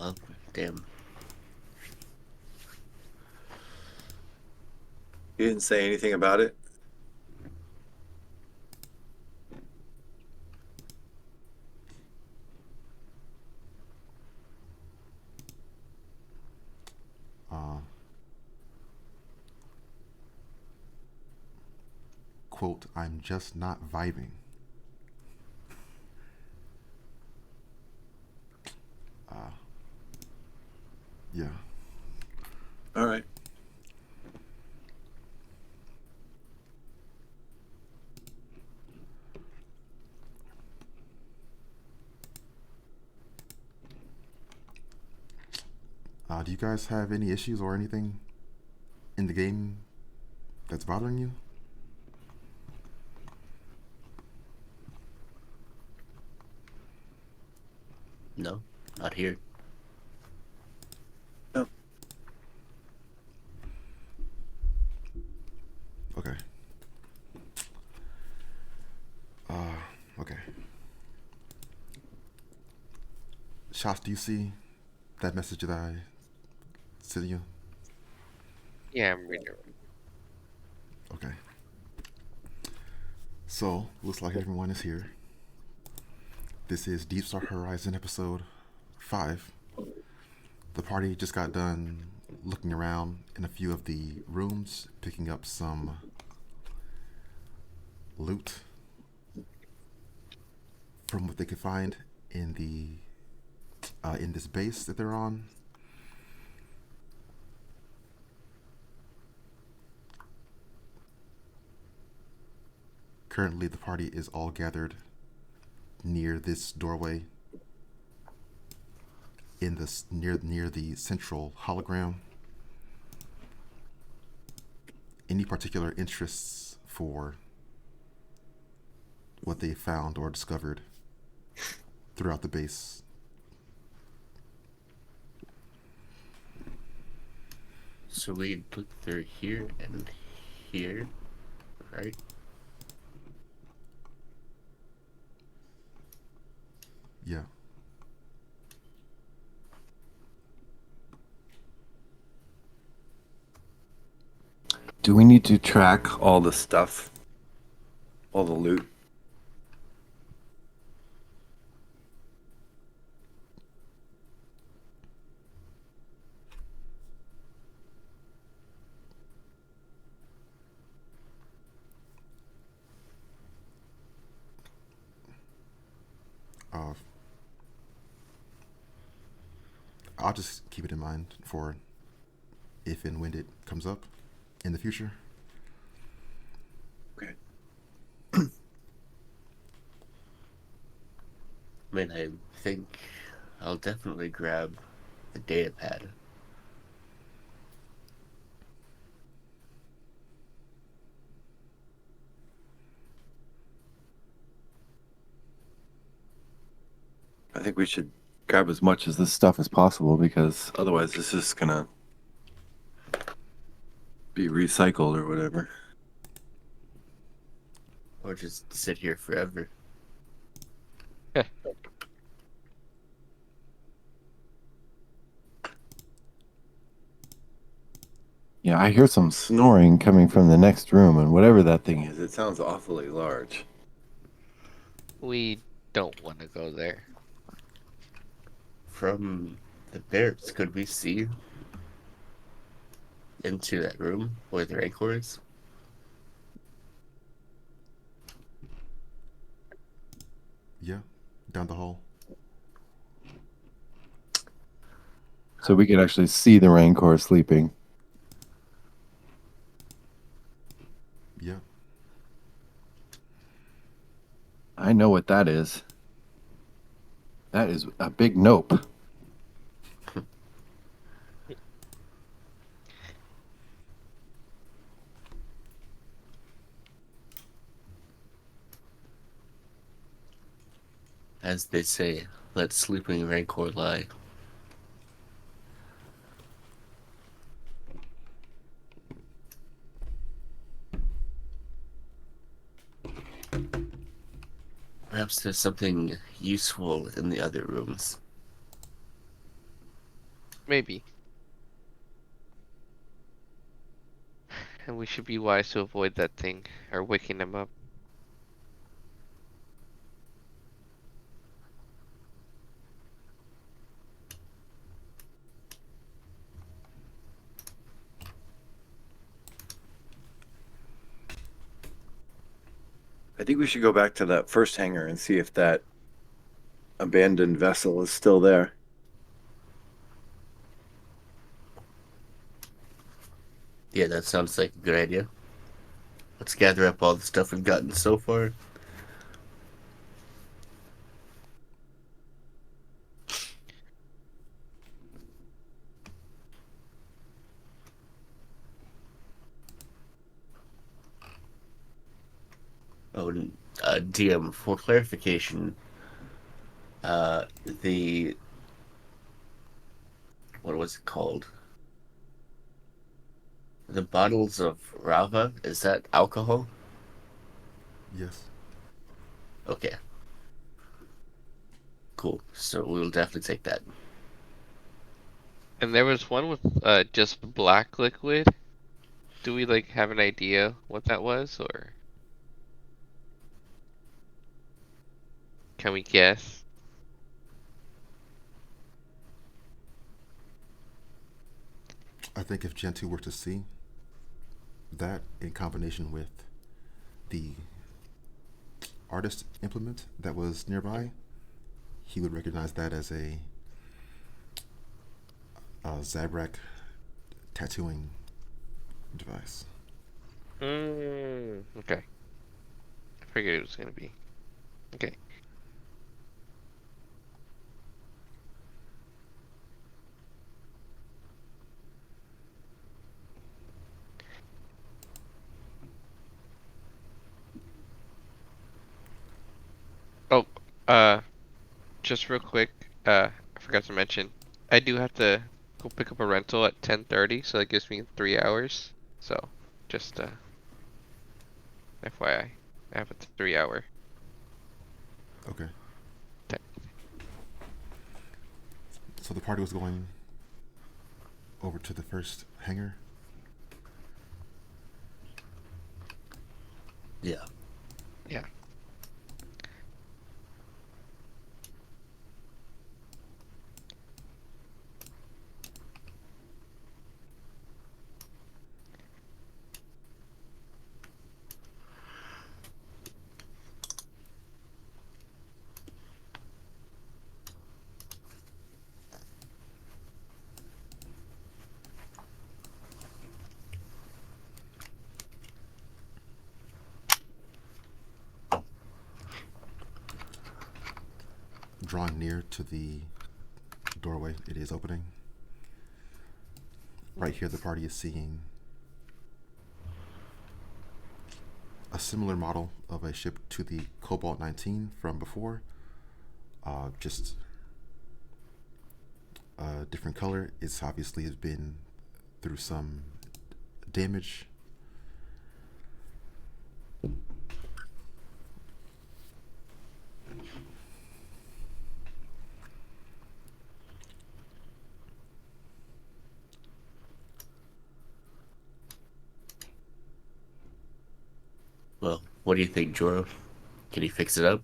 well, damn. You didn't say anything about it? Uh, quote, I'm just not vibing. Uh, yeah. All right. Do you guys have any issues or anything in the game that's bothering you? No, not here. No. Okay. Uh, okay. Shots, do you see that message that I sent you? Yeah, I'm reading it. Okay. So, looks like everyone is here. This is Deepstar Horizon episode 5. The party just got done looking around in a few of the rooms, picking up some loot from what they could find in the in this base that they're on. Currently, the party is all gathered near this doorway in this near the central hologram. Any particular interests for what they found or discovered throughout the base? So we look through here and here, right? Yeah. Do we need to track all the stuff? All the loot? Uh, I'll just keep it in mind for if and when it comes up in the future. Okay. I mean, I think I'll definitely grab the data pad. I think we should grab as much of this stuff as possible because otherwise this is gonna be recycled or whatever. Or just sit here forever. Yeah, I hear some snoring coming from the next room, and whatever that thing is, it sounds awfully large. We don't want to go there. From the bears, could we see into that room where the Rancor is? Yeah. Down the hall. So we could actually see the Rancor sleeping. Yeah. I know what that is. That is a big nope. As they say, let sleeping Rancor lie. Perhaps there's something useful in the other rooms. Maybe. And we should be wise to avoid that thing, or waking them up. I think we should go back to that first hangar and see if that abandoned vessel is still there. Yeah, that sounds like a good idea. Let's gather up all the stuff we've gotten so far. Oh, and, DM, for clarification, the what was it called? The bottles of Rava, is that alcohol? Yes. Okay, cool. So we'll definitely take that. And there was one with just black liquid. Do we like have an idea what that was, or can we guess? I think if Gentoo were to see that in combination with the artist implement that was nearby, he would recognize that as a Zabrak tattooing device. Okay. I figured it was gonna be. Okay. Oh, uh, just real quick, I forgot to mention, I do have to go pick up a rental at 10:30, so that gives me 3 hours. So, just FYI, I have a 3 hour. Okay. Time. So the party was going over to the first hangar. Yeah. Yeah. Drawing near to the doorway, it is opening. Right here, the party is seeing a similar model of a ship to the Cobalt 19 from before, just a different color. It's obviously has been through some damage. Well, what do you think, Joro? Can he fix it up?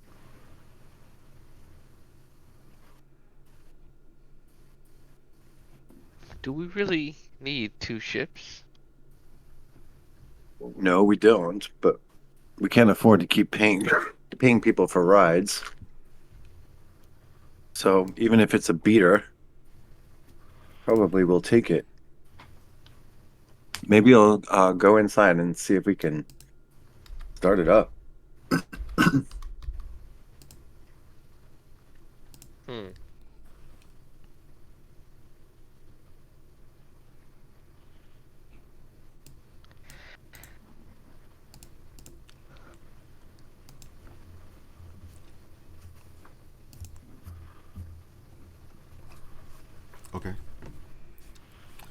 Do we really need two ships? No, we don't, but we can't afford to keep paying people for rides. So even if it's a beater, probably we'll take it. Maybe I'll go inside and see if we can start it up. Hmm. Okay.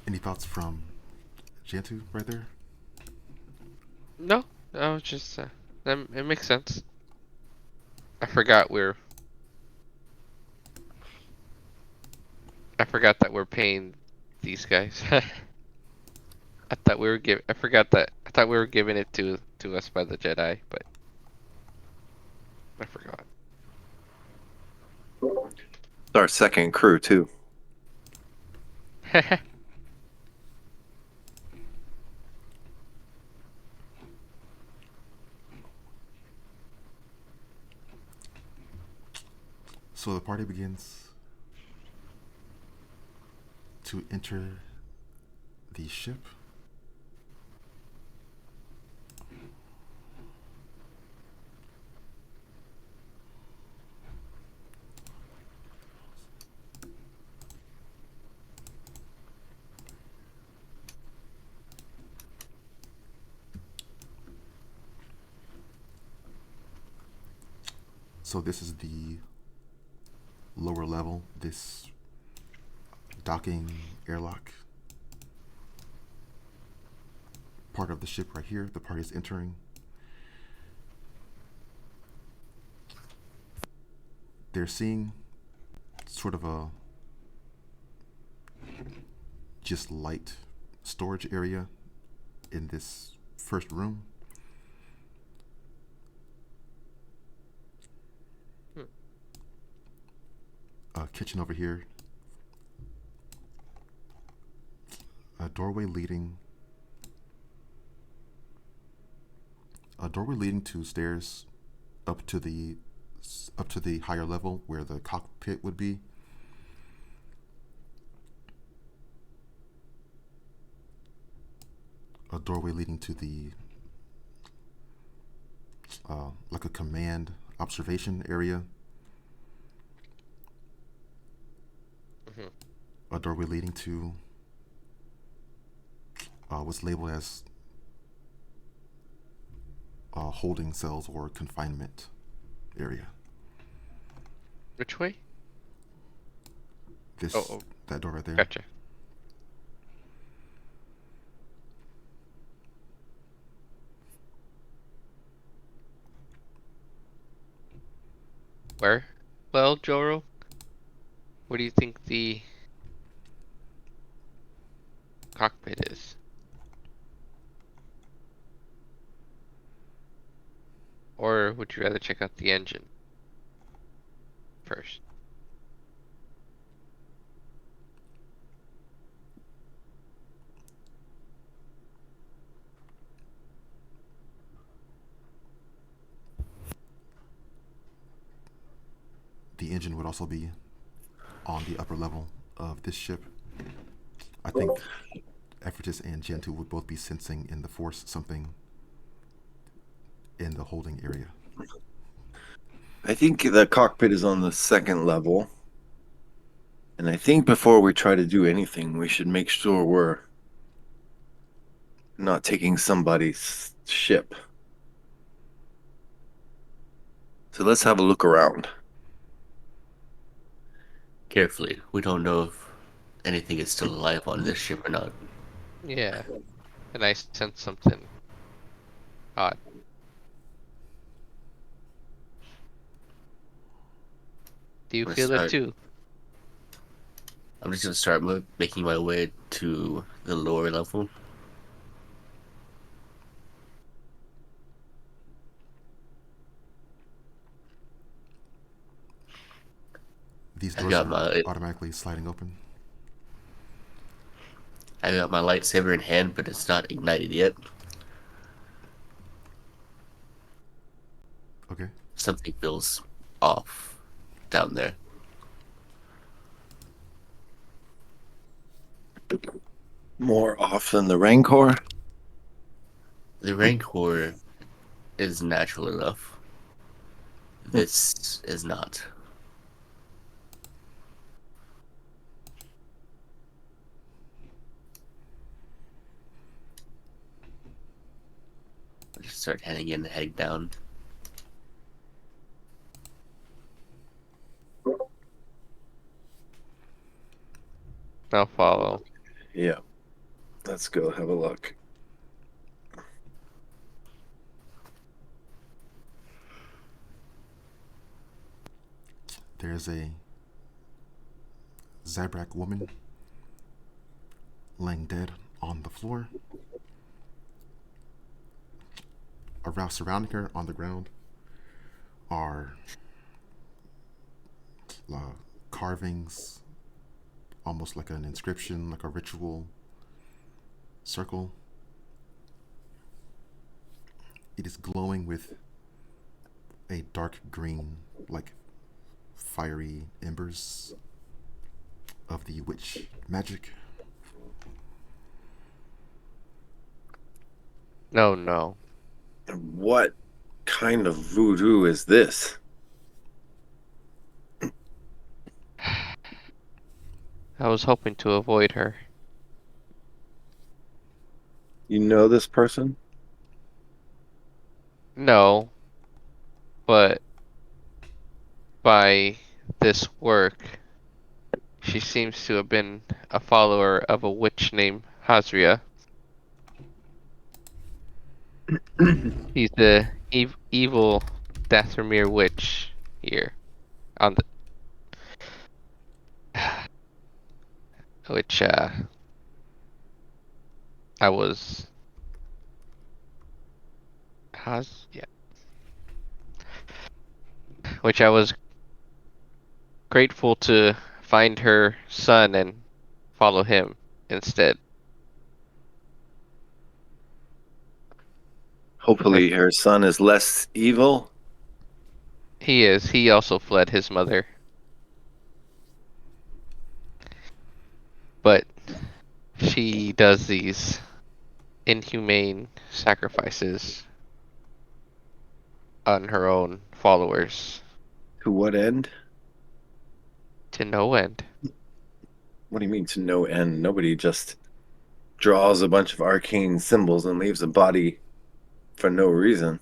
Any thoughts from Jantu right there? No, I was just it makes sense. I forgot forgot that we're paying these guys. I thought we were give. I forgot that. I thought we were giving it to us by the Jedi, but I forgot. It's our second crew too. So the party begins to enter the ship. So this is the lower level, this docking airlock part of the ship right here. The party is entering. They're seeing sort of a just light storage area in this first room. Kitchen over here. A doorway leading to stairs up to the higher level where the cockpit would be. A doorway leading to the like a command observation area. A doorway leading to what's labeled as holding cells or confinement area. Which way? This that door right there. Gotcha. Where? Well, Joro, what do you think the cockpit is? Or would you rather check out the engine first? The engine would also be on the upper level of this ship. I think Ephrata and Gentoo would both be sensing in the Force something in the holding area. I think the cockpit is on the second level. And I think before we try to do anything, we should make sure we're not taking somebody's ship. So let's have a look around. Carefully. We don't know if anything is still alive on this ship or not. Yeah. And I sense something odd. Do you feel it too? I'm just gonna start making my way to the lower level. These I doors got are automatically sliding open. I got my lightsaber in hand, but it's not ignited yet. Okay. Something feels off down there. More off than the Rancor. The Rancor is natural enough. This is not. I just start heading in and heading down. I'll follow. Yeah. Let's go have a look. There's a Zabrak woman laying dead on the floor. Around surrounding her on the ground are carvings, almost like an inscription, like a ritual circle. It is glowing with a dark green, like fiery embers of the witch magic. No, no. What kind of voodoo is this? I was hoping to avoid her. You know this person? No, but by this work, she seems to have been a follower of a witch named Hazria. He's the evil Dathomir witch here on the which I was yeah, which I was grateful to find her son and follow him instead. Hopefully, her son is less evil. He is. He also fled his mother. But she does these inhumane sacrifices on her own followers To what end? to no end. What do you mean to no end? Nobody just draws a bunch of arcane symbols and leaves a body for no reason.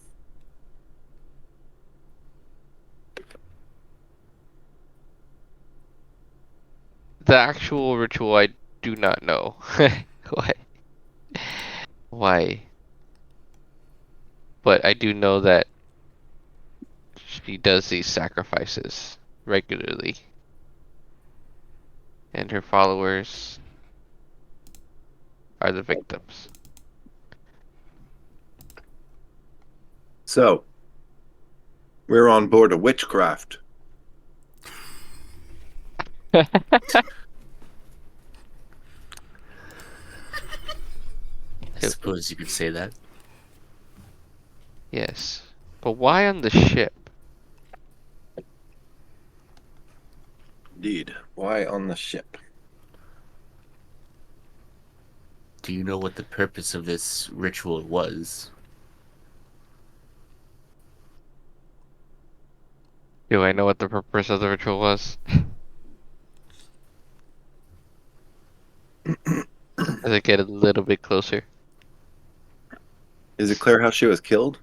The actual ritual I do not know. Why? Why? But I do know that she does these sacrifices regularly. And her followers are the victims. So, we're on board a witchcraft. I suppose you could say that. Yes. But why on the ship? Indeed. Why on the ship? Do you know what the purpose of this ritual was? Do I know what the purpose of the ritual was? As I get a little bit closer. Is it clear how she was killed?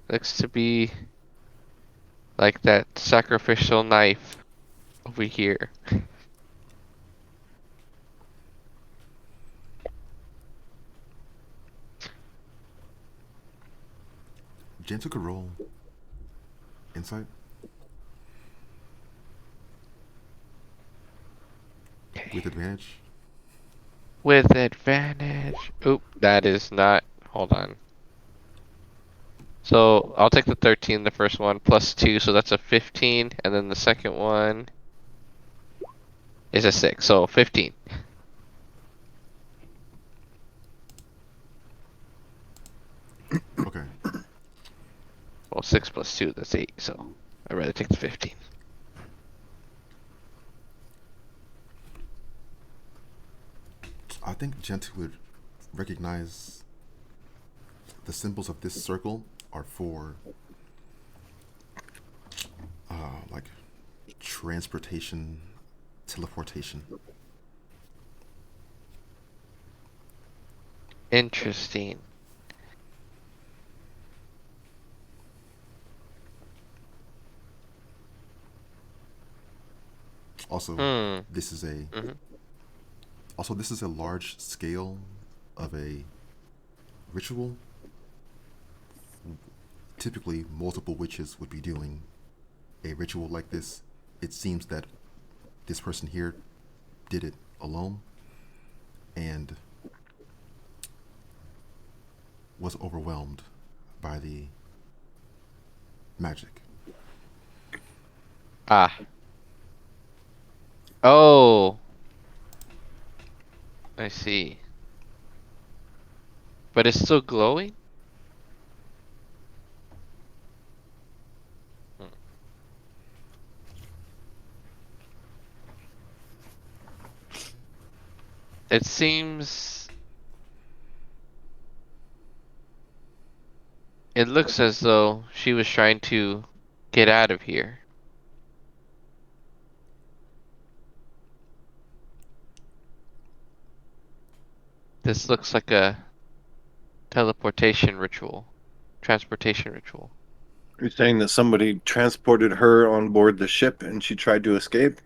Looks to be like that sacrificial knife over here. Jen took a roll. Insight. With advantage. With advantage. Oop, that is not. Hold on. So I'll take the 13, the first one, plus 2, so that's a 15, and then the second one is a 6, so 15. Okay. Well, 6 plus 2, that's 8, so I'd rather take the 15. I think Gent would recognize the symbols of this circle are for like transportation, teleportation. Interesting. Also, this is a this is a large scale of a ritual. Typically, multiple witches would be doing a ritual like this, it seems that this person here did it alone and was overwhelmed by the magic. Ah. Oh, I see. But it's still glowing? Hmm. It seems. It looks as though she was trying to get out of here. This looks like a teleportation ritual. Transportation ritual. You're saying that somebody transported her on board the ship and she tried to escape?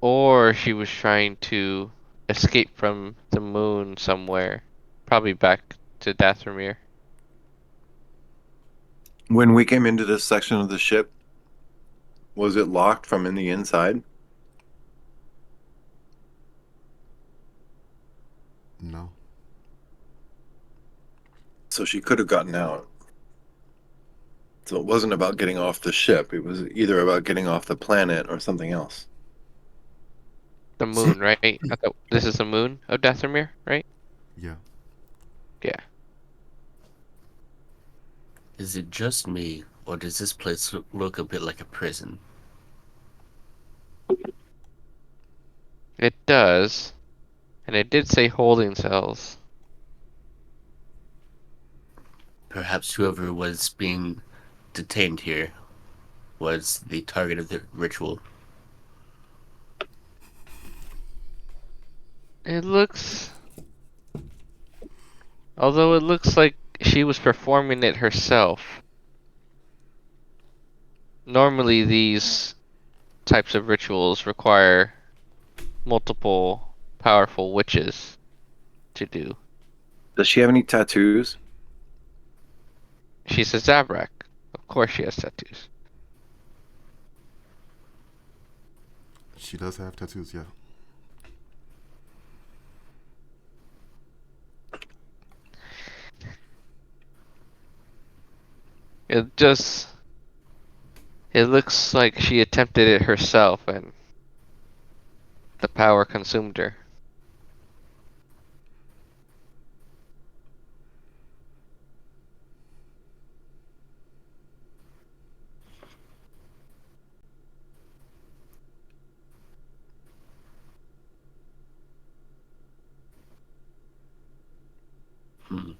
Or she was trying to escape from the moon somewhere. Probably back to Dathomir. When we came into this section of the ship, was it locked from in the inside? No. So she could have gotten out. So it wasn't about getting off the ship. It was either about getting off the planet or something else. The moon, right? I thought this is the moon of Dathomir, right? Yeah. Yeah. Is it just me, or does this place look a bit like a prison? It does. And it did say holding cells. Perhaps whoever was being detained here was the target of the ritual. It looks. Although it looks like she was performing it herself. Normally, these types of rituals require multiple powerful witches to do. Does she have any tattoos? She's a Zabrak. Of course she has tattoos. She does have tattoos, yeah. It just... It looks like she attempted it herself and the power consumed her. Hmm.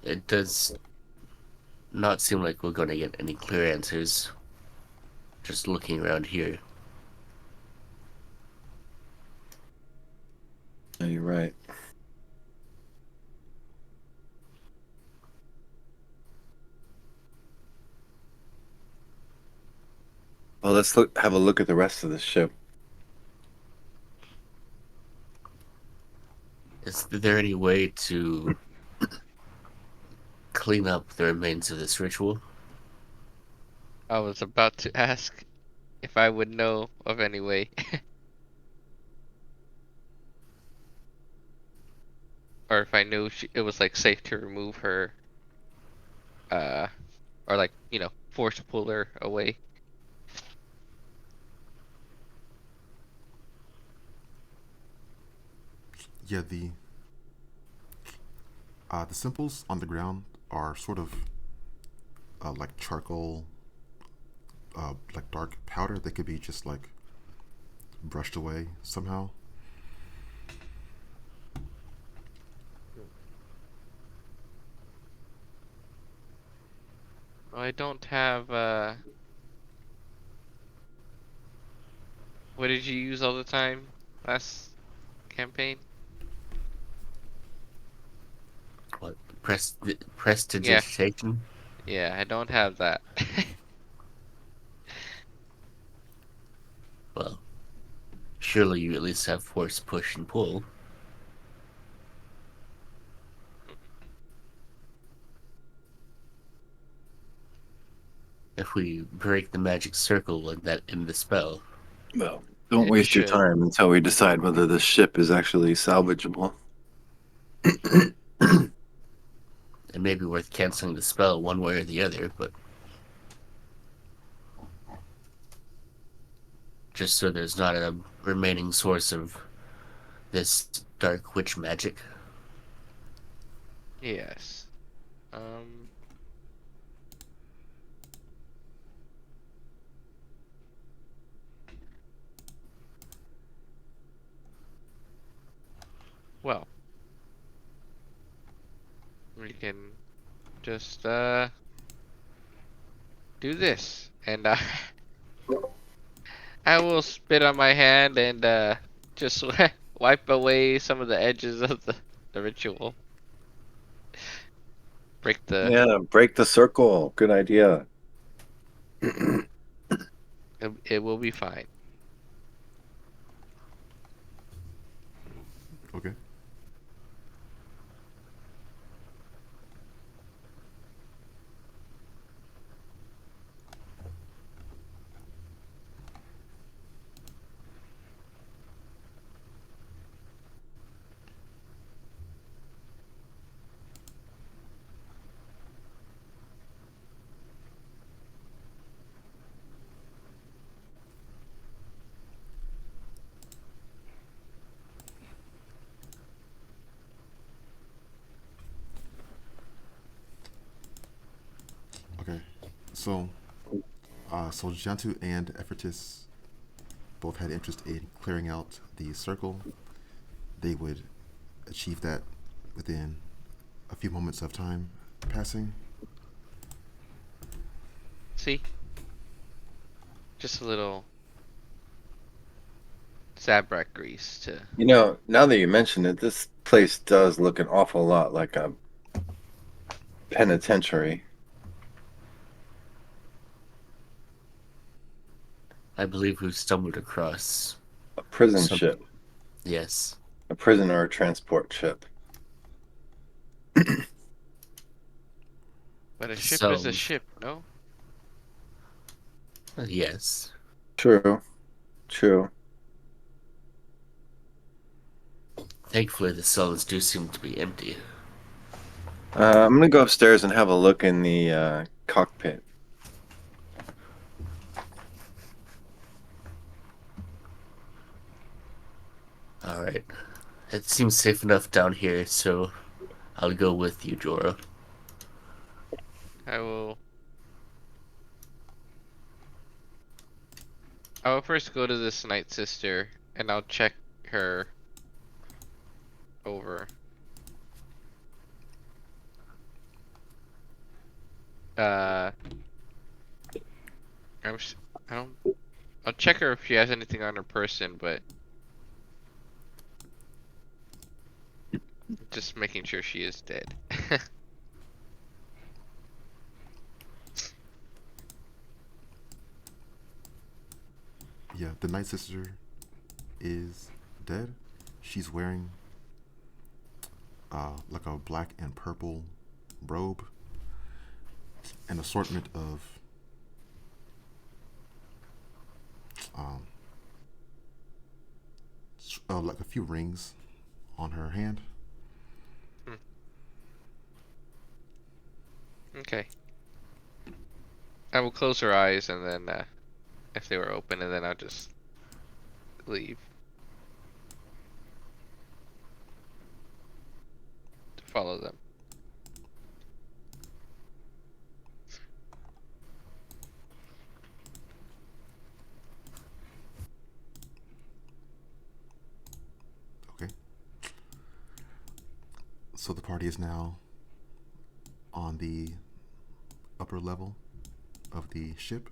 It does not seem like we're going to get any clear answers just looking around here. No, you're right. Well, let's have a look at the rest of the ship. Is there any way to clean up the remains of this ritual? I was about to ask if I would know of any way. Or if I knew it was like safe to remove her, uh, or like, force pull her away. Yeah, the symbols on the ground are sort of like charcoal, like dark powder. They could be just like brushed away somehow. Oh, I don't have, what did you use all the time last campaign? What? Yeah, Prestidigitation? yeah, I don't have that. Well, surely you at least have force push and pull. if we break the magic circle and that end the spell. Well, don't It waste your should. time until we decide whether the ship is actually salvageable. It may be worth canceling the spell one way or the other, but just so there's not a remaining source of this dark witch magic. Yes. Um. Well, we can just do this, and I will spit on my hand and just wipe away some of the edges of the ritual. Break the. Yeah, break the circle. Good idea. It will be fine. Okay. Okay. So, so Jantu and Effortus both had interest in clearing out the circle. They would achieve that within a few moments of time passing. See, just a little Zabrak grease to. You know, now that you mention it, this place does look an awful lot like a penitentiary. I believe we've stumbled across A prison some. ship. Yes. A prisoner transport ship. But a ship is a So, ship, no? yes. True. True. Thankfully, the cells do seem to be empty. I'm gonna go upstairs and have a look in the cockpit. Alright. It seems safe enough down here, so I'll go with you, Joro. I will. I will first go to this Night Sister and I'll check her over. Uh, I'm. I don't. I'll check her if she has anything on her person, but just making sure she is dead. Yeah, the Night Sister is dead. She's wearing like a black and purple robe, an assortment of um, like a few rings on her hand. Hmm. Okay. I will close her eyes and then, if they were open, and then I'll just leave to follow them. Okay. So the party is now on the upper level of the ship.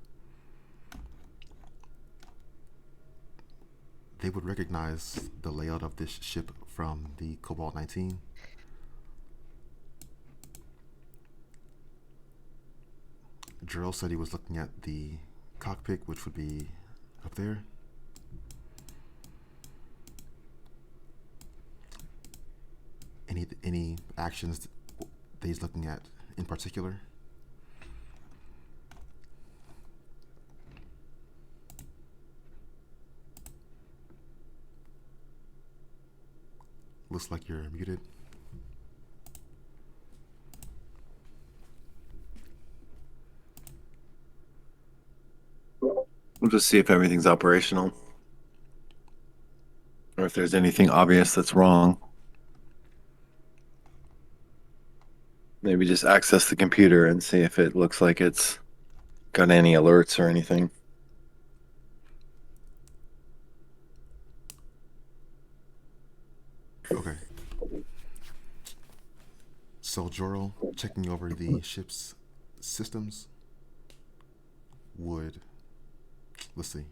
They would recognize the layout of this ship from the Cobalt 19. Drill said he was looking at the cockpit, which would be up there. Any actions that he's looking at in particular? Looks like you're muted. We'll just see if everything's operational. Or if there's anything obvious that's wrong. Maybe just access the computer and see if it looks like it's got any alerts or anything. Okay. So Joro, checking over the ship's systems, would, let's see.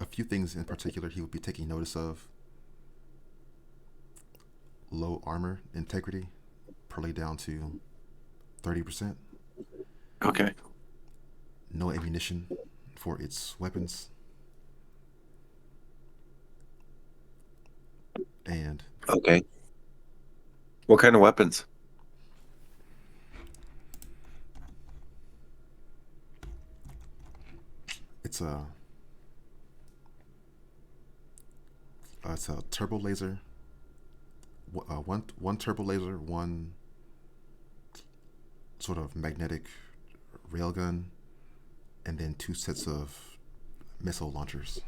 A few things in particular he would be taking notice of. Low armor integrity, probably down to 30%. Okay. No ammunition for its weapons. And Okay. What kind of weapons? it's a turbo laser. One turbo laser, one sort of magnetic railgun, and then 2 sets of missile launchers.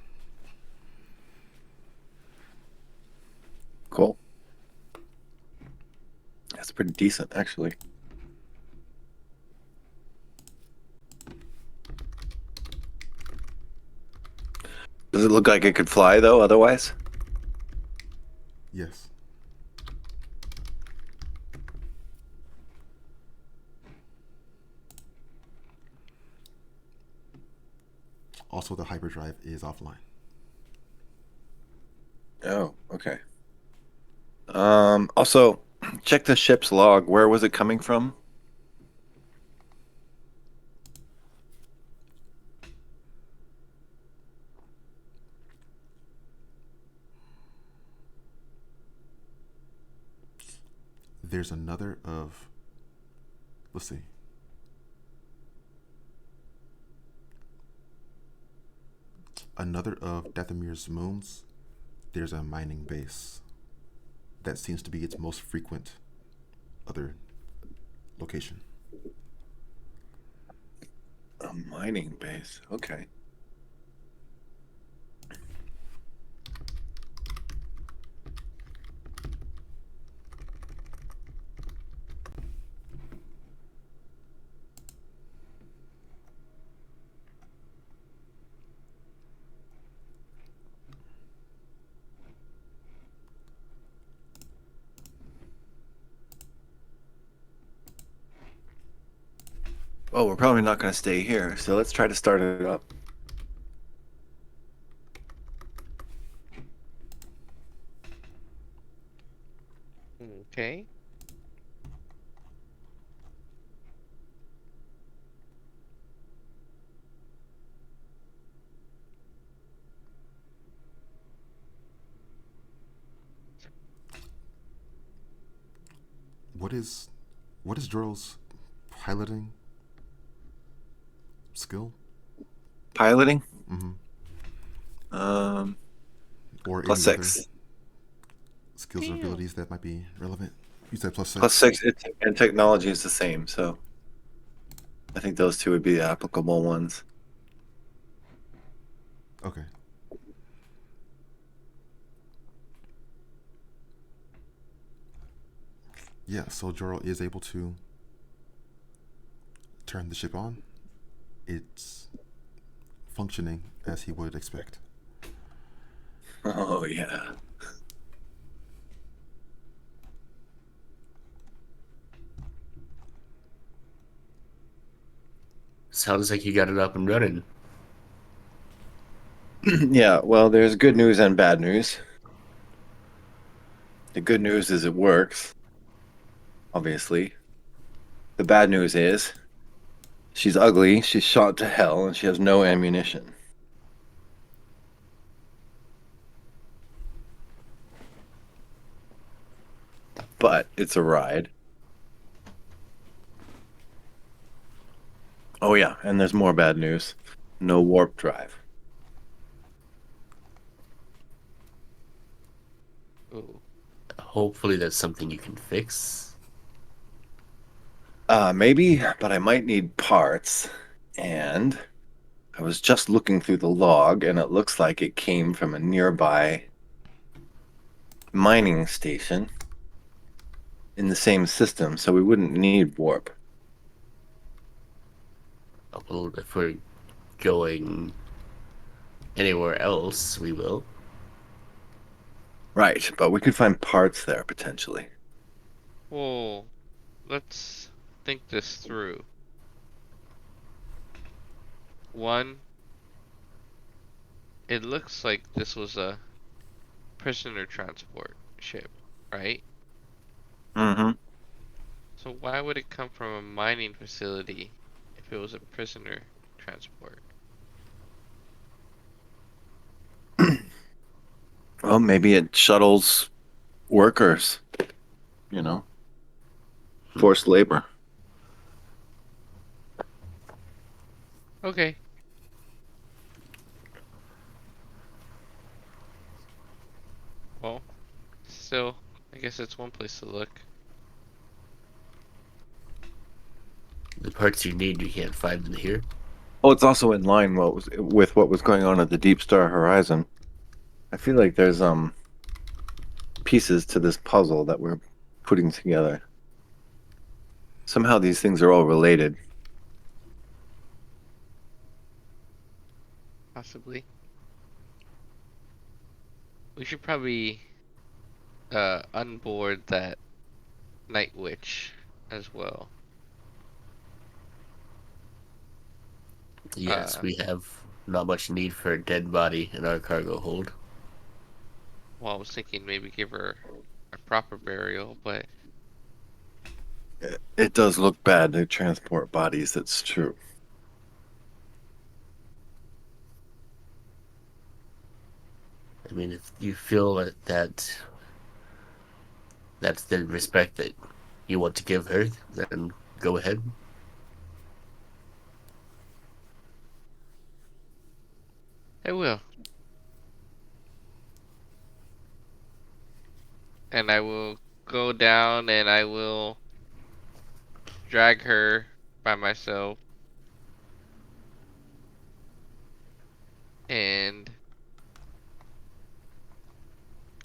Cool. That's pretty decent, actually. Does it look like it could fly, though, otherwise? Yes. Also, the hyperdrive is offline. Oh, okay. Also, check the ship's log. Where was it coming from? There's another of, let's see. Another of Dathomir's moons. There's a mining base. That seems to be its most frequent other location. A mining base. Okay. Well, we're probably not going to stay here, so let's try to start it up. Okay. What is Joro's piloting skill? Piloting? Mm-hmm. Um, Or plus any other 6. skills or Damn. abilities that might be relevant? You said plus 6. Plus 6, and technology is the same, so I think those two would be the applicable ones. Okay. Yeah, so Joro is able to turn the ship on. It's functioning as he would expect. Oh, yeah. Sounds like you got it up and running. Yeah, well, there's good news and bad news. The good news is it works, obviously. The bad news is she's ugly, she's shot to hell, and she has no ammunition. But it's a ride. Oh, yeah, and there's more bad news. no warp drive. Ooh. Hopefully that's something you can fix. Maybe, but I might need parts. And I was just looking through the log, and it looks like it came from a nearby mining station in the same system, so we wouldn't need warp. Well, if we're going anywhere else, we will. Right, but we could find parts there potentially. Well, let's think this through. One, it looks like this was a prisoner transport ship, right? Mm-hmm. So why would it come from a mining facility if it was a prisoner transport? Well, maybe it shuttles workers, you know, forced labor. Okay. Well, still, I guess it's one place to look. The parts you need, you can't find in here. Oh, it's also in line with what was going on at the Deepstar Horizon. I feel like there's pieces to this puzzle that we're putting together. Somehow these things are all related. Possibly. We should probably unboard that Night Witch as well. Yes, Uh, we have not much need for a dead body in our cargo hold. well, I was thinking maybe give her a proper burial, but It does look bad to transport bodies, that's true. I mean, if you feel that that's the respect that you want to give her, then go ahead. I will. And I will go down and I will drag her by myself and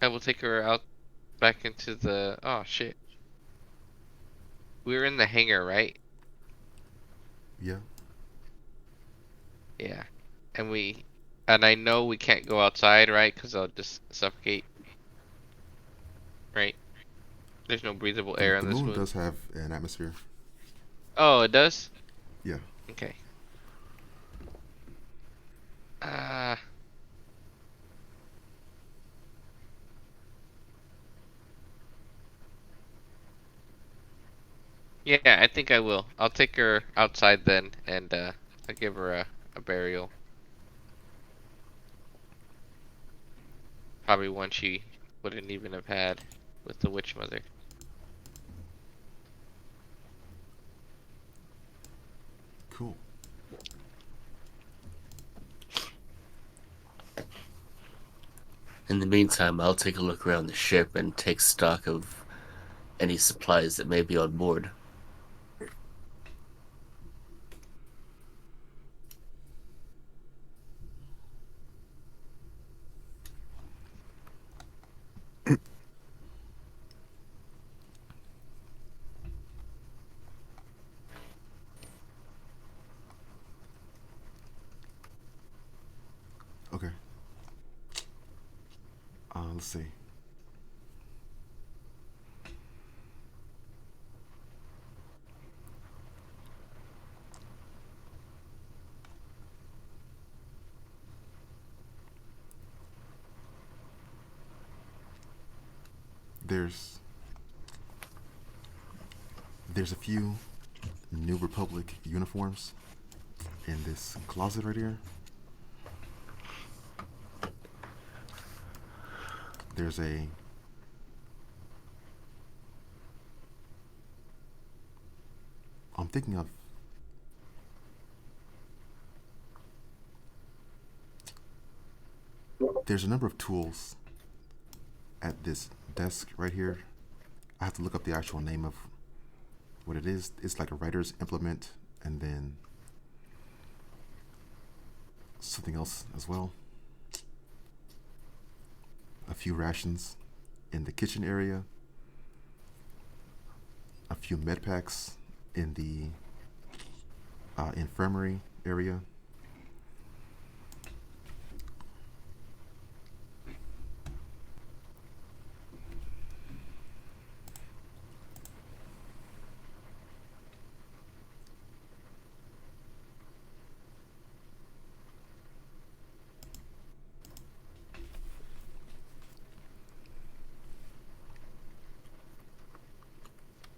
I will take her out back into the. Oh shit. We were in the hangar, right? Yeah. Yeah. And I know we can't go outside, right? Because I'll just suffocate, right? There's no breathable air on The this moon moon. does have an atmosphere. Oh, it does? Yeah. Okay. Uh, yeah, I think I will. I'll take her outside then and I'll give her a burial. Probably one she wouldn't even have had with the witch mother. Cool. In the meantime, I'll take a look around the ship and take stock of any supplies that may be on board. Okay. Let's see. There's there's a few New Republic uniforms in this closet right here. There's a I'm thinking of There's a number of tools at this desk right here. I have to look up the actual name of what it is. It's like a writer's implement and then something else as well. A few rations in the kitchen area. A few med packs in the infirmary area.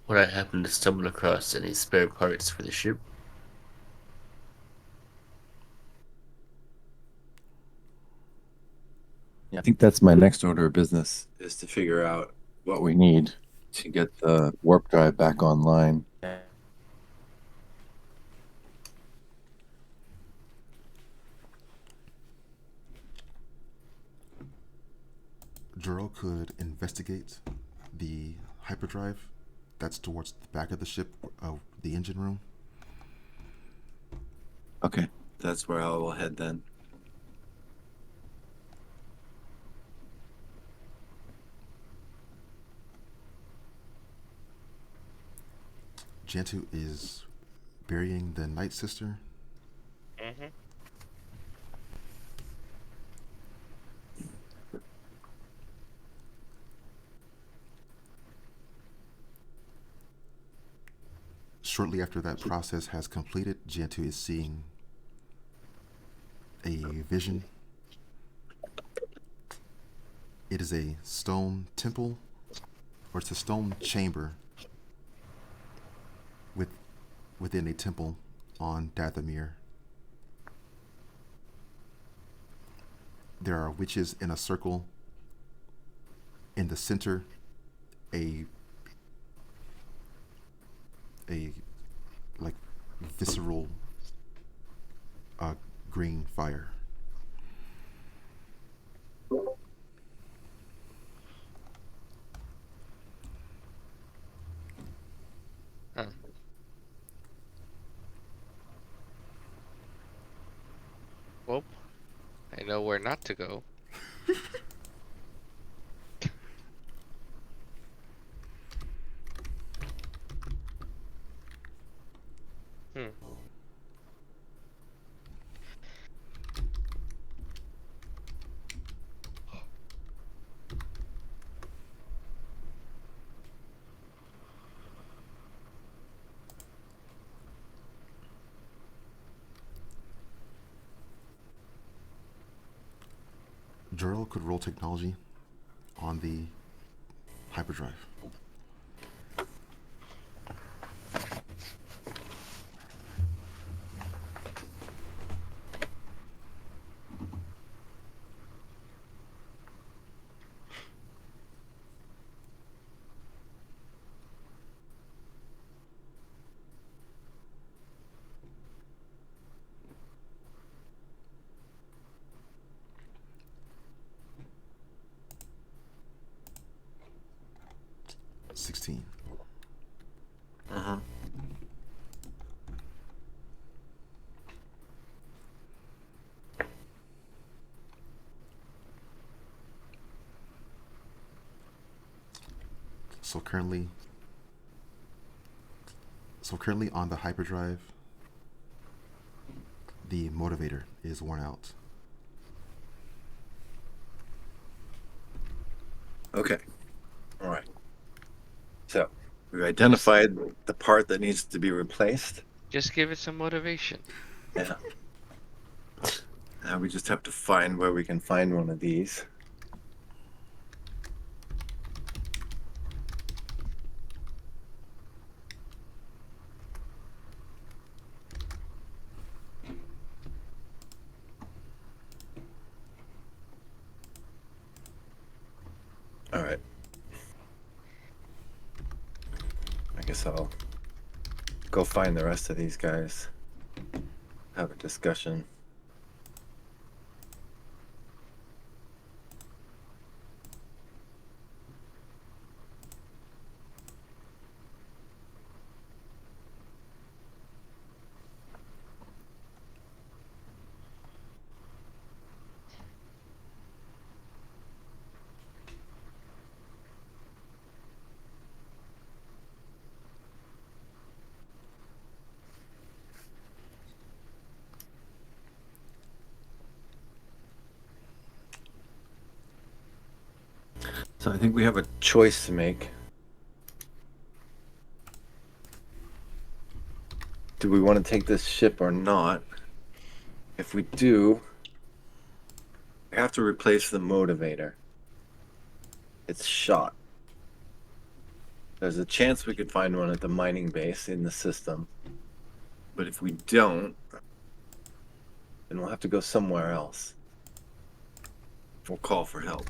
Would I happen to stumble across any spare parts for the ship? Yeah, I think that's my next order of business is to figure out what we need to get the warp drive back online. Juro could investigate the hyperdrive that's towards the back of the ship, the engine room. Okay, that's where I will head then. Jantu is burying the Night Sister. Mm-hmm. Shortly after that process has completed, Jantu is seeing a vision. It is a stone temple, or it's a stone chamber within a temple on Dathomir. There are witches in a circle. In the center, a like visceral green fire. Huh. Well, I know where not to go. Hmm. Juro could roll technology on the hyperdrive. $16. Uh-huh. So currently, on the hyperdrive, the motivator is worn out. Okay. All right. So we've identified the part that needs to be replaced. Just give it some motivation. Yeah. Now we just have to find where we can find one of these. All right. I guess I'll go find the rest of these guys. Have a discussion. So I think we have a choice to make. Do we want to take this ship or not? If we do, we have to replace the motivator. It's shot. There's a chance we could find one at the mining base in the system. But if we don't, then we'll have to go somewhere else. We'll call for help.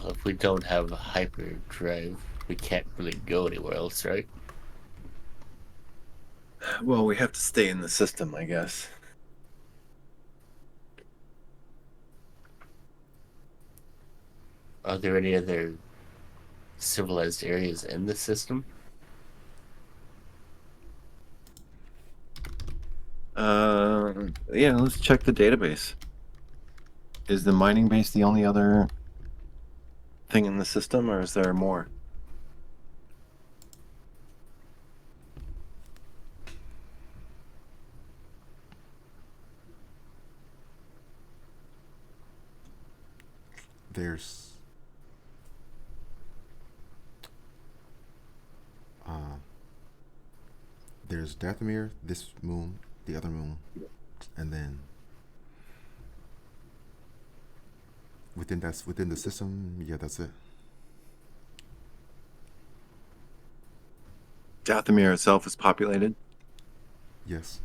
Well, if we don't have a hyperdrive, we can't really go anywhere else, right? Well, we have to stay in the system, I guess. Are there any other civilized areas in the system? Yeah, let's check the database. Is the mining base the only other thing in the system, or is there more? There's uh, there's Dathomir, this moon, the other moon, and then within the system. Yeah, that's it. Dathomir itself is populated. Yes.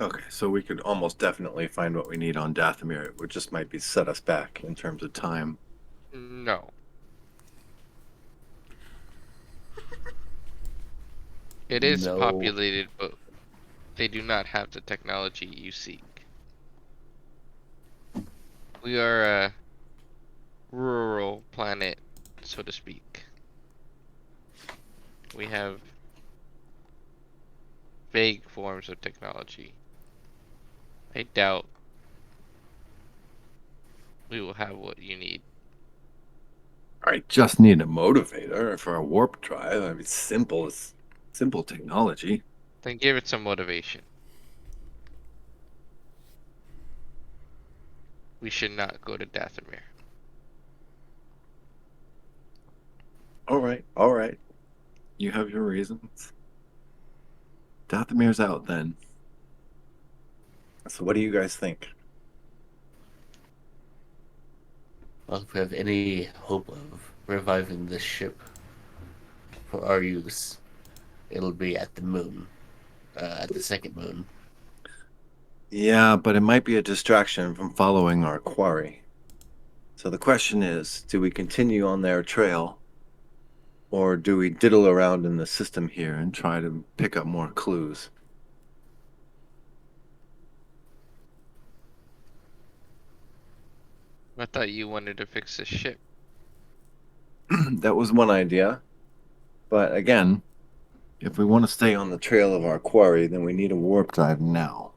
Okay, so we could almost definitely find what we need on Dathomir. It would just might be set us back in terms of time. No. It is No. populated, but they do not have the technology you seek. We are a rural planet, so to speak. We have vague forms of technology. I doubt we will have what you need. I just need a motivator for a warp drive. I mean, simple technology. Then give it some motivation. We should not go to Dathomir. All right. You have your reasons. Dathomir's out then. So what do you guys think? Well, if we have any hope of reviving this ship for our use, it'll be at the moon, at the second moon. Yeah, but it might be a distraction from following our quarry. So the question is, do we continue on their trail, or do we diddle around in the system here and try to pick up more clues? I thought you wanted to fix this ship. That was one idea. But again, if we want to stay on the trail of our quarry, then we need a warp drive now.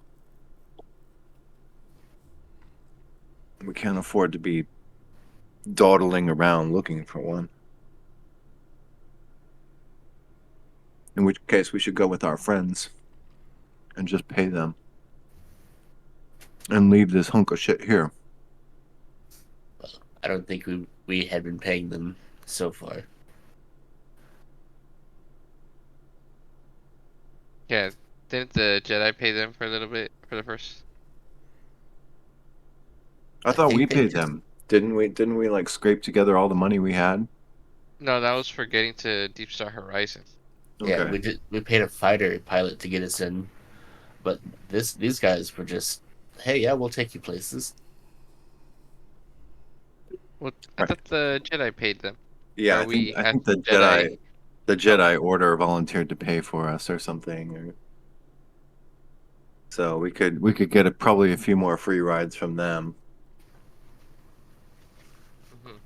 We can't afford to be dawdling around looking for one. In which case, we should go with our friends and just pay them and leave this hunk of shit here. Well, I don't think we had been paying them so far. Yeah, didn't the Jedi pay them for a little bit for the first? I I thought we think they paid just them. Didn't we? Didn't we like scrape together all the money we had? No, that was for getting to Deepstar Horizon. yeah, Okay. we paid a fighter pilot to get us in, but these guys were just, hey, yeah, we'll take you places. Well, I Right. thought the Jedi paid them. Yeah, Or we I had think the Jedi help. Jedi Order volunteered to pay for us or something. So we could get probably a few more free rides from them, Mhm.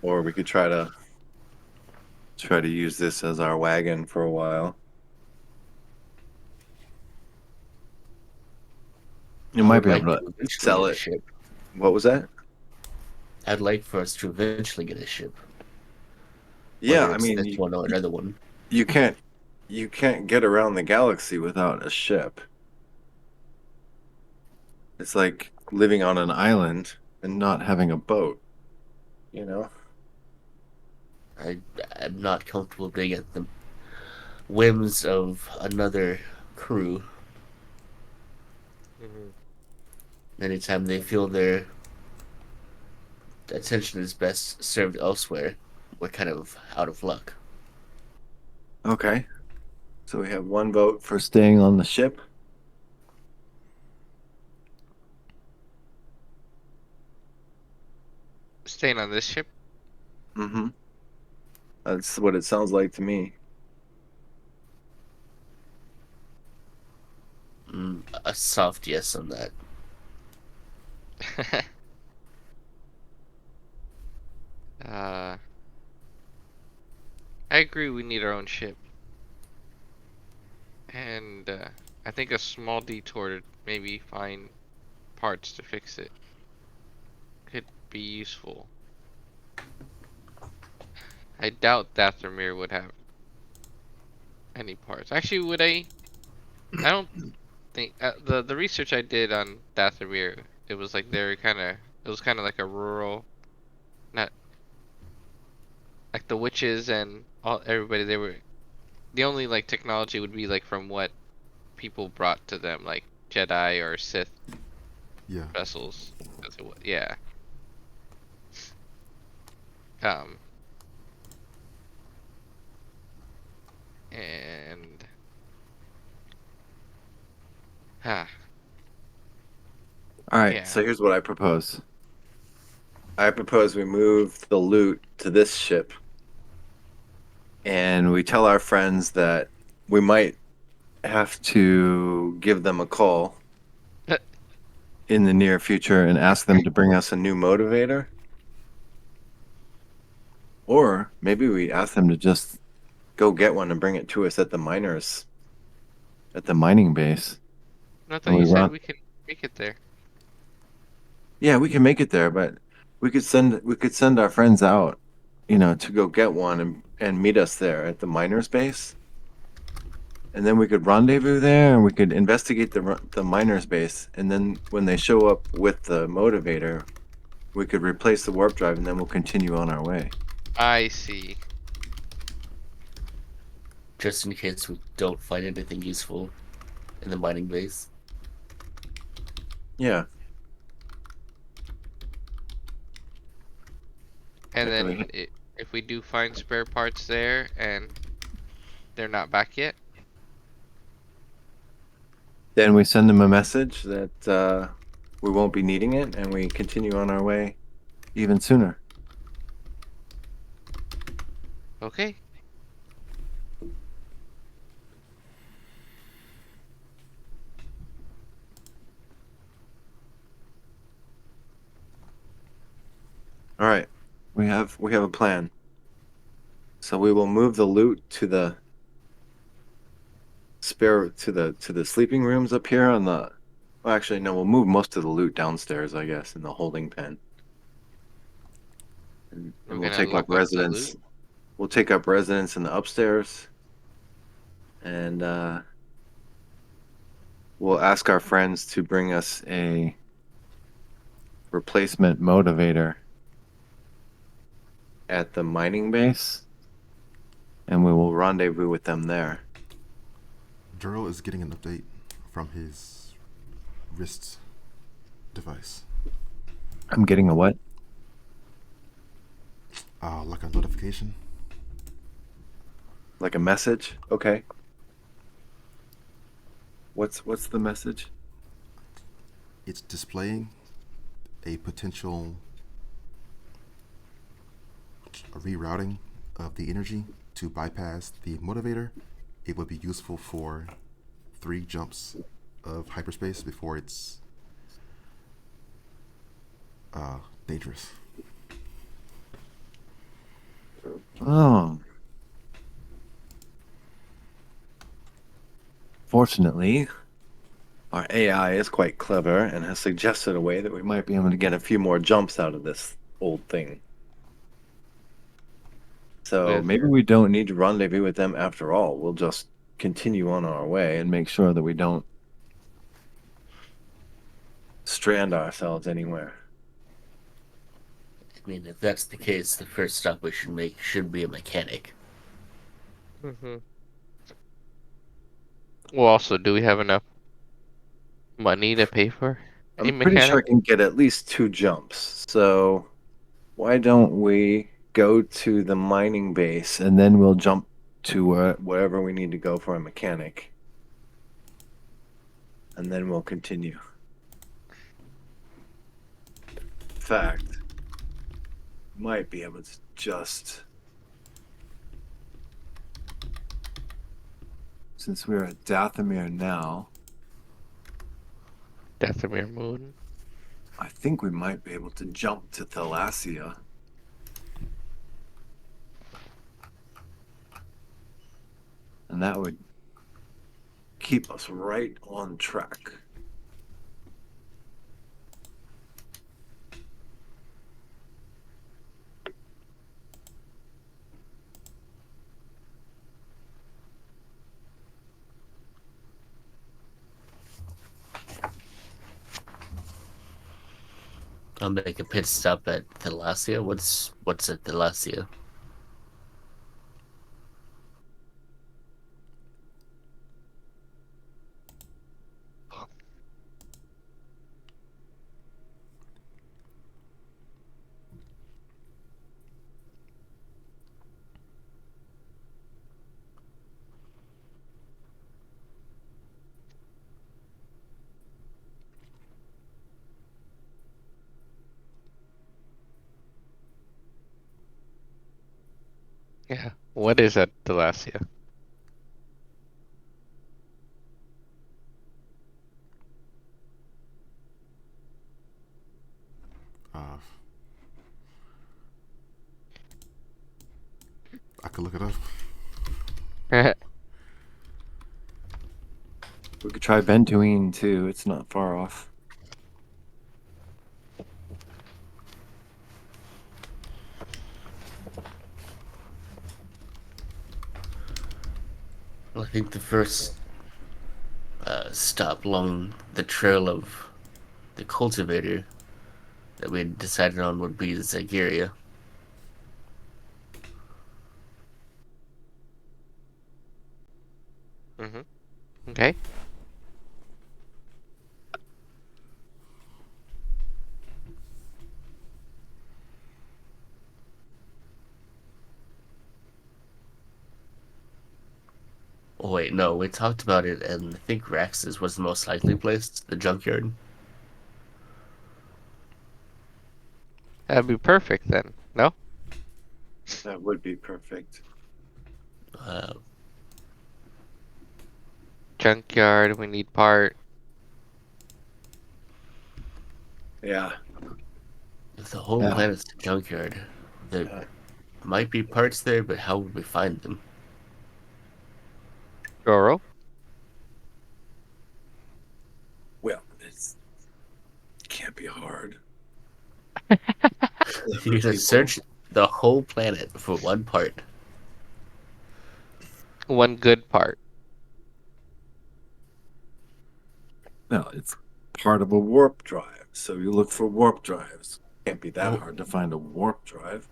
or we could try to use this as our wagon for a while. You I might would be like able to to eventually sell get a it. ship. What was that? I'd like for us to eventually get a ship, Yeah, whether I it's mean this one or another one. you can't get around the galaxy without a ship. It's like living on an island and not having a boat, you know? I am not comfortable being at the whims of another crew. Hmm. Anytime they feel their attention is best served elsewhere, we're kind of out of luck. Okay. So we have one vote for staying on the ship. Staying on this ship. Mm-hmm. That's what it sounds like to me. A soft yes on that. uh, I agree. We need our own ship, and I think a small detour to maybe find parts to fix it could be useful. I doubt Dathomir would have any parts. Actually, would I? I don't think the research I did on Dathomir, it was like they're kind of it was kind of like a rural, not like the witches and all everybody. They were the only like technology would be like from what people brought to them, like Jedi or Sith Yeah. vessels. Yeah. Um. And ah, All right. yeah. So here's what I propose. I propose we move the loot to this ship and we tell our friends that we might have to give them a call in the near future and ask them to bring us a new motivator. Or maybe we ask them to just go get one and bring it to us at the mining base. I And thought we you said run. we can make it there. Yeah, we can make it there, but we could send our friends out, to go get one and meet us there at the miners base. And then we could rendezvous there and we could investigate the miners base. And then when they show up with the motivator, we could replace the warp drive and then we'll continue on our way. I see. Just in case we don't find anything useful in the mining base. Yeah. And I then mean, if we do find spare parts there and they're not back yet, then we send them a message that we won't be needing it and we continue on our way even sooner. okay. All right. We have a plan. So we will move the loot to the sleeping rooms up here on the well, actually no, we'll move most of the loot downstairs, I guess, in the holding pen. And We're we'll gonna take up lock up the loot. residence. We'll take up residence in the upstairs and we'll ask our friends to bring us a replacement motivator at the mining base and we will rendezvous with them there. Duro is getting an update from his wrist device. I'm getting a what? Like a notification. Like a message? Okay. What's the message? It's displaying a potential rerouting of the energy to bypass the motivator. It would be useful for 3 jumps of hyperspace before it's dangerous. Oh. Fortunately, our AI is quite clever and has suggested a way that we might be able to get a few more jumps out of this old thing. So With maybe we don't need to rendezvous with them after all. We'll just continue on our way and make sure that we don't strand ourselves anywhere. I mean, if that's the case, the first stop we should make should be a mechanic. Mm-hmm. Well, also, do we have enough money to pay for a I'm pretty sure mechanic? I can get at least 2 jumps. So why don't we go to the mining base and then we'll jump to wherever we need to go for a mechanic. And then we'll continue. In fact, might be able to just, since we're at Dathomir now, Dathomir Moon. I think we might be able to jump to Thalassia. And that would keep us right on track. I'll make a pit stop at Thalassia. What's at Thalassia? Yeah. What is at Delacia? Uh, I could look it up. We could try Ventuine too. It's not far off. Well, I think the first stop along the trail of the cultivator that we had decided on would be Zagiria. Mm-hmm. Okay. Oh wait, no, we talked about it, and I think Rax's was the most likely place, the junkyard. That'd be perfect then. No? That would be perfect. Uh, Junkyard, we need part. Yeah. if the whole Yeah. planet's a junkyard, there Yeah. might be parts there, but how would we find them? Goro? Well, it can't be hard. You're gonna search the whole planet for one part. One good part. No, it's part of a warp drive. So you look for warp drives. Can't be that Well, hard to find a warp drive.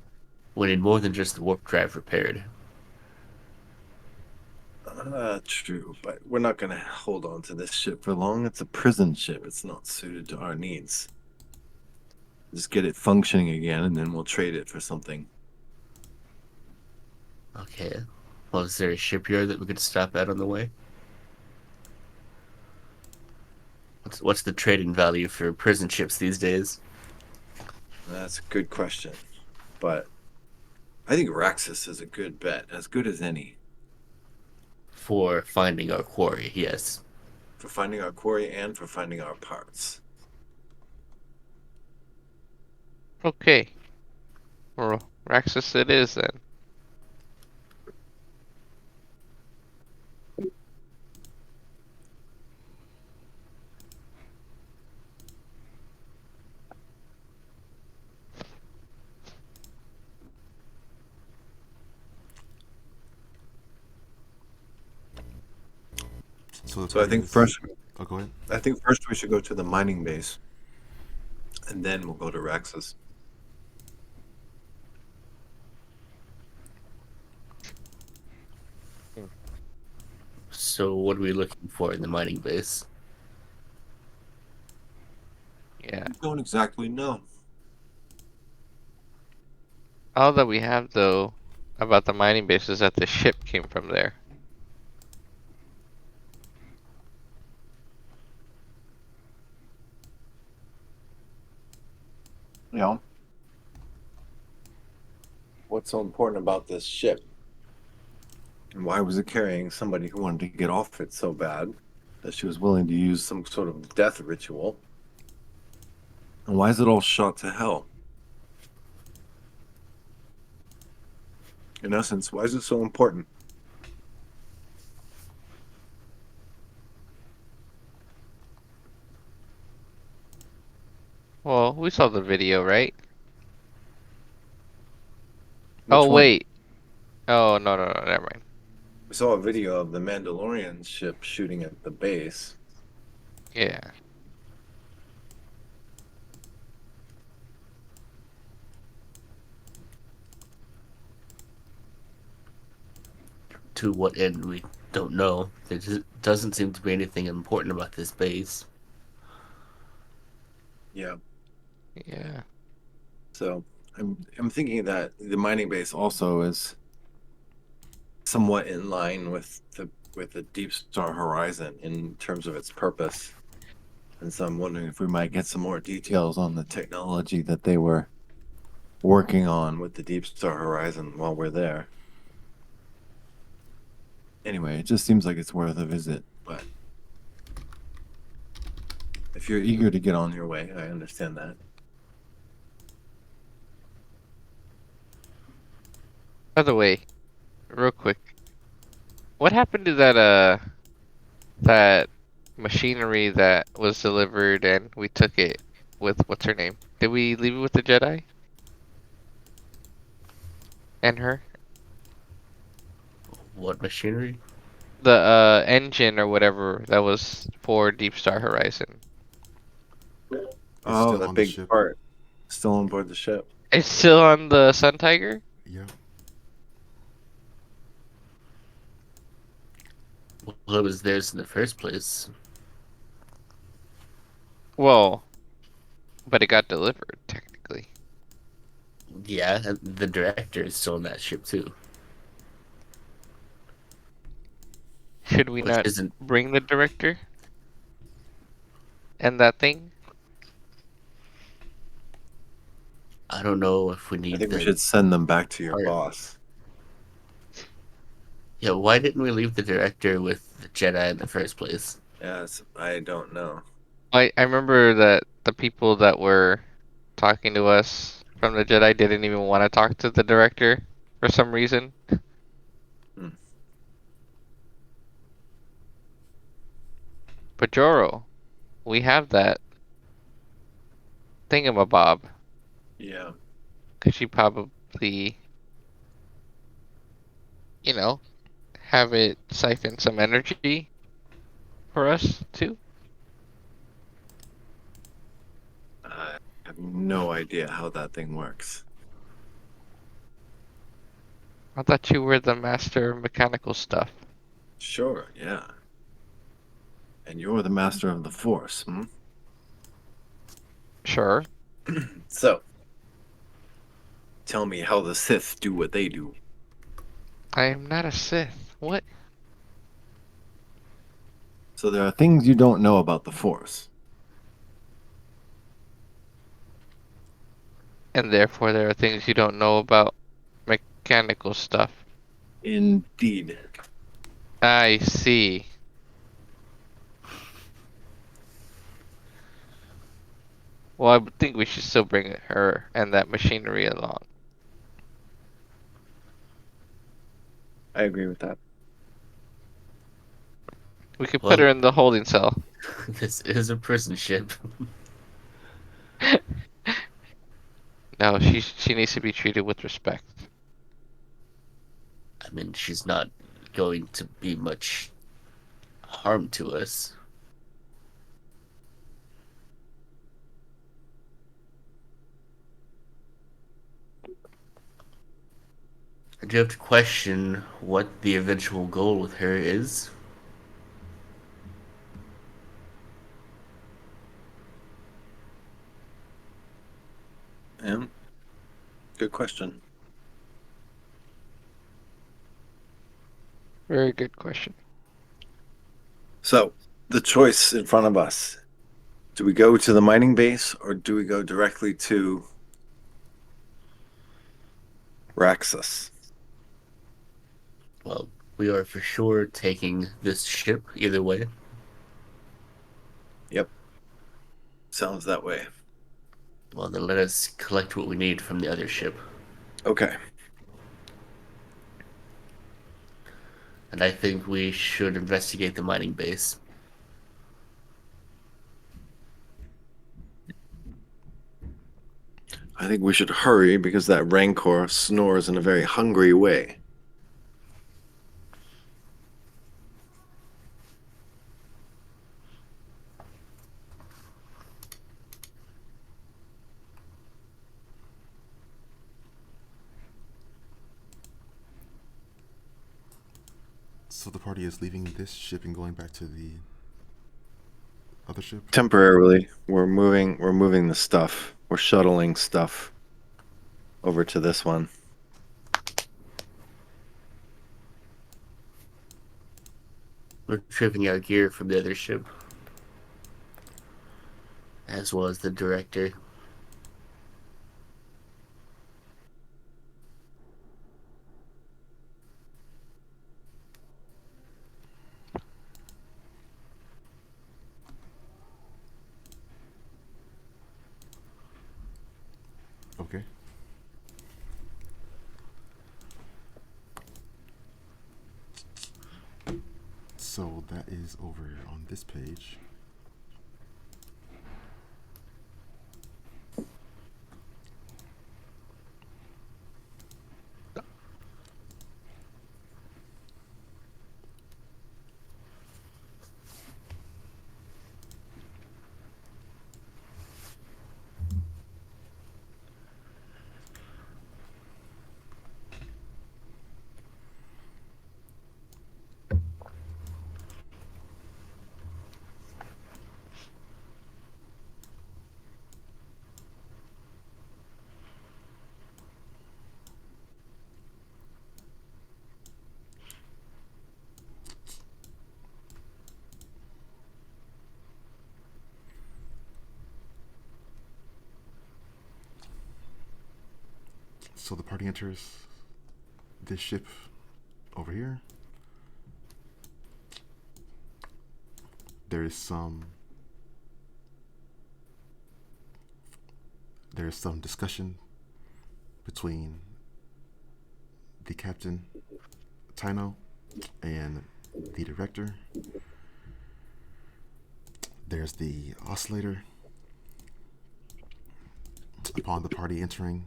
we need more than just the warp drive repaired. True, but we're not going to hold on to this ship for long. It's a prison ship. It's not suited to our needs. Just get it functioning again, and then we'll trade it for something. Okay. Well, is there a shipyard that we could stop at on the way? What's the trading value for prison ships these days? That's a good question, but I think Raxus is a good bet, as good as any, For finding our quarry, yes. for finding our quarry and for finding our parts. Okay. Well, Raxus it is then. So the So I party think is. first, Oh, go ahead. I think first we should go to the mining base. and then we'll go to Rex's. So what are we looking for in the mining base? Yeah. I don't exactly know. All that we have though about the mining base is that the ship came from there. You know, what's so important about this ship? And why was it carrying somebody who wanted to get off it so bad that she was willing to use some sort of death ritual? And why is it all shot to hell? In essence, why is it so important? Well, we saw the video, right? Which Oh one? wait. Oh no, never mind. We saw a video of the Mandalorian ship shooting at the base. Yeah. To what end, we don't know. There doesn't seem to be anything important about this base. Yeah. Yeah. So I'm thinking that the mining base also is somewhat in line with the Deep Star Horizon in terms of its purpose. And so I'm wondering if we might get some more details on the technology that they were working on with the Deep Star Horizon while we're there. Anyway, it just seems like it's worth a visit, but if you're eager to get on your way, I understand that. By the way, real quick, what happened to that machinery that was delivered and we took it with what's her name? Did we leave it with the Jedi and her? What machinery? The engine or whatever that was for Deep Star Horizon. It's Oh, still that on the big ship. part still on board the ship. It's still on the Sun Tiger? Yep. Well, it was theirs in the first place. Well, but it got delivered technically. Yeah, and the director is still on that ship too, Should we which not isn't. bring the director and that thing? I don't know if we I need think we the should send them back to your part. boss. Yeah, why didn't we leave the director with the Jedi in the first place? Yes, I don't know. I remember that the people that were talking to us from the Jedi didn't even want to talk to the director for some reason. Hmm. But Joro, we have that thingamabob. Yeah. Could she probably, you know, have it siphon some energy for us too? I have no idea how that thing works. I thought you were the master of mechanical stuff. Sure, yeah. And you're the master of the Force, hmm? Sure. So, tell me how the Sith do what they do. I am not a Sith. What? So, there are things you don't know about the Force. And therefore there are things you don't know about mechanical stuff. Indeed. I see. Well, I would think we should still bring her and that machinery along. I agree with that. We could put Well, her in the holding cell. this is a prison ship. No, she needs to be treated with respect. I mean, she's not going to be much harm to us. do have to question what the eventual goal with her is. Yeah, good question. Very good question. So, the choice in front of us, do we go to the mining base or do we go directly to Raxus? Well, we are for sure taking this ship either way. Yep, sounds that way. Well, then let us collect what we need from the other ship. Okay. And I think we should investigate the mining base. I think we should hurry because that Rancor snores in a very hungry way. So the party is leaving this ship and going back to the other ship? Temporarily, we're moving the stuff. We're shuttling stuff over to this one. We're retrieving our gear from the other ship, as well as the director. Okay. So that is over on this page. So the party enters this ship over here. There is some discussion between the captain Tino and the director. There's the oscillator. Upon the party entering,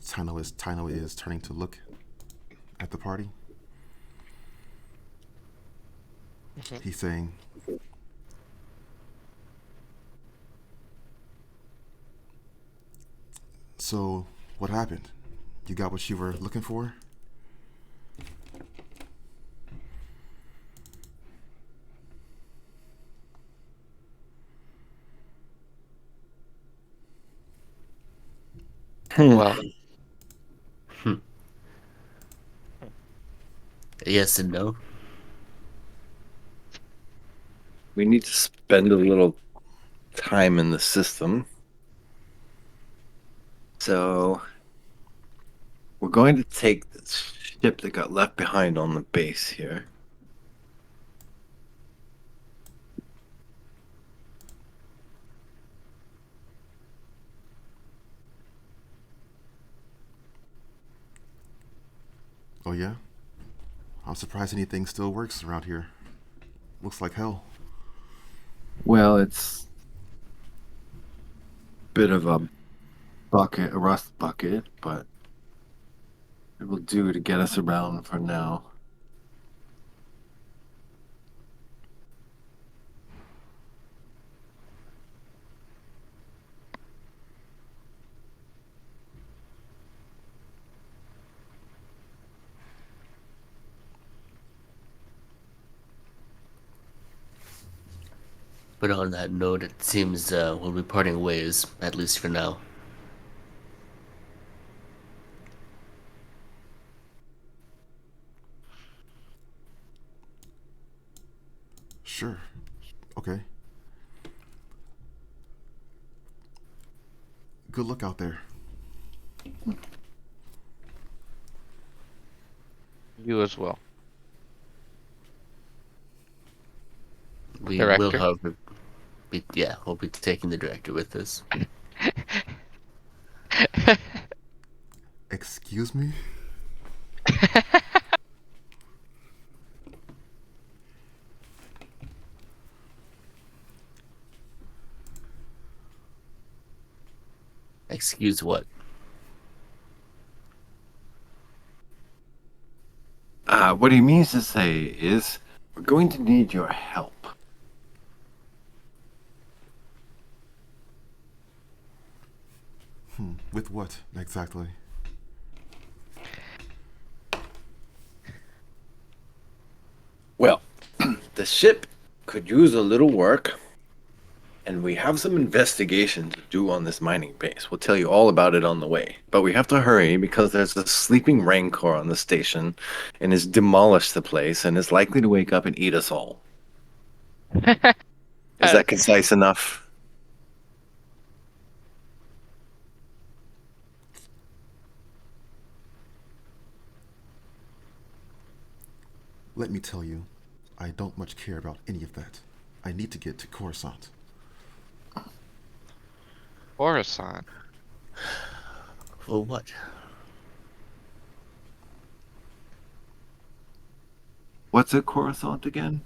Tino is turning to look at the party. He's saying, "So, what happened? You got what you were looking for?" Well, Hmm. Yes and no. We need to spend a little time in the system. So we're going to take this ship that got left behind on the base here. Oh yeah? I'm surprised anything still works around here. Looks like hell. Well, it's a bit of a bucket, a rust bucket, but it will do to get us around for now. But on that note, it seems we'll be parting ways, at least for now. Sure. Okay. Good luck out there. You as well, We will, Director. however, we'll be taking the director with us. Excuse me? Excuse what? What he means to say is, we're going to need your help. With what, exactly? Well, the ship could use a little work, and we have some investigation to do on this mining base. We'll tell you all about it on the way. But we have to hurry because there's a sleeping rancor on the station and has demolished the place and is likely to wake up and eat us all. Is that concise enough? Let me tell you, I don't much care about any of that. I need to get to Coruscant. Coruscant. For what? What's a Coruscant again?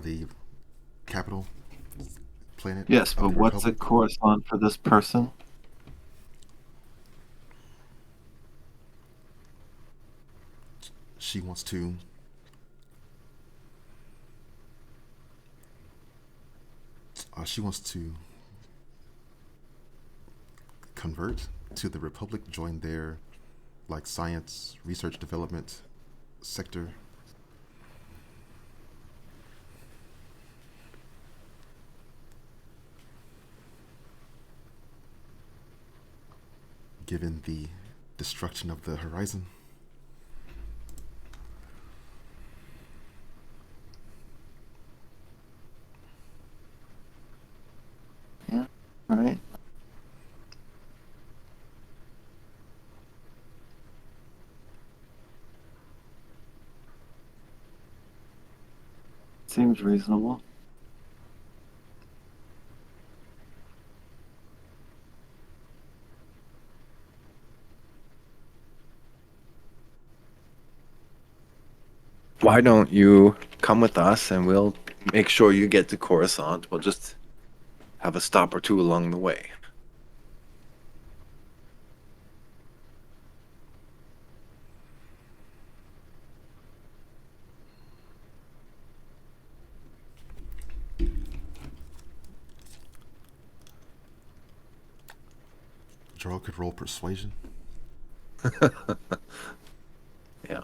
The capital planet Yes, of but the what's a Republic. Coruscant for this person? She wants to she wants to convert to the Republic, join their like science, research, development sector. Given the destruction of the horizon. Yeah, all right. Seems reasonable. Why don't you come with us and we'll make sure you get to Coruscant? We'll just have a stop or two along the way. Jarl could roll persuasion. Yeah.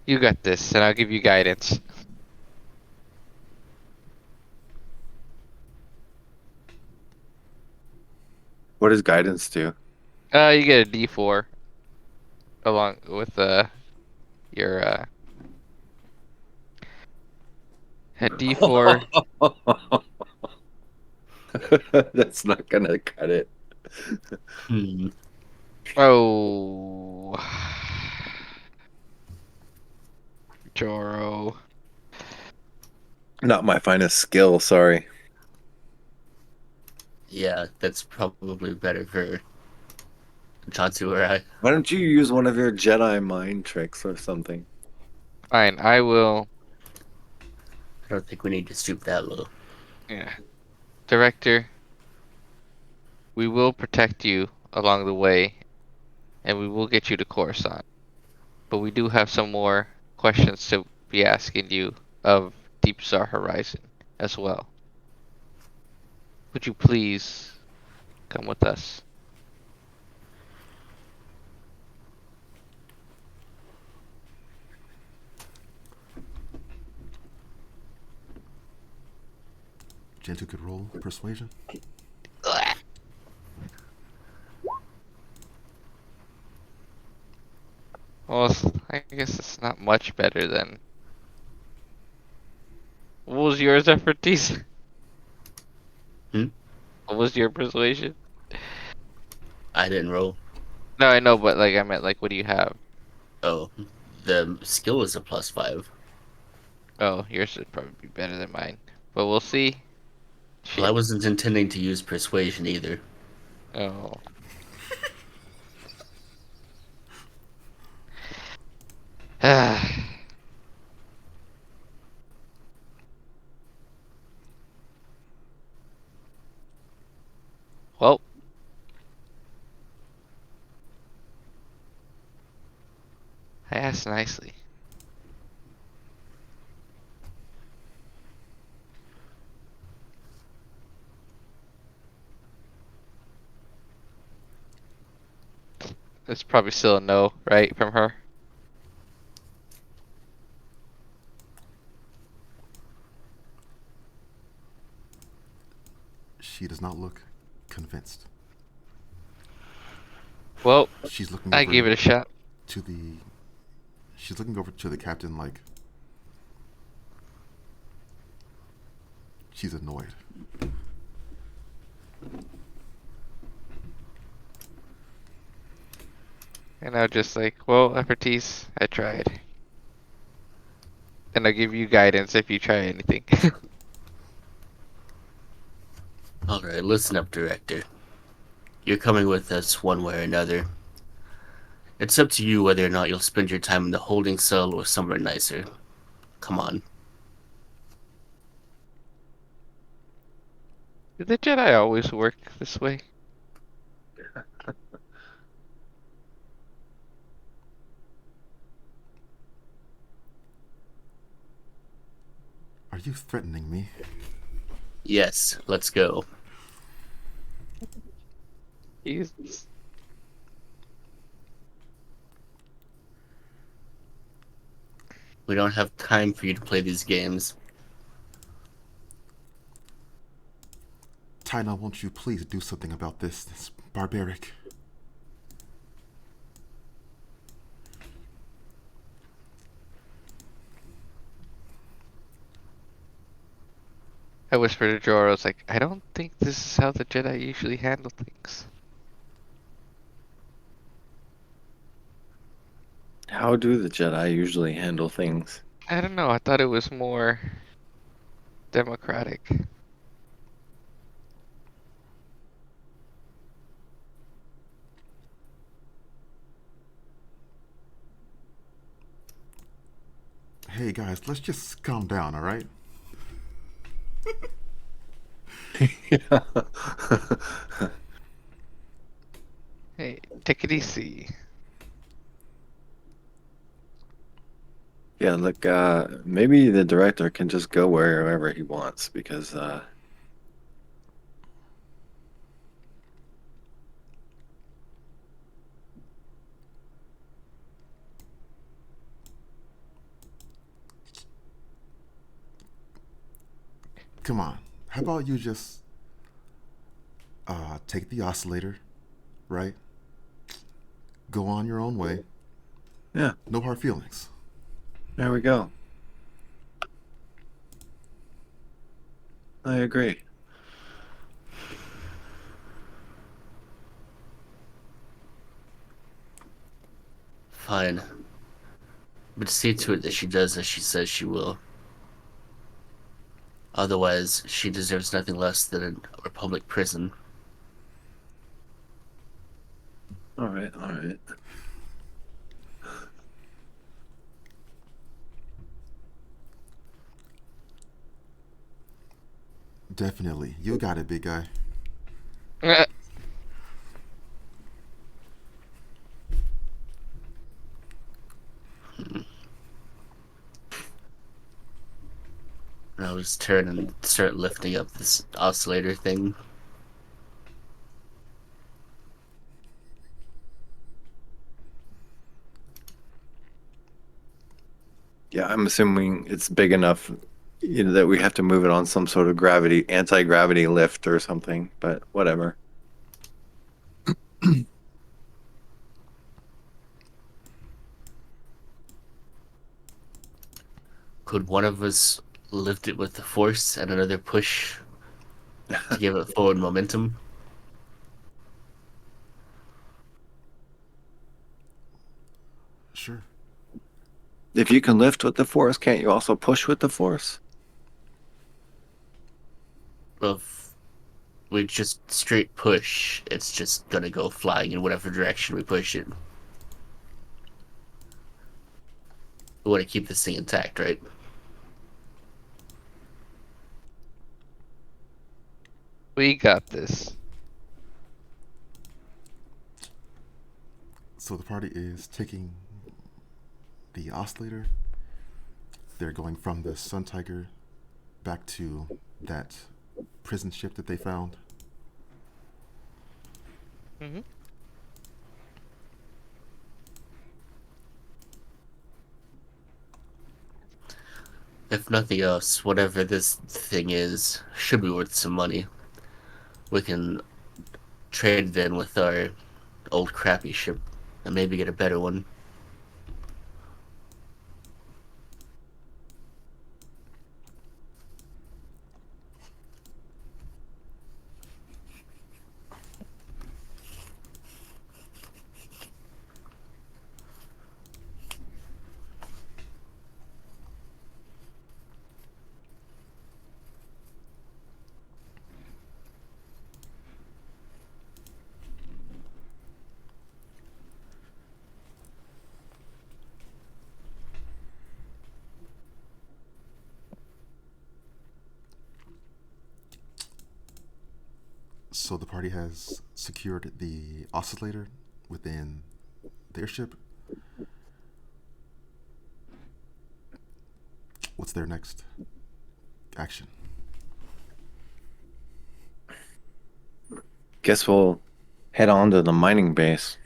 You got this, and I'll give you guidance. What does guidance do? You get a D4 along with your a D4. That's not gonna cut it. Hmm. Oh, Joro. Not my finest skill, sorry. Yeah, that's probably better for Chansu or I. Why don't you use one of your Jedi mind tricks or something? Fine, I will. I don't think we need to stoop that low. Yeah, Director. We will protect you along the way, and we will get you to Coruscant. But we do have some more questions to be asking you of Deepstar Horizon as well. would you please come with us? Gentoo could roll persuasion. Well, I guess it's not much better than. What was yours, expertise? Hmm? What was your persuasion? I didn't roll. No, I know, but like I meant like, what do you have? Oh, the skill is a +5. Oh, yours should probably be better than mine, but we'll see. Well, I Shit. wasn't intending to use persuasion either. Oh. Well, I asked nicely. It's probably still a no, right, from her? She does not look convinced. Well, She's looking I gave over it a shot. to the. She's looking over to the captain like she's annoyed. And I was just like, well, expertise, I tried. And I'll give you guidance if you try anything. Alright, listen up, Director. You're coming with us one way or another. It's up to you whether or not you'll spend your time in the holding cell or somewhere nicer. Come on. Did the Jedi always work this way? Are you threatening me? Yes, let's go. He's We don't have time for you to play these games. Tina, won't you please do something about this? It's barbaric. I whispered to Jorah, I was like, I don't think this is how the Jedi usually handle things. How do the Jedi usually handle things? I don't know, I thought it was more democratic. Hey guys, let's just calm down, alright? Yeah. Hey, take it easy. Yeah, look, maybe the director can just go wherever he wants because Come on. How about you just take the oscillator, right? Go on your own way. yeah, No hard feelings. there we go. I agree. Fine. But see to it that she does as she says she will. Otherwise, she deserves nothing less than a Republic prison. All right, all right. Definitely. You got it, big guy. And I'll just turn and start lifting up this oscillator thing. Yeah, I'm assuming it's big enough, that we have to move it on some sort of anti-gravity lift or something, but whatever. Could one of us lift it with the force and another push to give it forward momentum? Sure. If you can lift with the force, can't you also push with the force? If we just straight push, it's just gonna go flying in whatever direction we push it. We want to keep this thing intact, right? We got this. So the party is taking the oscillator. They're going from the Sun Tiger back to that prison ship that they found. Mm-hmm. If nothing else, whatever this thing is should be worth some money. We can trade it in with our old crappy ship and maybe get a better one. So the party has secured the oscillator within their ship. What's their next action? Guess we'll head on to the mining base.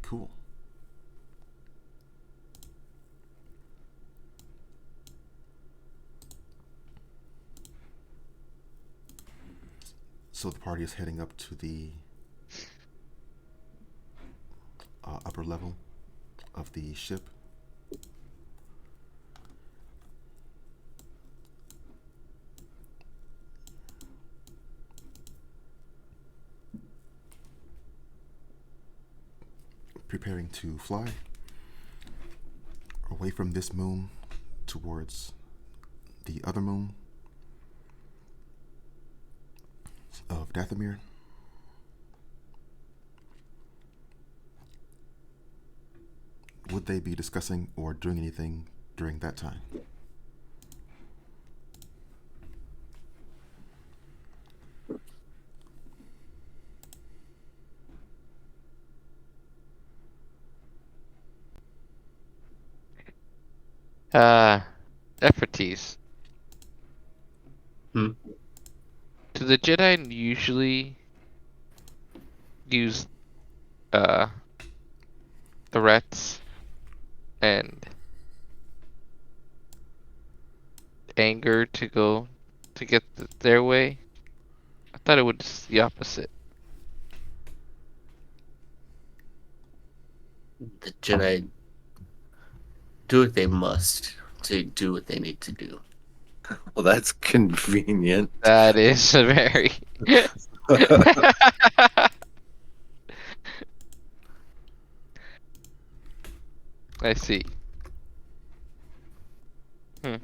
Cool. So the party is heading up to the upper level of the ship. Preparing to fly away from this moon towards the other moon of Dathomir. Would they be discussing or doing anything during that time? Uh, expertise. Hmm. Do the Jedi usually use uh threats and anger to get their way? I thought it was the opposite. The Jedi do what they must to do what they need to do. Well, that's convenient. That is very. I see. Hmm.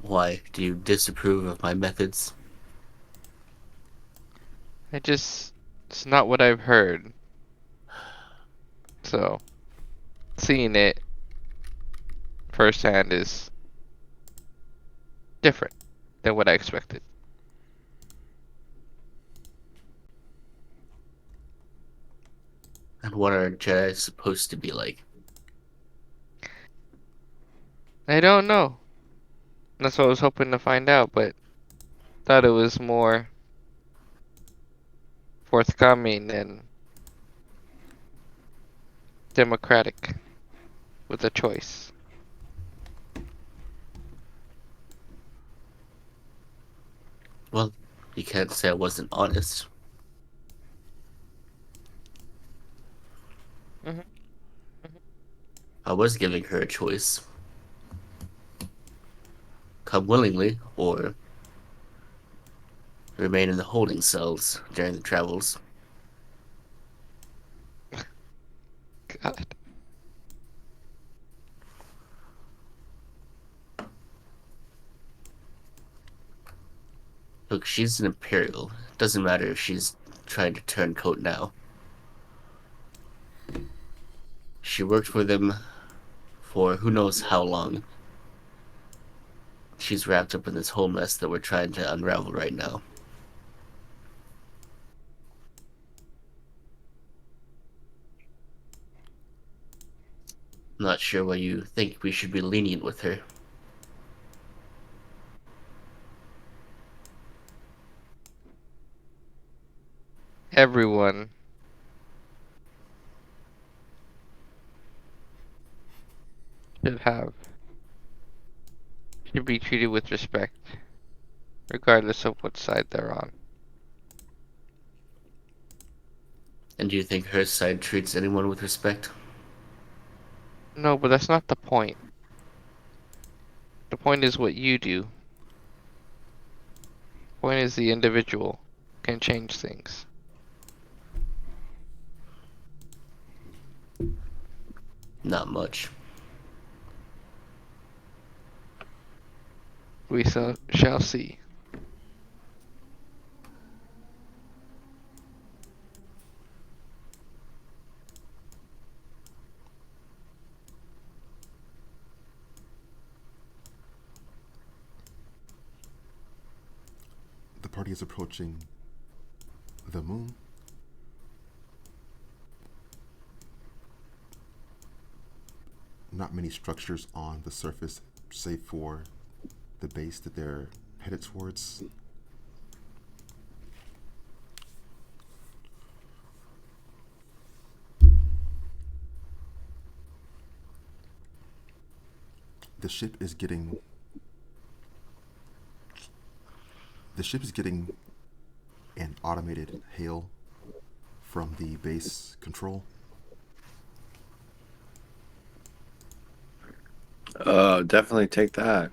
Why? Do you disapprove of my methods? It's not what I've heard. So, seeing it firsthand is different than what I expected. And what are Jedi supposed to be like? I don't know. That's what I was hoping to find out, but thought it was more forthcoming and democratic with a choice. Well, you can't say I wasn't honest. Hmm. I was giving her a choice. Come willingly, or remain in the holding cells during the travels. God. Look, she's an Imperial. It doesn't matter if she's trying to turn coat now. She worked for them for who knows how long. She's wrapped up in this whole mess that we're trying to unravel right now. Not sure why you think we should be lenient with her. Everyone should have should be treated with respect, regardless of what side they're on. And do you think her side treats anyone with respect? No, but that's not the point. The point is what you do. The point is the individual can change things. Not much. We shall see. The party is approaching the moon. Not many structures on the surface, save for the base that they're headed towards. The ship is getting the ship is getting an automated hail from the base control. Definitely take that.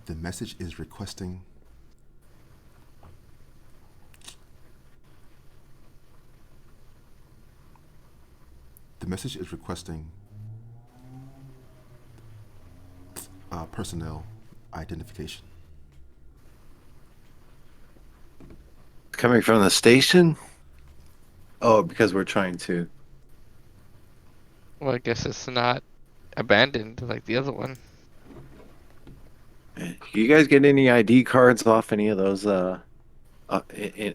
The message is requesting the message is requesting personnel identification. Coming from the station? Oh, because we're trying to. Well, I guess it's not abandoned like the other one. You guys get any ID cards off any of those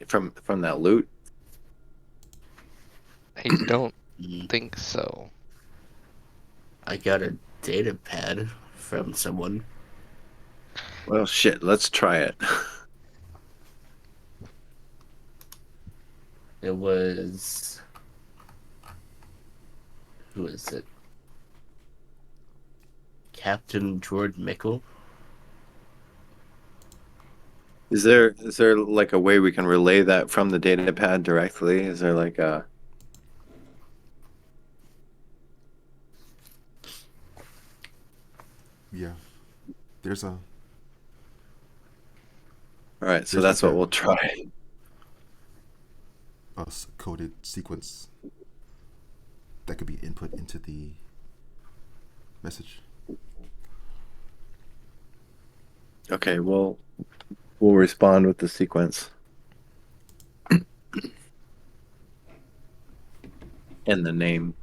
from that loot? I don't Mm, think so. I got a data pad from someone. Well, shit, let's try it. It was. Who is it? Captain Jordan Mickle. Is there like a way we can relay that from the data pad directly? Is there like a Yeah, there's a All right, so there's that's like what we'll try. a coded sequence that could be input into the message. Okay, we'll respond with the sequence and the name.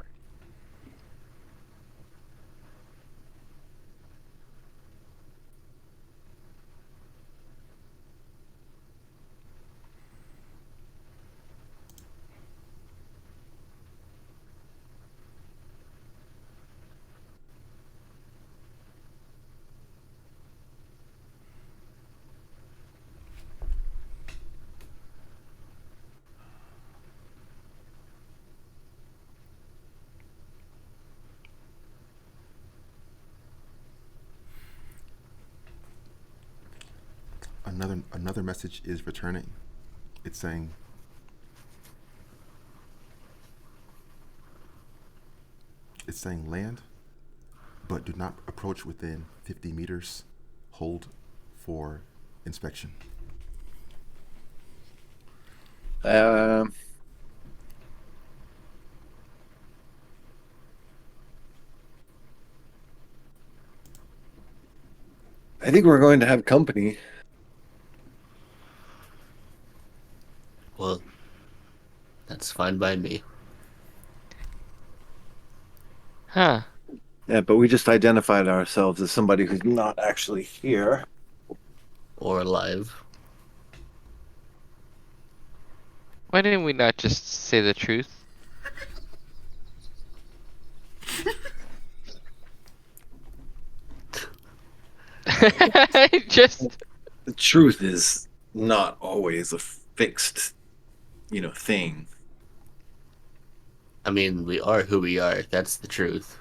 Another message is returning. It's saying, land, but do not approach within 50 meters. Hold for inspection. Um, I think we're going to have company. Well, that's fine by me. Huh. Yeah, but we just identified ourselves as somebody who's not actually here. Or alive. Why didn't we not just say the truth? Just The truth is not always a fixed, thing. I mean, we are who we are. That's the truth.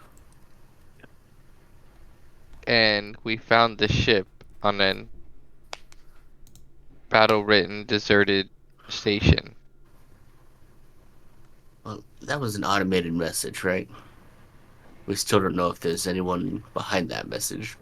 and we found the ship on an battle-ridden, deserted station. Well, that was an automated message, right? We still don't know if there's anyone behind that message.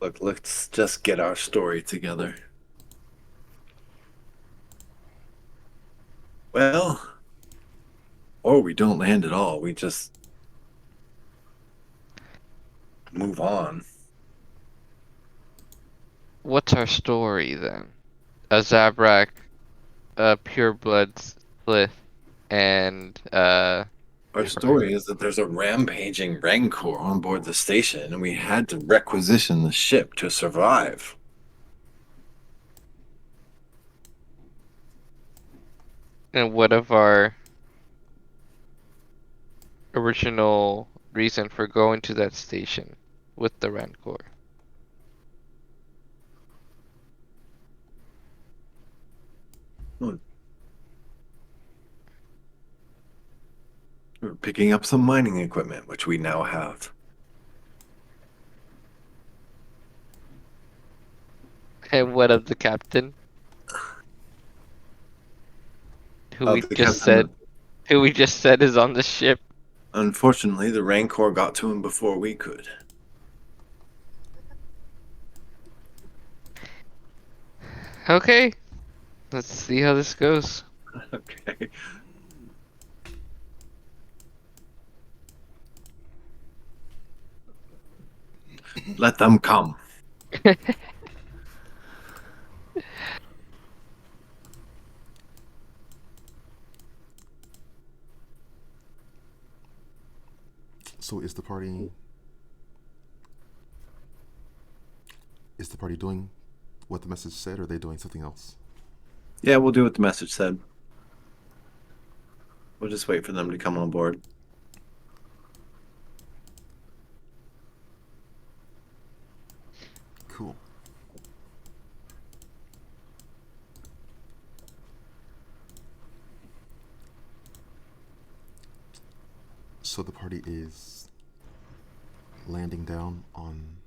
Look, let's just get our story together. Well, or we don't land at all. We just move on. What's our story then? A Zabrak, a pureblood Sith, and Our story is that there's a rampaging Rancor on board the station, and we had to requisition the ship to survive. what of our original reason for going to that station with the Rancor? We're picking up some mining equipment, which we now have. And what of the captain, who we The just captain, said, who we just said is on the ship? unfortunately, the Rancor got to him before we could. Okay, let's see how this goes. Okay. Let them come. So is the party doing what the message said, or are they doing something else? Yeah, we'll do what the message said. We'll just wait for them to come on board. Cool. So the party is landing down on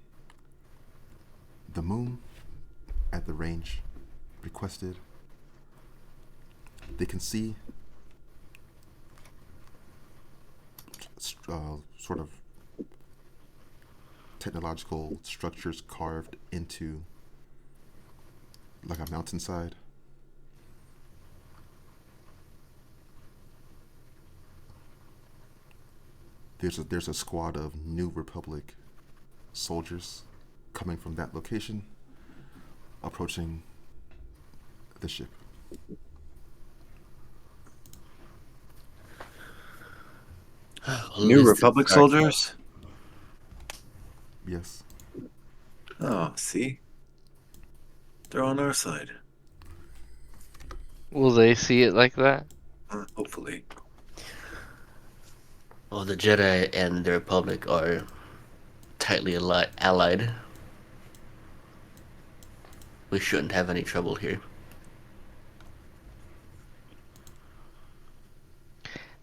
the moon at the range requested. They can see sort of technological structures carved into like a mountainside. There's a squad of New Republic soldiers coming from that location, approaching the ship. Well, at New least Republic it's our job. soldiers? Yes. Oh, see? They're on our side. Will they see it like that? Hopefully. Well, the Jedi and the Republic are tightly allied. We shouldn't have any trouble here.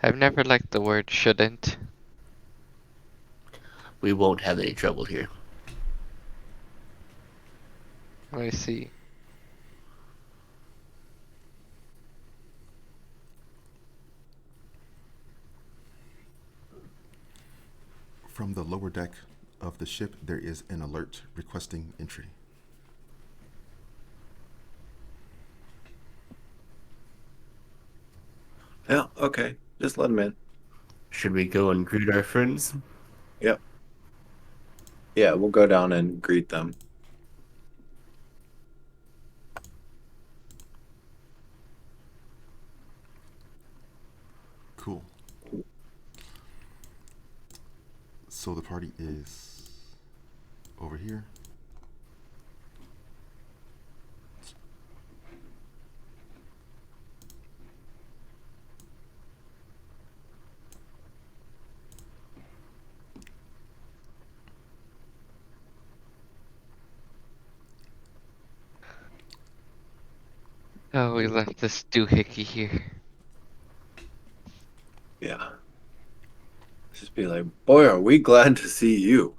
I've never liked the word shouldn't. We won't have any trouble here. I see. From the lower deck of the ship, there is an alert requesting entry. Yeah, okay. Just let him in. Should we go and greet our friends? Yep. Yeah, we'll go down and greet them. Cool. So the party is over here. Oh, we left this doohickey here. Yeah. Just be like, boy, are we glad to see you.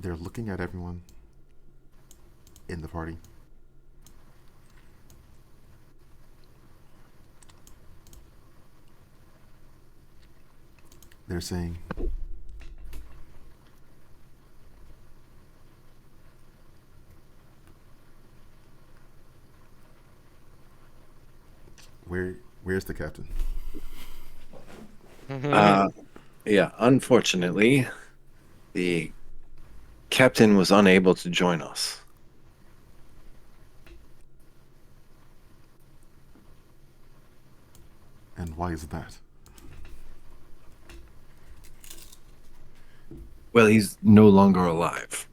They're looking at everyone in the party. They're saying, where's the captain? Uh, yeah, unfortunately, the captain was unable to join us. And why is that? Well, he's no longer alive.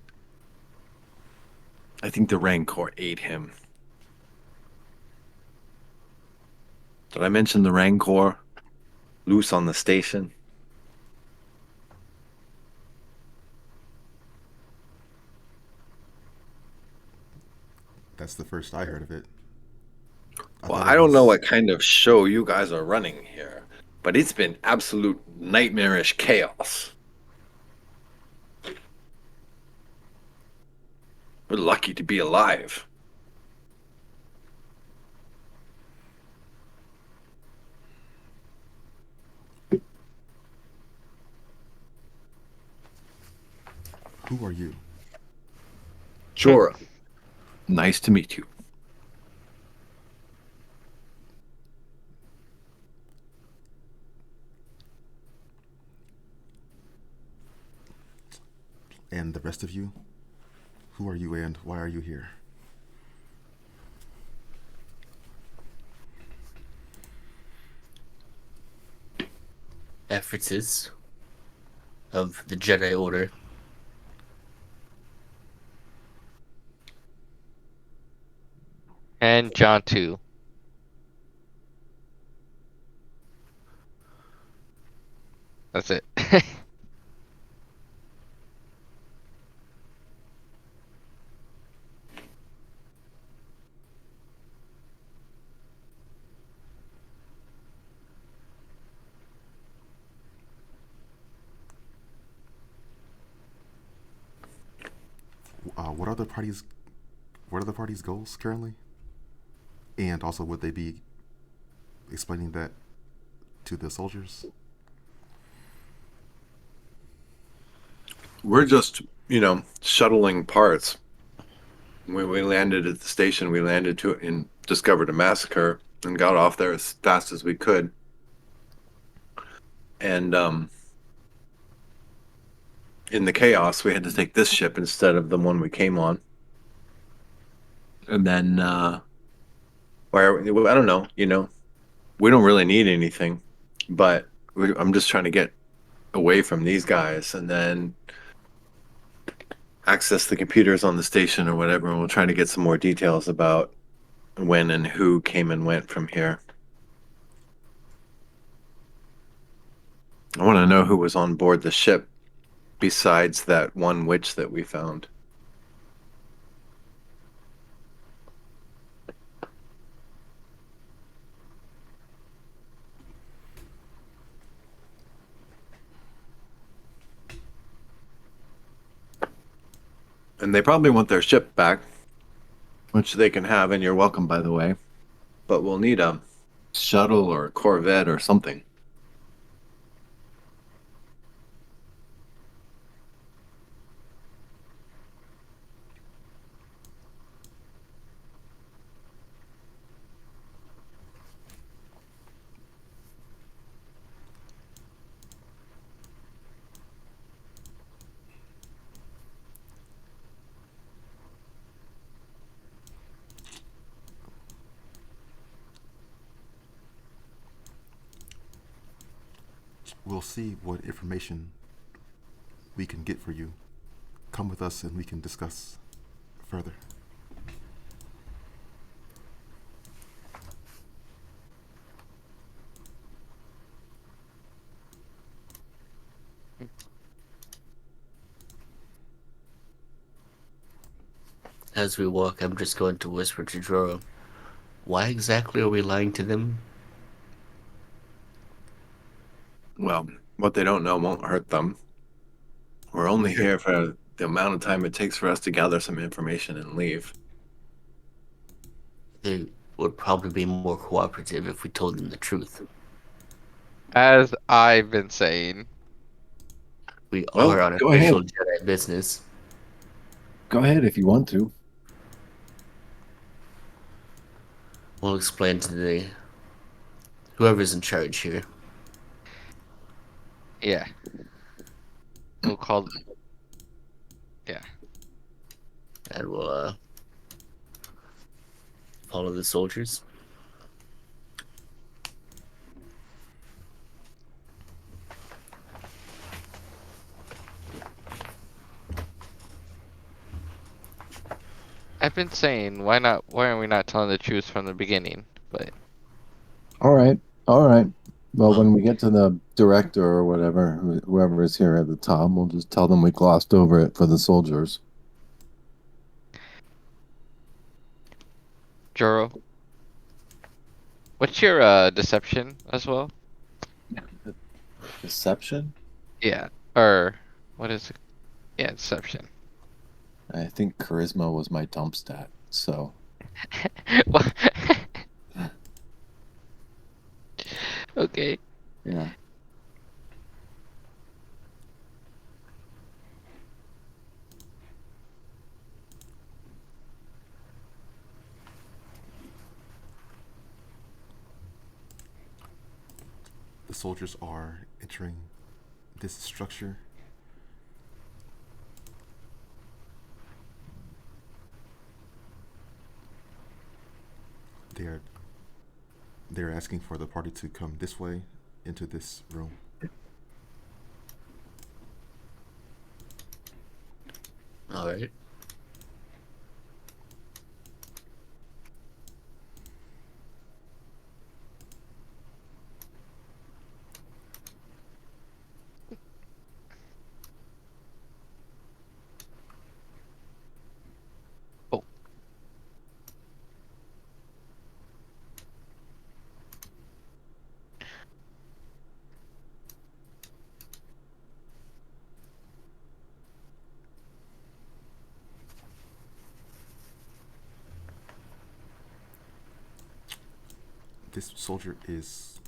I think the Rancor ate him. Did I mention the Rancor loose on the station? That's the first I heard of it. I Well, thought I it don't know was. what kind of show you guys are running here, but it's been absolute nightmarish chaos. We're lucky to be alive. Who are you? Jorah, nice to meet you. And the rest of you? Who are you and why are you here? Efforts of the Jedi Order. And John too. That's it. What are the party's goals currently? And also, would they be explaining that to the soldiers? We're just, shuttling parts. When we landed at the station, we landed to it and discovered a massacre and got off there as fast as we could. And in the chaos, we had to take this ship instead of the one we came on. And then, where I don't know, we don't really need anything, but I'm just trying to get away from these guys. And then access the computers on the station or whatever, and we'll try to get some more details about when and who came and went from here. I want to know who was on board the ship besides that one witch that we found. And they probably want their ship back, which they can have, and you're welcome, by the way. But we'll need a shuttle or a Corvette or something. We'll see what information we can get for you. Come with us and we can discuss further. As we walk, I'm just going to whisper to Joro, why exactly are we lying to them? Well, what they don't know won't hurt them. We're only here for the amount of time it takes for us to gather some information and leave. They would probably be more cooperative if we told them the truth. As I've been saying. We Well, are on go official ahead. Jedi business. Go ahead if you want to. We'll explain to whoever's in charge here. Yeah. We'll call. Yeah. And we'll follow the soldiers. I've been saying, why not? Why are we not telling the truth from the beginning? But All right. All right. Well, Well, when we get to the director or whatever, whoever is here at the top, we'll just tell them we glossed over it for the soldiers. Joro, what's your deception as well? Deception? Yeah. Or what is it? Yeah, deception. I think charisma was my dump stat. So, What? Okay. yeah. The soldiers are entering this structure. They're they're asking for the party to come this way into this room. all right. Oh, This soldier is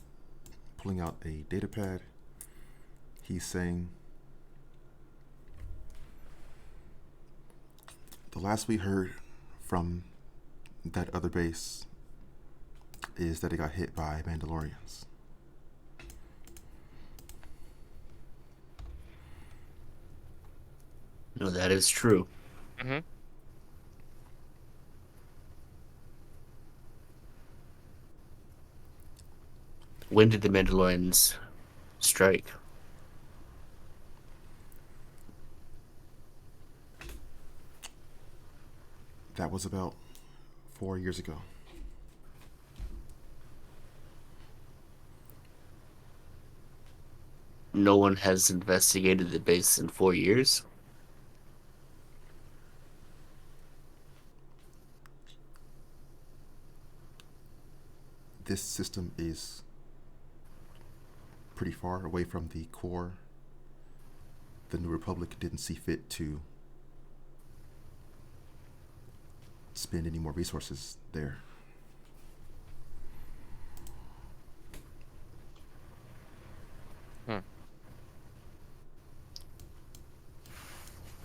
pulling out a data pad. He's saying, the last we heard from that other base is that it got hit by Mandalorians. No, that is true. mm-hmm. When did the Mandalorians strike? That was about 4 years ago. No one has investigated the base in 4 years. This system is pretty far away from the core. The New Republic didn't see fit to spend any more resources there. Hmm.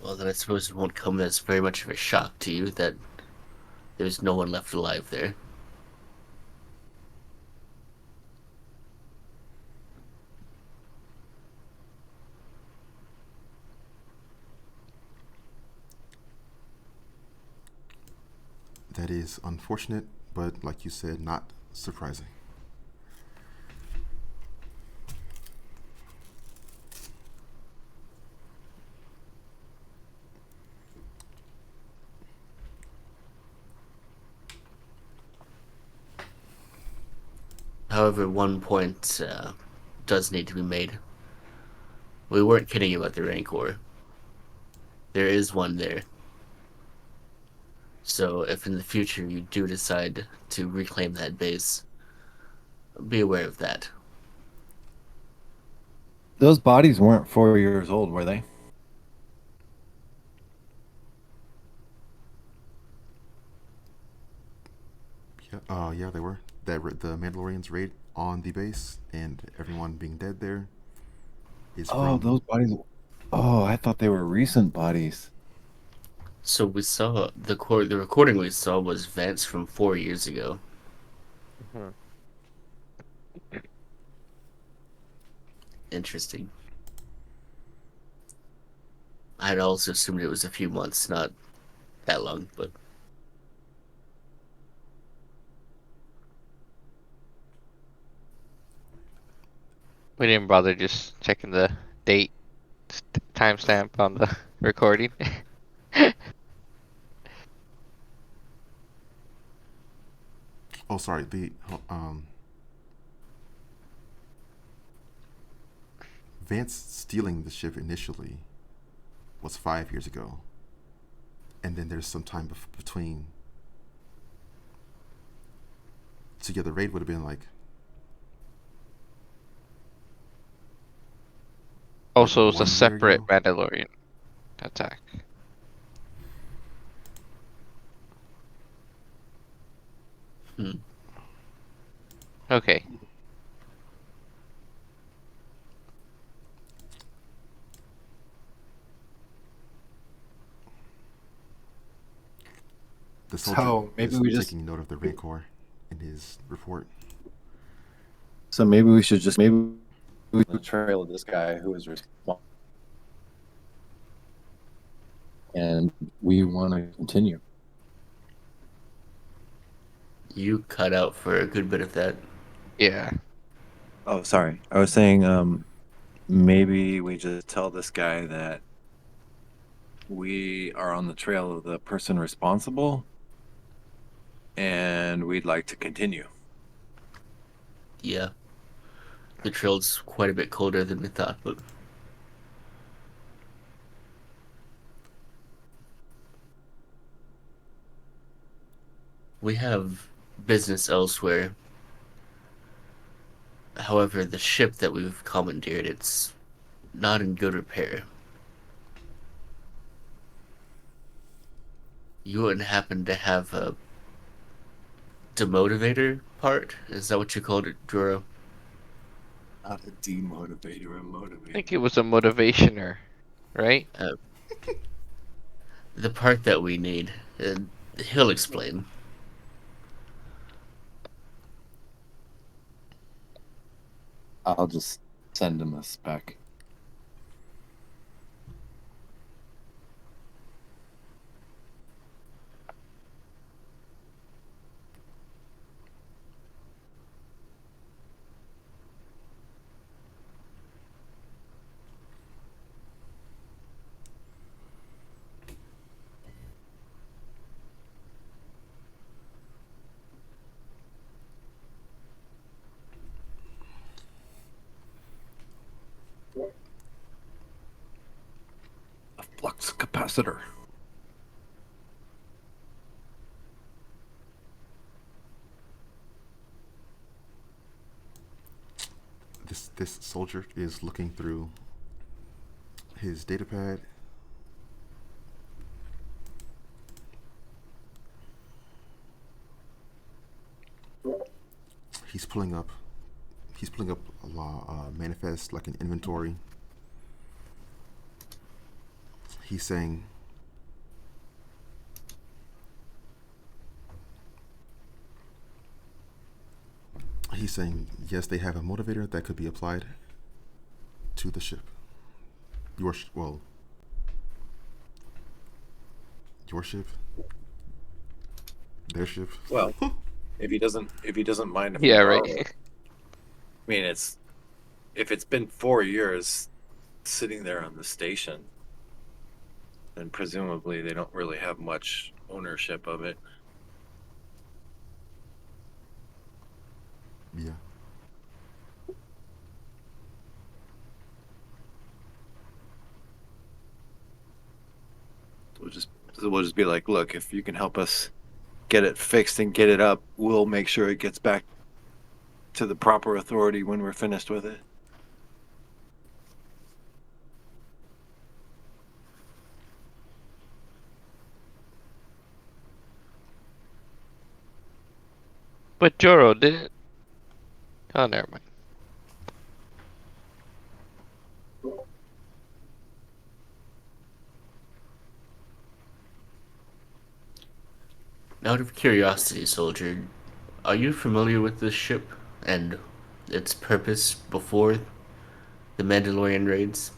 Well, then I suppose it won't come as very much of a shock to you that there's no one left alive there. That is unfortunate, but like you said, not surprising. However, one point does need to be made. We weren't kidding about the Rancor. There is one there. So if in the future you do decide to reclaim that base, be aware of that. Those bodies weren't 4 years old, were they? Yeah, yeah, they were. The Mandalorians raid on the base, and everyone being dead there is Oh, from. those bodies. Oh, I thought they were recent bodies. So we saw the recording we saw was Vance from 4 years ago. Hmm. Interesting. I'd also assumed it was a few months, not that long, but We didn't bother just checking the date timestamp on the recording. Oh, sorry. The Vance stealing the ship initially was 5 years ago, and then there's some time between. So yeah, the raid would have been like Also, it's a 1 year separate ago. Mandalorian attack. hmm. Okay. The soldier So maybe is we just. taking note of the Rancor in his report. So maybe we should just maybe we the trail of this guy who is responsible, and we want to continue. You cut out for a good bit of that. Yeah. Oh, sorry. I was saying, maybe we just tell this guy that we are on the trail of the person responsible, and we'd like to continue. Yeah, the trail's quite a bit colder than we thought, but we have business elsewhere. However, the ship that we've commandeered, it's not in good repair. You wouldn't happen to have a demotivator part? Is that what you called it, Juro? Not a demotivator, a I think motivator. it was a motivationer, right? Uh, the part that we need. He'll explain. I'll just send him a spec. ambassador. This soldier is looking through his datapad. He's pulling up. He's pulling up a manifest, like an inventory. He's saying, yes, they have a motivator that could be applied to the ship. Well, your ship, their ship. Well, if he doesn't mind if we Yeah, borrow right. it. I mean, if it's been 4 years sitting there on the station, then presumably they don't really have much ownership of it. Yeah. We'll just be like, look, if you can help us get it fixed and get it up, we'll make sure it gets back to the proper authority when we're finished with it. But Joro didn't. Oh, never mind. Out of curiosity, soldier, are you familiar with this ship and its purpose before the Mandalorian raids?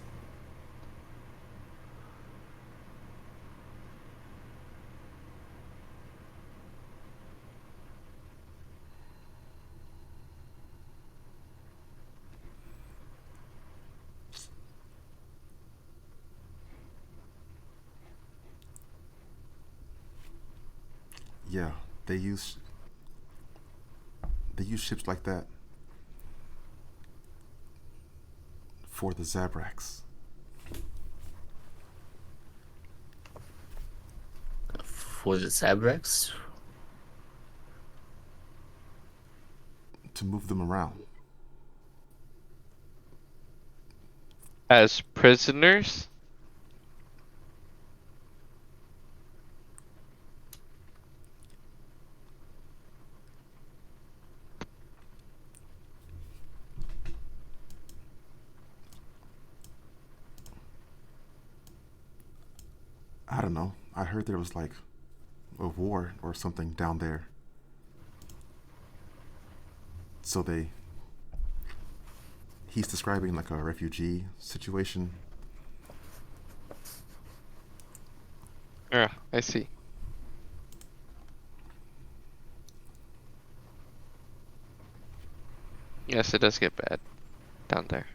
Yeah, they use ships like that for the Zabraks. For the Sabrex? To move them around. As prisoners? I don't know. I heard there was like a war or something down there. So he's describing like a refugee situation. Yeah, I see. Yes, it does get bad down there.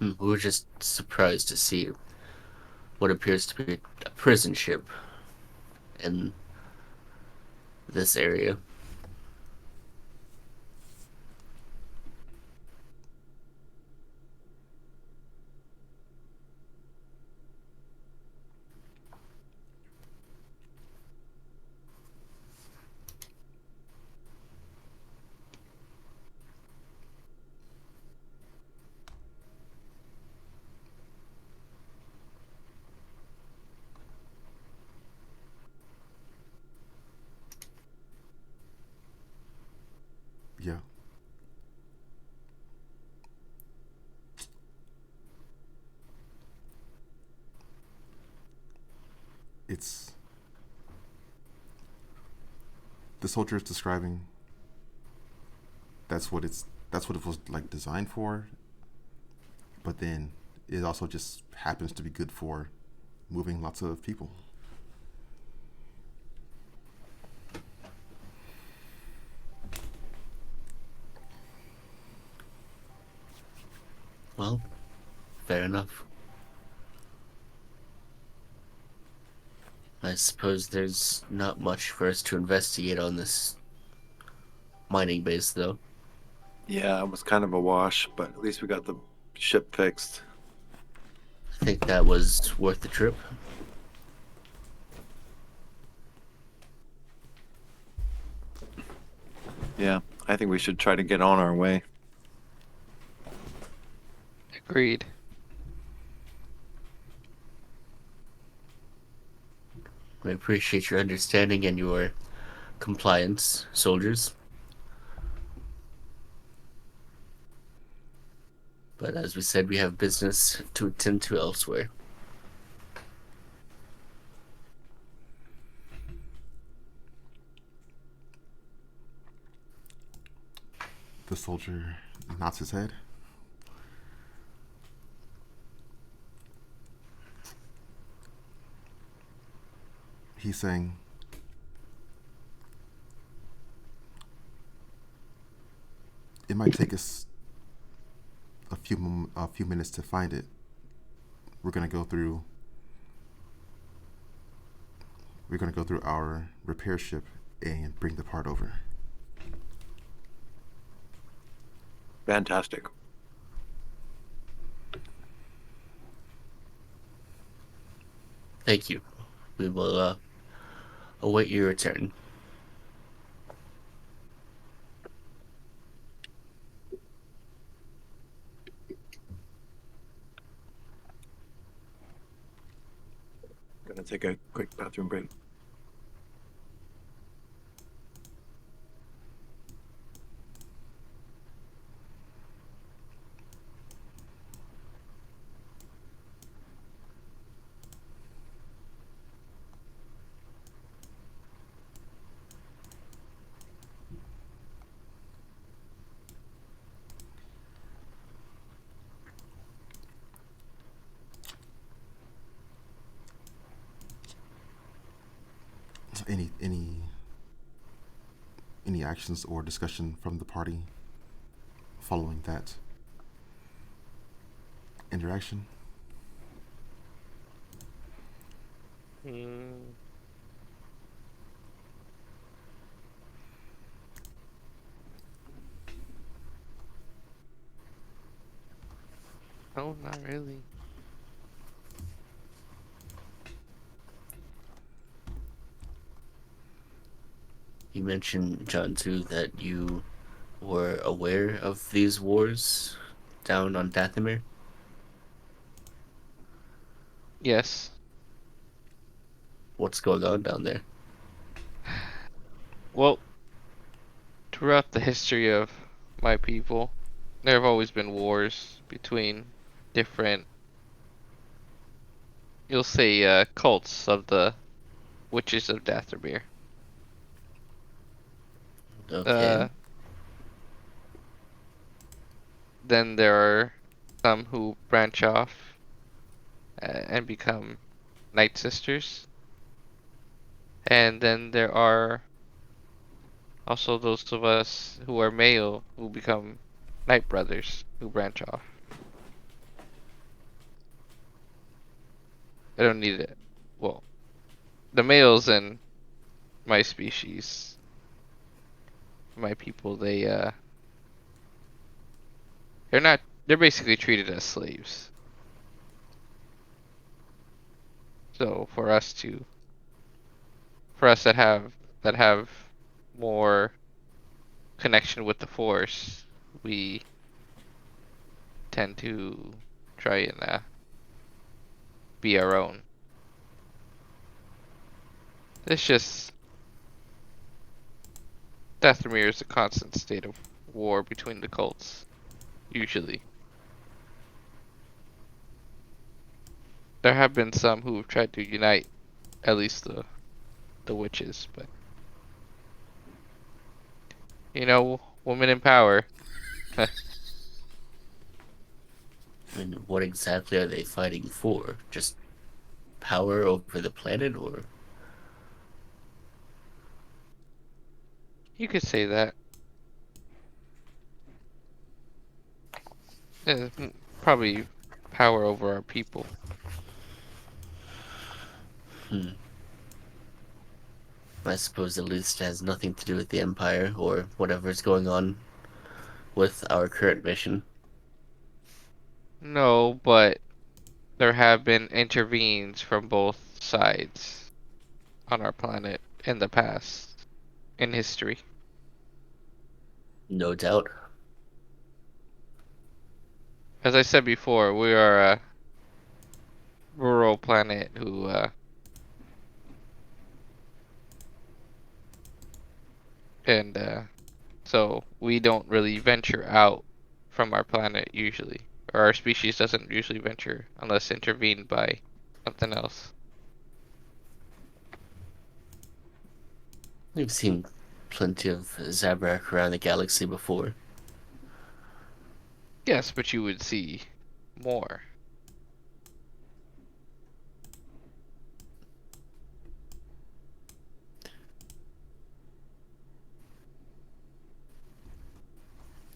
We were just surprised to see what appears to be a prison ship in this area. Yeah. It's the soldier is describing. That's what it was like designed for. But then it also just happens to be good for moving lots of people. Well, fair enough. I suppose there's not much for us to investigate on this mining base, though. Yeah, it was kind of a wash, but at least we got the ship fixed. I think that was worth the trip. Yeah, I think we should try to get on our way. Agreed. I appreciate your understanding and your compliance, soldiers. But as we said, we have business to attend to elsewhere. The soldier nods his head. He's saying, it might take us a few minutes to find it. We're gonna go through we're gonna go through our repair ship and bring the part over. Fantastic. Thank you. We will await your return. Gonna take a quick bathroom break. Any any any actions or discussion from the party following that interaction? Mm, no, not really. You mentioned, John, too, that you were aware of these wars down on Dathomir. Yes. What's going on down there? Well, throughout the history of my people, there have always been wars between different, you'll say, cults of the witches of Dathomir. Okay. Uh, then there are some who branch off and become Night Sisters. And then there are also those of us who are male who become Nightbrothers who branch off. I don't need it. Well, the males in my species, my people, they're not they're basically treated as slaves. So for us that have more connection with the force, we tend to try and be our own. It's just Dathomir is a constant state of war between the cults, usually. There have been some who have tried to unite at least the witches, but women in power. I mean, what exactly are they fighting for? Just power over the planet, or You could say that. Probably power over our people. hmm, I suppose at least it has nothing to do with the Empire or whatever's going on with our current mission? No, but there have been intervenes from both sides on our planet in the past, in history. No doubt. As I said before, we are a rural planet who, and so we don't really venture out from our planet usually, or our species doesn't usually venture unless intervened by something else. We've seen plenty of Zabrak around the galaxy before. Yes, but you would see more.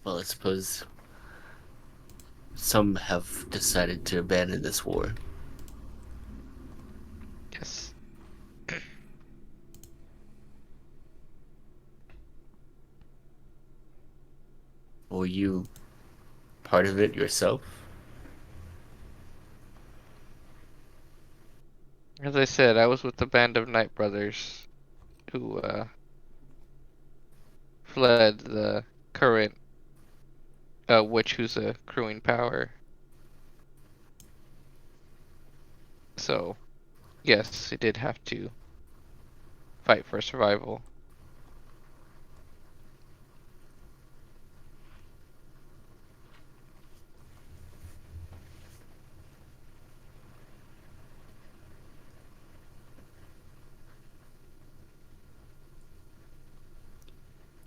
Well, I suppose some have decided to abandon this war. Yes. Were you part of it yourself? As I said, I was with the band of Nightbrothers who fled the current witch who's a crewing power. So, yes, he did have to fight for survival.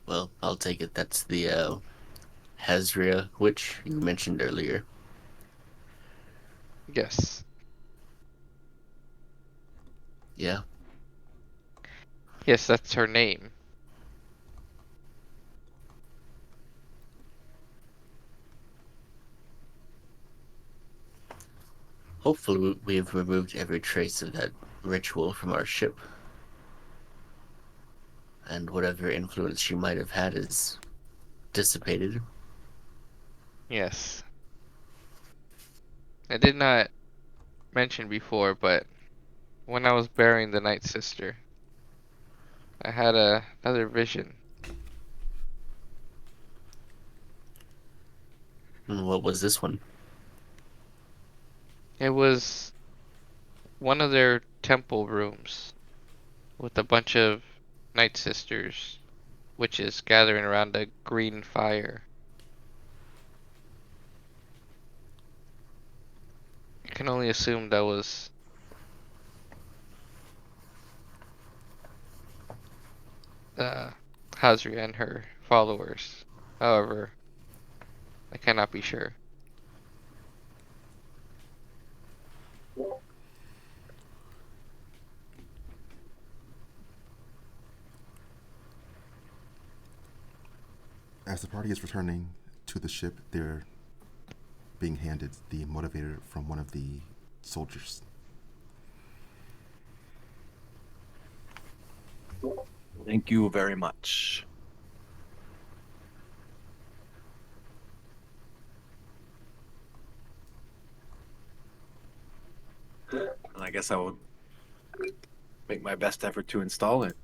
Well, I'll take it that's the Hazria witch you mentioned earlier. Yes. Yeah. Yes, that's her name. Hopefully, we've removed every trace of that ritual from our ship, and whatever influence she might have had is dissipated. Yes. I did not mention before, but when I was burying the Night Sister, I had another vision. And what was this one? It was one of their temple rooms with a bunch of Night Sisters, witches gathering around a green fire. I can only assume that was uh, Hazria and her followers. However, I cannot be sure. As the party is returning to the ship, they're being handed the motivator from one of the soldiers. Thank you very much. And I guess I will make my best effort to install it.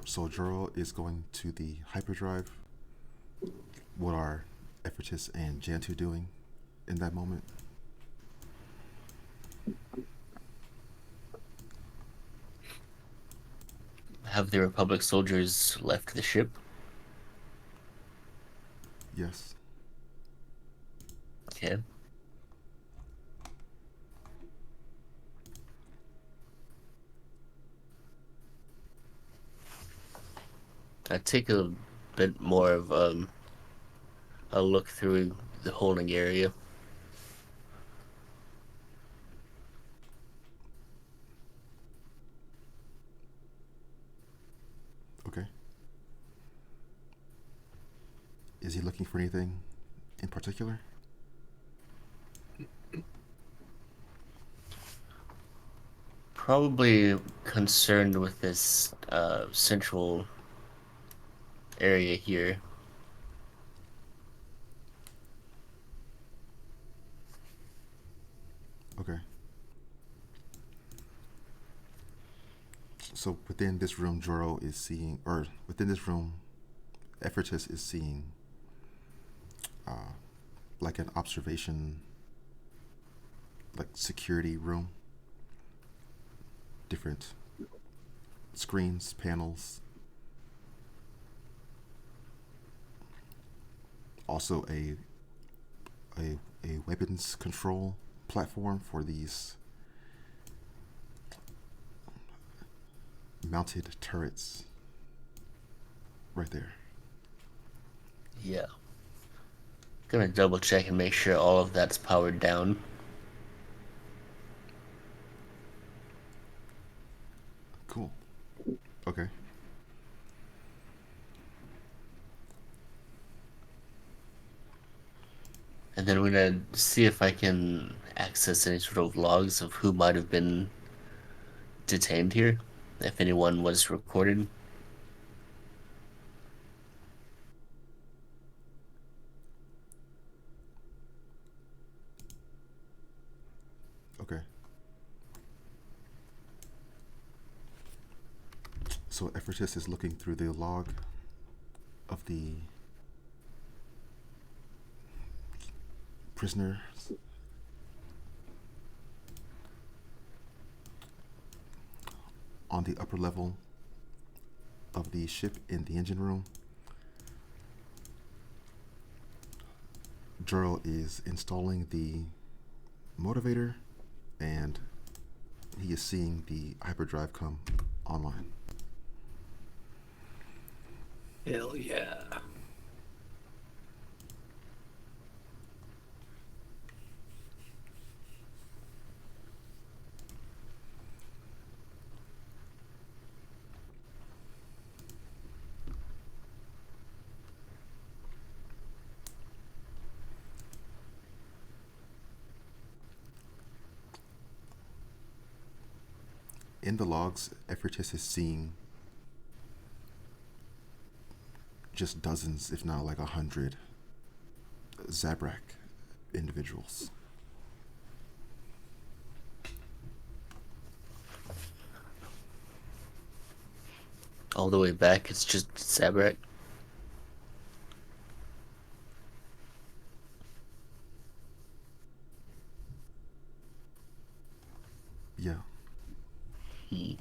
So Joro is going to the hyperdrive. What are Effortis and Jantu doing in that moment? Have the Republic soldiers left the ship? Yes. Okay. I take a bit more of a look through the holding area. Okay. Is he looking for anything in particular? Probably concerned with this central area here. Okay. So within this room, Joro is seeing, or within this room, Effortus is seeing like an observation, like security room, different screens, panels, also a weapons control platform for these mounted turrets right there. Yeah. Gonna double check and make sure all of that's powered down. Cool. Okay. And then we're gonna see if I can access any sort of logs of who might have been detained here, if anyone was recorded. Okay. So Effortus is looking through the log of the prisoners. On the upper level of the ship in the engine room, Juro is installing the motivator and he is seeing the hyperdrive come online. Hell yeah. In the logs, Effortus is seeing just dozens, if not like 100, Zabrak individuals. All the way back, it's just Zabrak. Yeah. Hmm.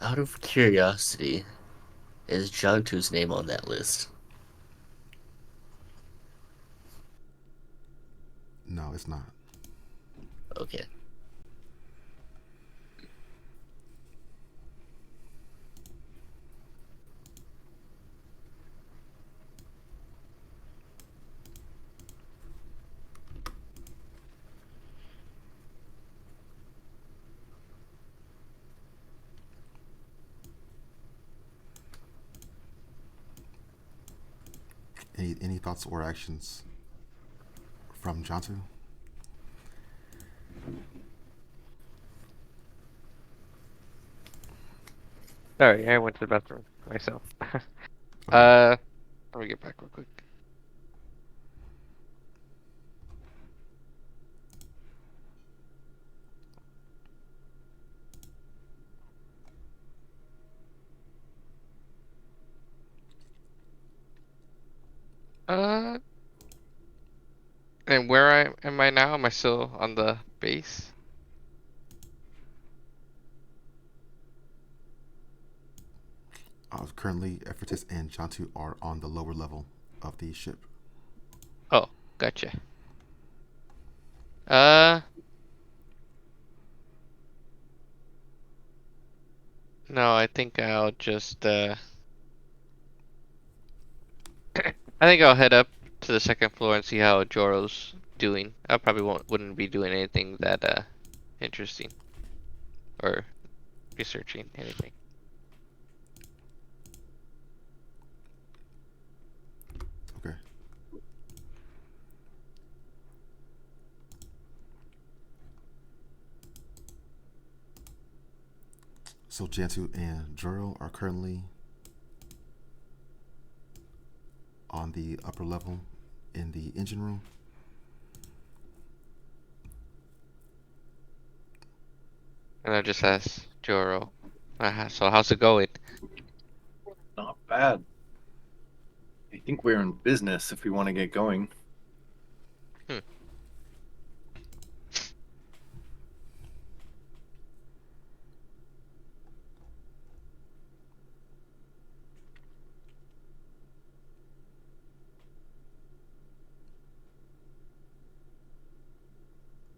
Out of curiosity, is Jantu's name on that list? No, it's not. Okay. Any thoughts or actions from Jantu? Sorry, I went to the bathroom myself. Okay. Let me get back real quick. Uh, and where am I now? Am I still on the base? Currently, Effortus and Jantu are on the lower level of the ship. Oh, gotcha. Uh, no, I think I'll just I think I'll head up to the second floor and see how Joro's doing. I probably wouldn't be doing anything that interesting or researching anything. So Jantu and Joro are currently on the upper level in the engine room. And I just asked Joro, so how's it going? Not bad. I think we're in business if we want to get going. Hmm.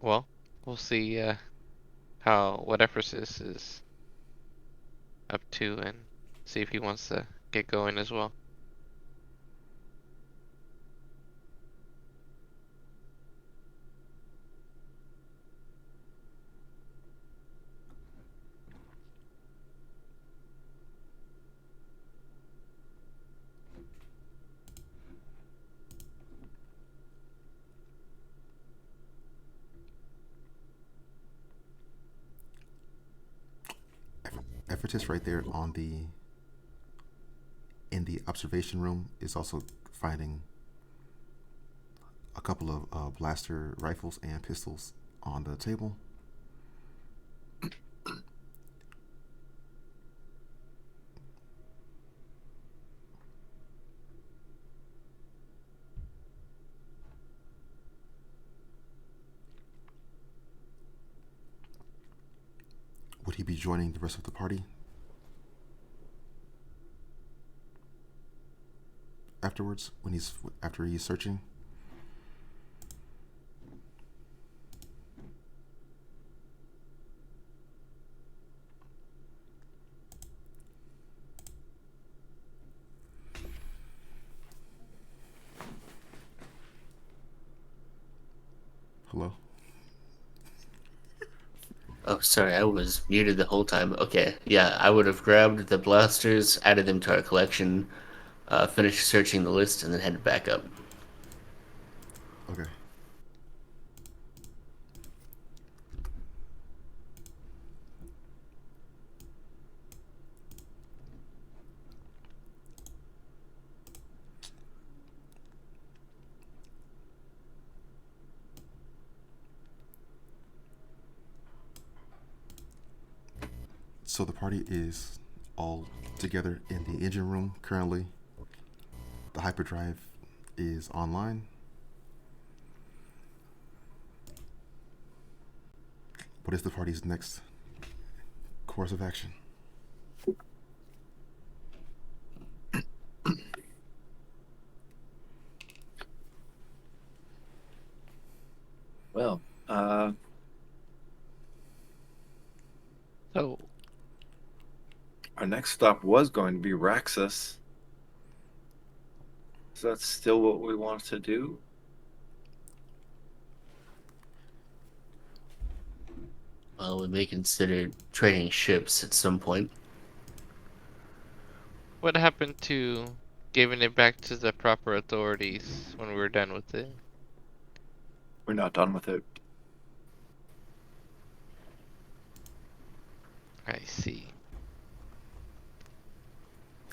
Well, we'll see what Ephesus is up to and see if he wants to get going as well. Ephesus right there on the in the observation room is also finding a couple of blaster rifles and pistols on the table. Would he be joining the rest of the party afterwards when he's after he's searching? Hello? Oh, sorry, I was muted the whole time. Okay, yeah, I would have grabbed the blasters, added them to our collection, finished searching the list, and then headed back up. Okay. So the party is all together in the engine room currently. The hyperdrive is online. What is the party's next course of action? Well, So, our next stop was going to be Raxus. Is that still what we want to do? Well, we may consider trading ships at some point. what happened to giving it back to the proper authorities when we were done with it? We're not done with it. I see.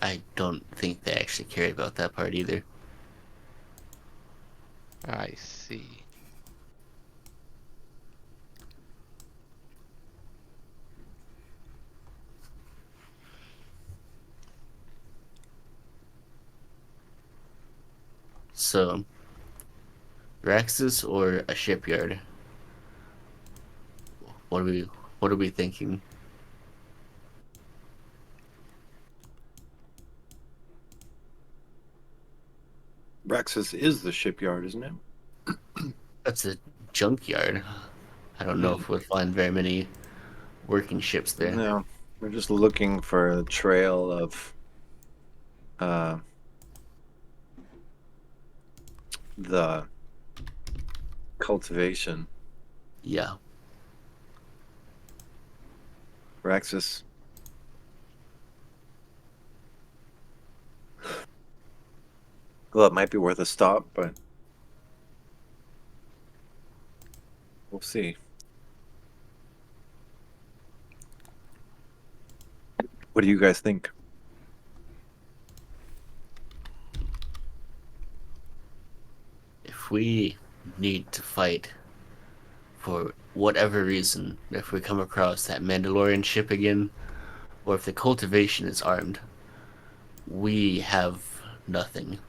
I don't think they actually care about that part either. I see. So, Raxus or a shipyard? What are we thinking? Raxus is the shipyard, isn't it? That's a junkyard. I don't know if we'll find very many working ships there. No, we're just looking for a trail of uh, the cultivation. Yeah. Raxus. Well, it might be worth a stop, but we'll see. What do you guys think? If we need to fight for whatever reason, if we come across that Mandalorian ship again, or if the cultivation is armed, we have nothing.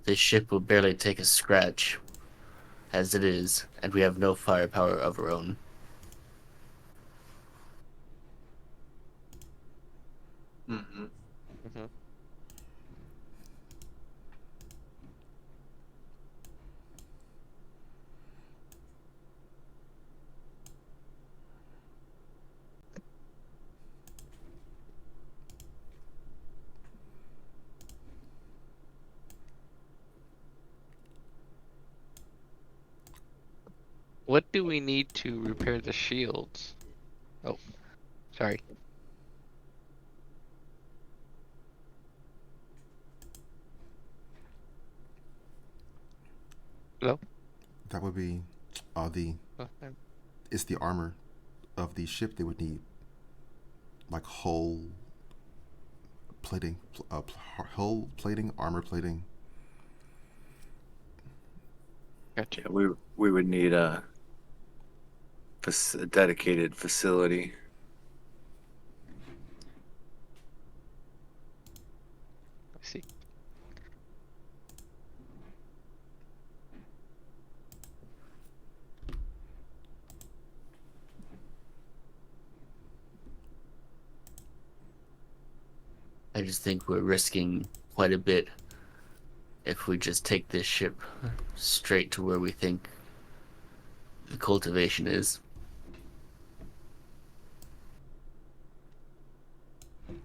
This ship will barely take a scratch as it is, and we have no firepower of our own. Mm-hmm. Hmm. What do we need to repair the shields? Oh, sorry. Hello? That would be the Oh, it's the armor of the ship they would need, like hull plating, hull plating, armor plating. gotcha. Yeah, we would need a dedicated facility. I see. I just think we're risking quite a bit if we just take this ship straight to where we think the cultivation is. Mm.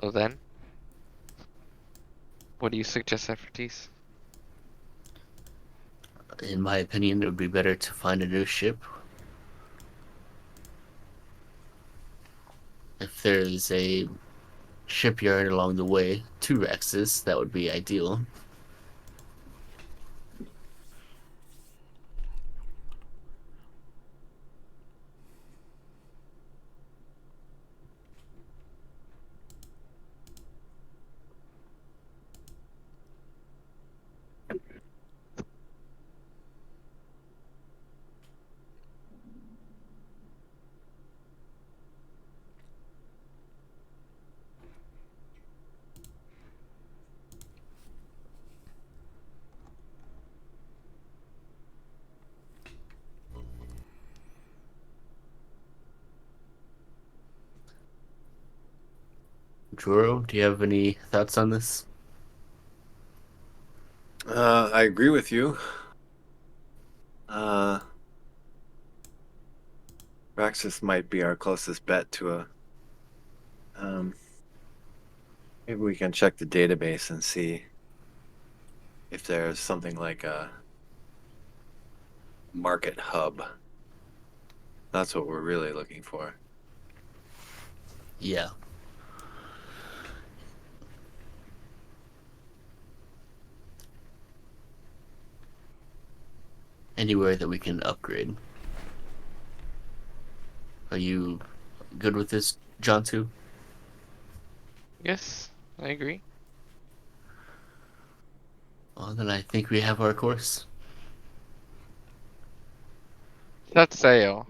So then, what do you suggest, Efforties? In my opinion, it would be better to find a new ship. If there's a shipyard along the way to Rex's, that would be ideal. Joro, do you have any thoughts on this? I agree with you. Uh, Raxus might be our closest bet to a. Um, Maybe we can check the database and see if there's something like a market hub. That's what we're really looking for. Yeah. Anywhere that we can upgrade. Are you good with this, John, too? Yes, I agree. Well, then I think we have our course. Set sail.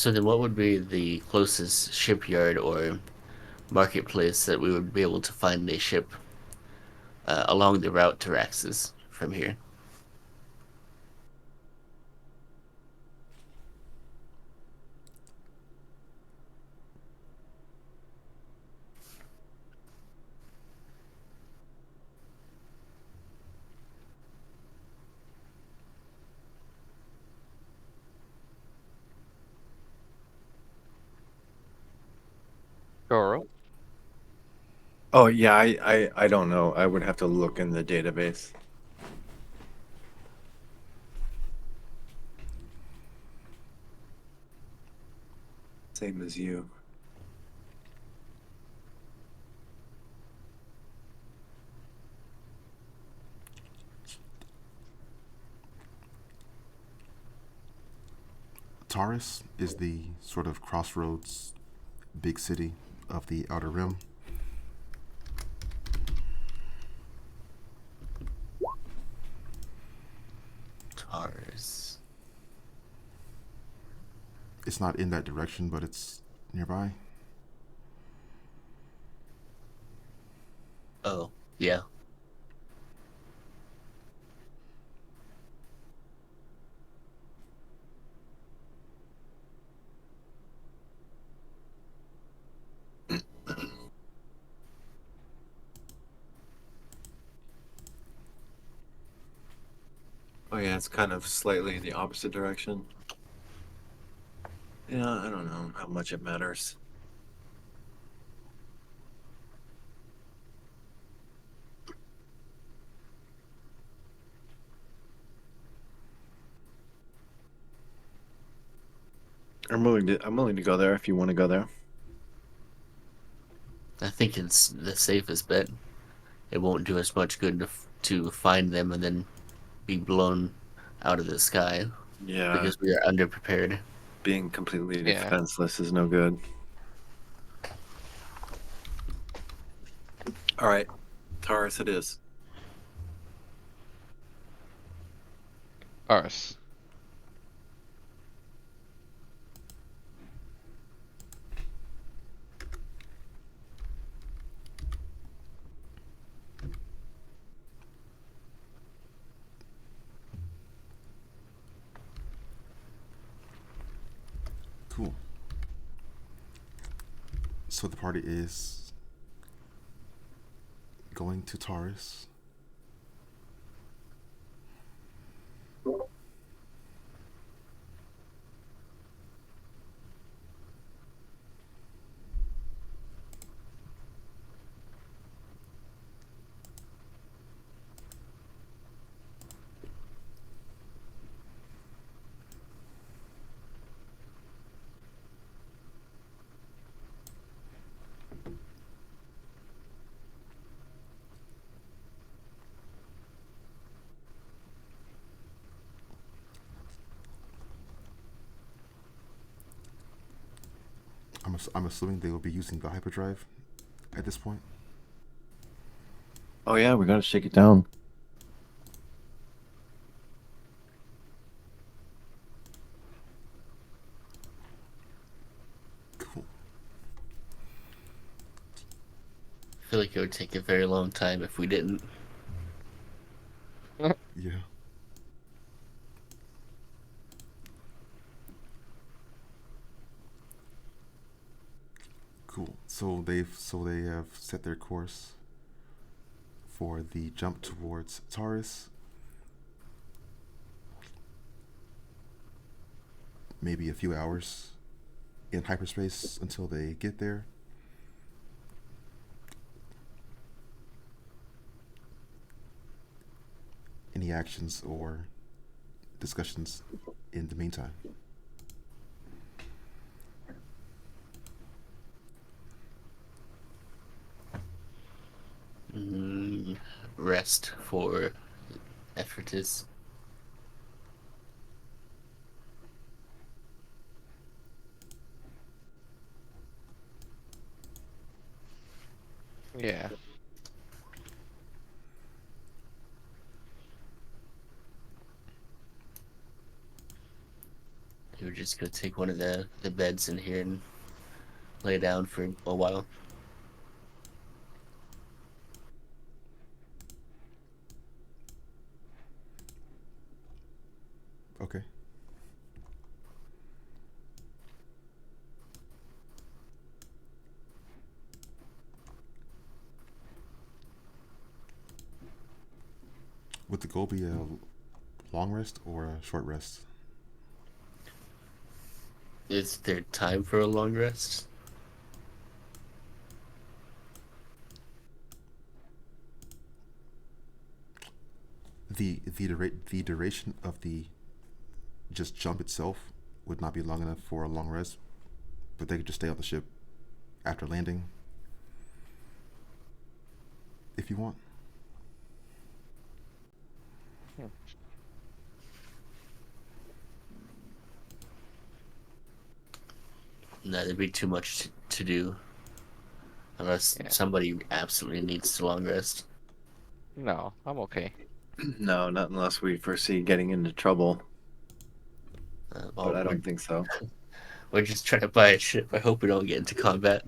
So then, what would be the closest shipyard or marketplace that we would be able to find a ship along the route to Raxus from here? Goro. Oh yeah, I don't know. I would have to look in the database. Same as you. Taurus is the sort of crossroads big city of the Outer Rim. Taurus. It's not in that direction, but it's nearby. Oh, yeah. Oh yeah, it's kind of slightly in the opposite direction. Yeah, I don't know how much it matters. I'm willing to go there if you want to go there. I think it's the safest bet. It won't do us much good to find them and then be blown out of the sky Yeah, because we are underprepared. being completely Yeah. defenseless is no good. All right, Taurus it is. Ours. Cool. So the party is going to Taurus. I'm assuming they will be using the hyperdrive at this point. Oh yeah, we gotta shake it down. Cool. I feel like it would take a very long time if we didn't. Yeah. Cool. So they have set their course for the jump towards Taurus. Maybe a few hours in hyperspace until they get there. Any actions or discussions in the meantime? Mm, rest for effortless. Yeah. We're just gonna take one of the beds in here and lay down for a while. Okay. Would the goal be a long rest or a short rest? Is there time for a long rest? The duration of the just jump itself would not be long enough for a long rest, but they could just stay on the ship after landing if you want. Hmm. No, that'd be too much to do unless Yeah. somebody absolutely needs to long rest. No, I'm okay. No, not unless we foresee getting into trouble, but Well, I don't think so. we're just trying to buy a ship. I hope we don't get into combat.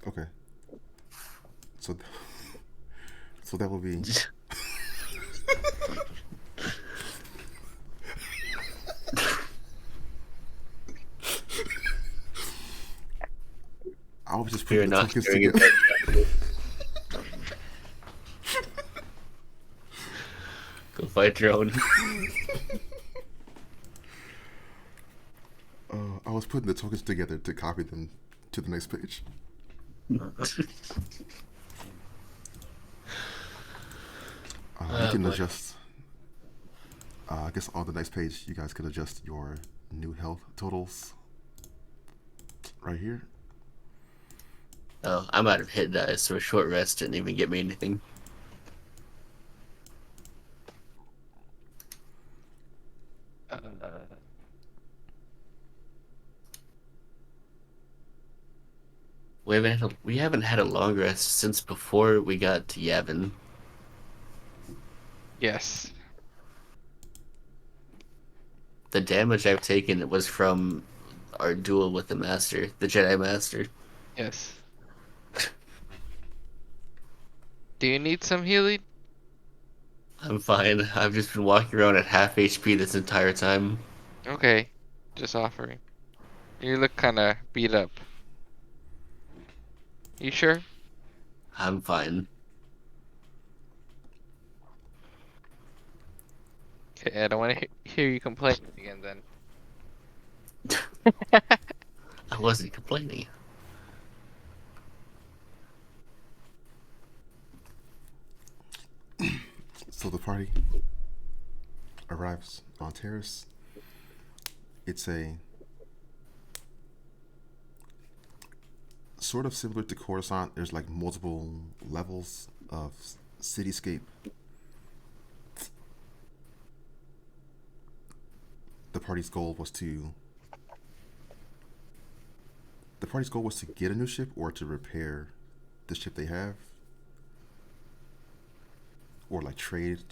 Okay. So so that will be I was just putting Fear the not, tokens staring at together. that. Go fight your own. I was putting the tokens together to copy them to the next page. You Oh can boy. adjust. I guess on the next page, you guys could adjust your new health totals right here. Oh, I'm out of hit dice, so a short rest didn't even get me anything. Uh, We haven't had a long rest since before we got to Yavin. yes. The damage I've taken was from our duel with the Master, the Jedi Master. Yes. Do you need some healing? I'm fine. I've just been walking around at half HP this entire time. Okay. Just offering. You look kind of beat up. You sure? I'm fine. Okay, I don't want to hear you complain again then. I wasn't complaining. So the party arrives on Terrace. It's a sort of similar to Coruscant. There's like multiple levels of cityscape. The party's goal was to the party's goal was to get a new ship or to repair the ship they have, or like trade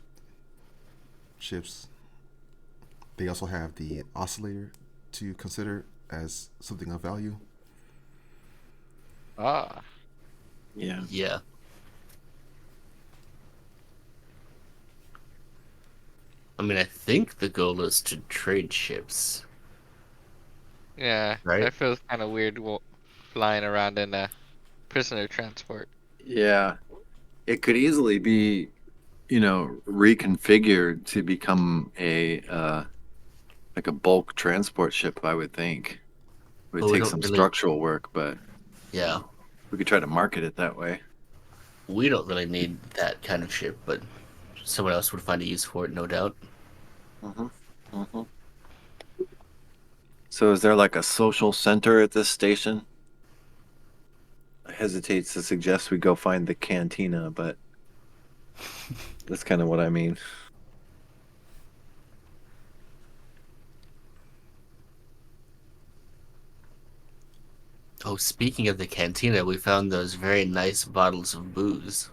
ships. They also have the oscillator to consider as something of value. Ah. Yeah. Yeah. I mean, I think the goal is to trade ships, Yeah, right? that feels kind of weird flying around in a prisoner transport. Yeah. It could easily be, reconfigured to become a like a bulk transport ship, I would think. It would But we take don't some really, structural work, but yeah, we could try to market it that way. we don't really need that kind of ship, but someone else would find a use for it, no doubt. Hmm. Hmm. So is there like a social center at this station? I hesitate to suggest we go find the cantina, but that's kind of what I mean. Oh, speaking of the cantina, we found those very nice bottles of booze.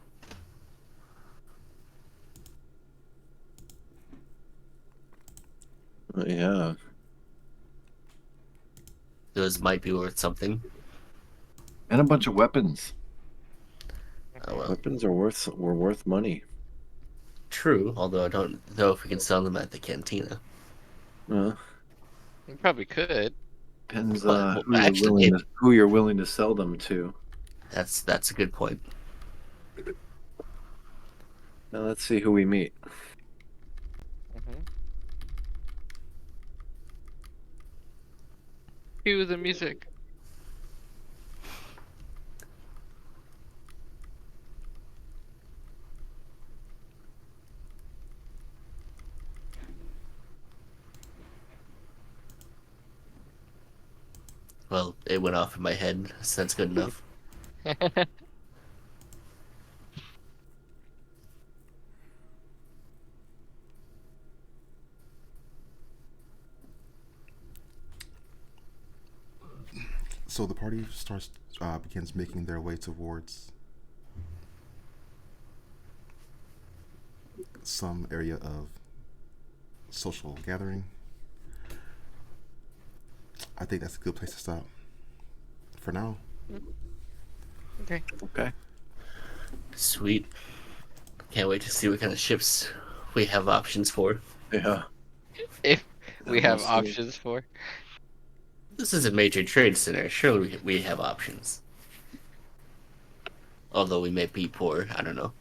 Yeah. Those might be worth something. And a bunch of weapons. Oh Mhm. well. Weapons were worth money. True, although I don't know if we can sell them at the cantina. Uh, You probably could. Depends Well, actually, who you're willing to sell them to. that's a good point. Now let's see who we meet. Hmm. Cue the music. Well, it went off in my head, so that's good enough. So the party begins making their way towards some area of social gathering. I think that's a good place to stop for now. Okay. Okay. Sweet. Can't wait to see what kind of ships we have options for. Yeah. If we And we'll have see. options for. This is a major trade center. Surely we have options. Although we may be poor, I don't know.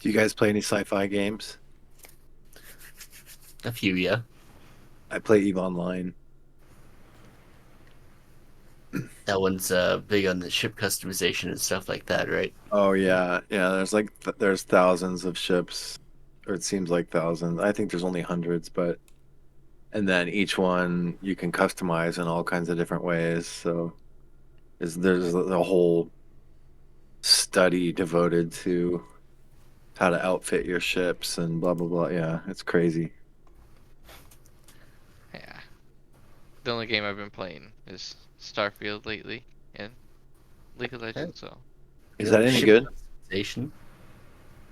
Do you guys play any sci-fi games? A few, yeah. I play EVE Online. That one's big on the ship customization and stuff like that, right? Oh yeah, yeah. There's thousands of ships, or it seems like thousands. I think there's only hundreds, but and then each one you can customize in all kinds of different ways. So there's a whole study devoted to how to outfit your ships and blah blah blah. Yeah, it's crazy. Yeah. The only game I've been playing is Starfield lately and League of Eh, Legends, so Is that any ship good? customization.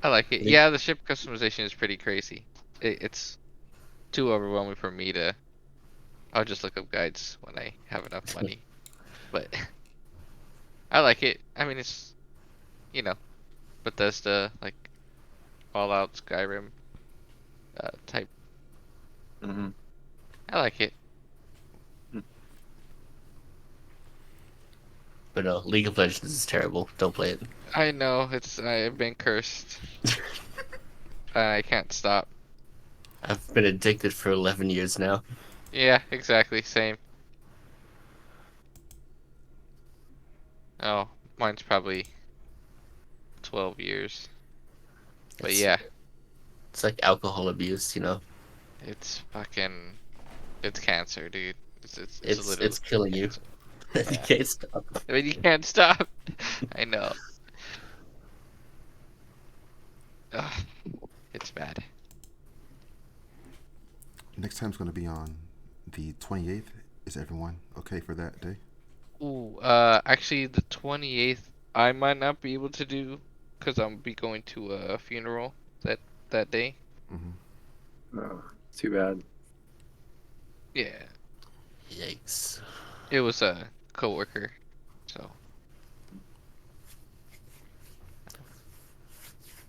I like it. I think Yeah, the ship customization is pretty crazy. It's too overwhelming for me to. I'll just look up guides when I have enough money. But I like it. I mean, it's Bethesda like Fallout, Skyrim type. Hmm. I like it. But no, League of Legends is terrible. Don't play it. I know I've been cursed. I can't stop. I've been addicted for 11 years now. Yeah, exactly. Same. Oh, mine's probably 12 years. But It's yeah, it's like alcohol abuse, you know. it's fucking it's cancer, dude. It's a little It's killing you. cancer. You Yeah. can't stop. I mean, you can't stop. I know. Ugh, it's bad. Next time's going to be on the 28th. Is everyone okay for that day? Ooh, actually, the 28th, I might not be able to do because I'm be going to a funeral that day. Oh, too bad. Yeah, Yikes. it was a coworker, so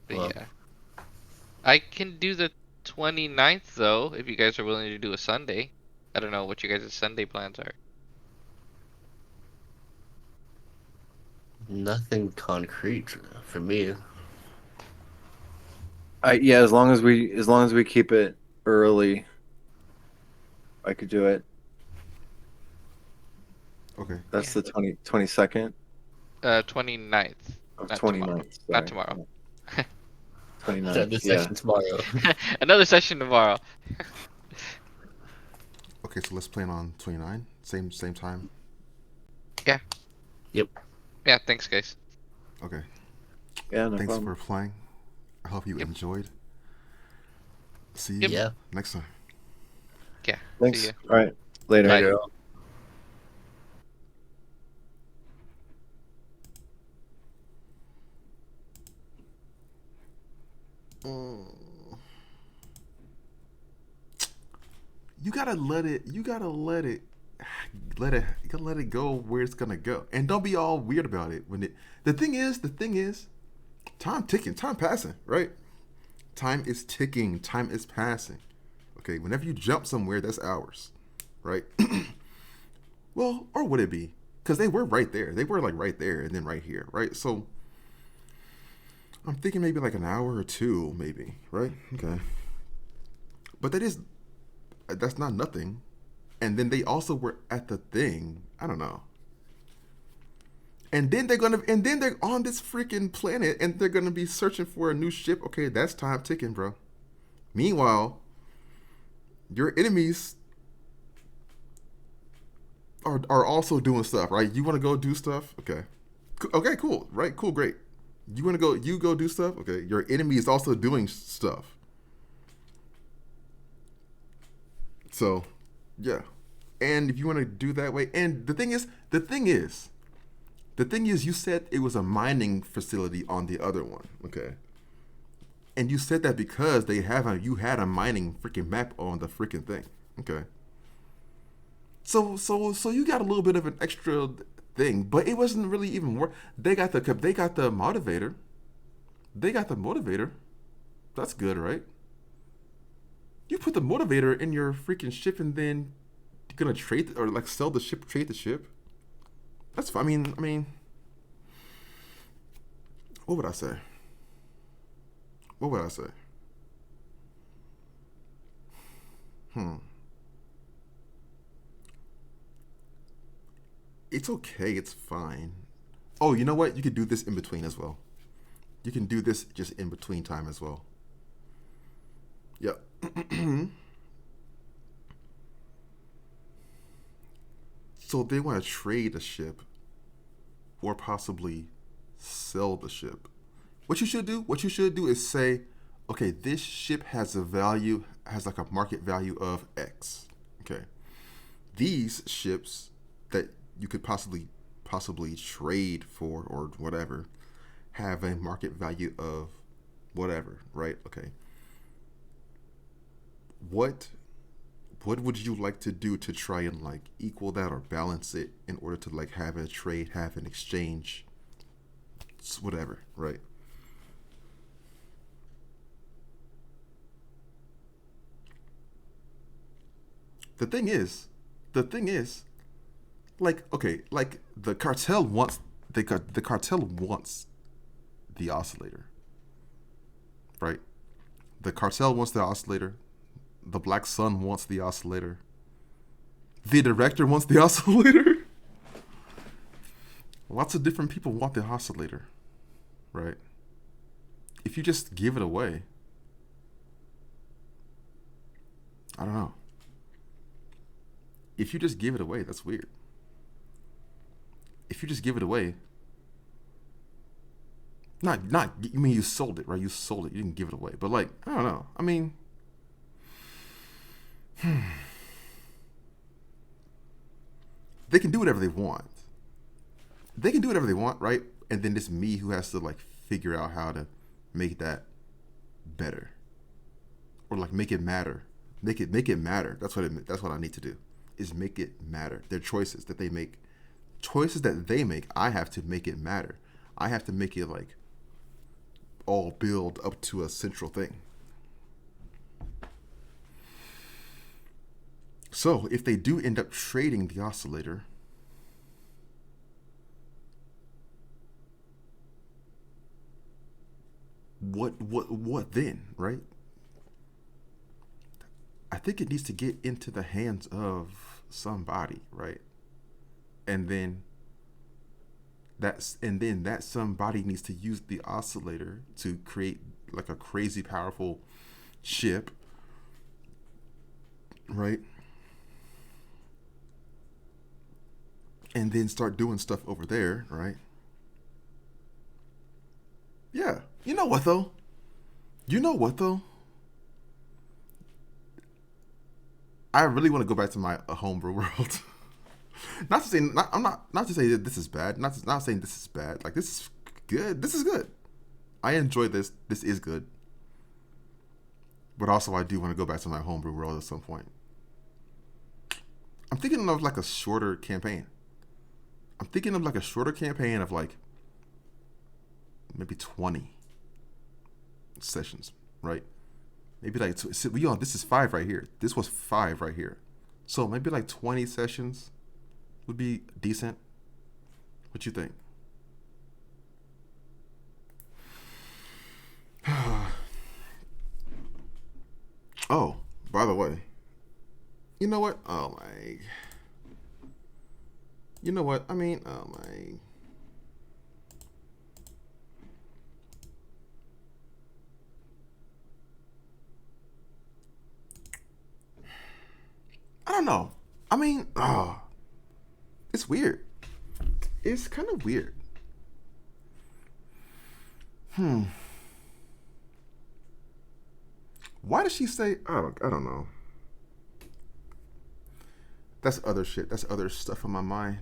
but Well, yeah. I can do the 29th though, if you guys are willing to do a Sunday. I don't know what you guys' Sunday plans are. nothing concrete for me. I Yeah, as long as we keep it early, I could do it. Okay. That's Yeah. the 22nd 29th, of not tomorrow. 29th. Not Sorry. tomorrow. Yeah, 29th. Another Yeah. session tomorrow. Another session tomorrow. Okay, so let's plan on 29. Same time. Yeah. Yep. Yeah, thanks guys. Okay. Yeah, no Thanks problem. for playing. I hope you Yep. enjoyed. See Yep. you Yeah. next time. Yeah. See Thanks. ya. All right. Later. Bye. Later on. You gotta let it. You gotta let it. Let it. You gotta let it go where it's gonna go, and don't be all weird about it. When it. The thing is. The thing is. Time ticking. Time passing. Right. Time is ticking. Time is passing. Okay. Whenever you jump somewhere, that's hours. Right. Well, or would it be? Because they were right there. They were like right there, and then right here. Right. So I'm thinking maybe like an hour or two, maybe. Right. Okay. But that is. That's not nothing. And then they also were at the thing. I don't know. And then they're on this freaking planet and they're gonna be searching for a new ship. Okay, that's time ticking, bro. Meanwhile, your enemies are also doing stuff, right? You wanna go do stuff? Okay. Okay, cool. Right, cool, great. You go do stuff? Okay. Your enemy is also doing stuff. So yeah. And if you want to do that way, and the thing is, you said it was a mining facility on the other one, okay? And you said that because you had a mining freaking map on the freaking thing, okay? So you got a little bit of an extra thing, but it wasn't really even worth. They got the motivator. They got the motivator. That's good, right? You put the motivator in your freaking ship, and then you're gonna trade or like sell the ship, trade the ship. That's fine. I mean, what would I say? What would I say? Hmm. It's okay. It's fine. Oh, you know what? You could do this in between as well. You can do this just in between time as well. Yep. So they want to trade a ship or possibly sell the ship. What you should do is say, okay, this ship has a value, has like a market value of X. Okay. These ships that you could possibly trade for or whatever have a market value of whatever, right? Okay. What what would you like to do to try and like equal that or balance it in order to like have a trade, have an exchange, whatever, right? The thing is, the thing is, like okay, like the cartel wants the oscillator, right? The cartel wants the oscillator. The Black Sun wants the oscillator. The director wants the oscillator. Lots of different people want the oscillator, right? If you just give it away, I don't know. If you just give it away, that's weird. If you just give it away, not you mean you sold it, right? You sold it. You didn't give it away, but like I don't know. I mean, they can do whatever they want. They can do whatever they want, right? And then it's me who has to like figure out how to make that better, or like make it matter. Make it matter. That's what I need to do. Is make it matter. Their choices that they make, choices that they make. I have to make it matter. I have to make it like all build up to a central thing. So if they do end up trading the oscillator, what then, right? I think it needs to get into the hands of somebody, right? And then that somebody needs to use the oscillator to create like a crazy powerful chip, right? And then start doing stuff over there, right? Yeah. You know what though? You know what though? I really want to go back to my homebrew world. Not to say not to say that this is bad. Not saying this is bad. Like this is good. This is good. I enjoy this. This is good. But also, I do want to go back to my homebrew world at some point. I'm thinking of like a shorter campaign. I'm thinking of like a shorter campaign of like maybe 20 sessions, right? Maybe like this is 5 right here. This was 5 right here. So maybe like 20 sessions would be decent. What you think? Oh, by the way, you know what? Oh my. You know what? I mean, oh my. I don't know. I mean, it's weird. It's kind of weird. Why does she say? I don't know. That's other shit. That's other stuff in my mind.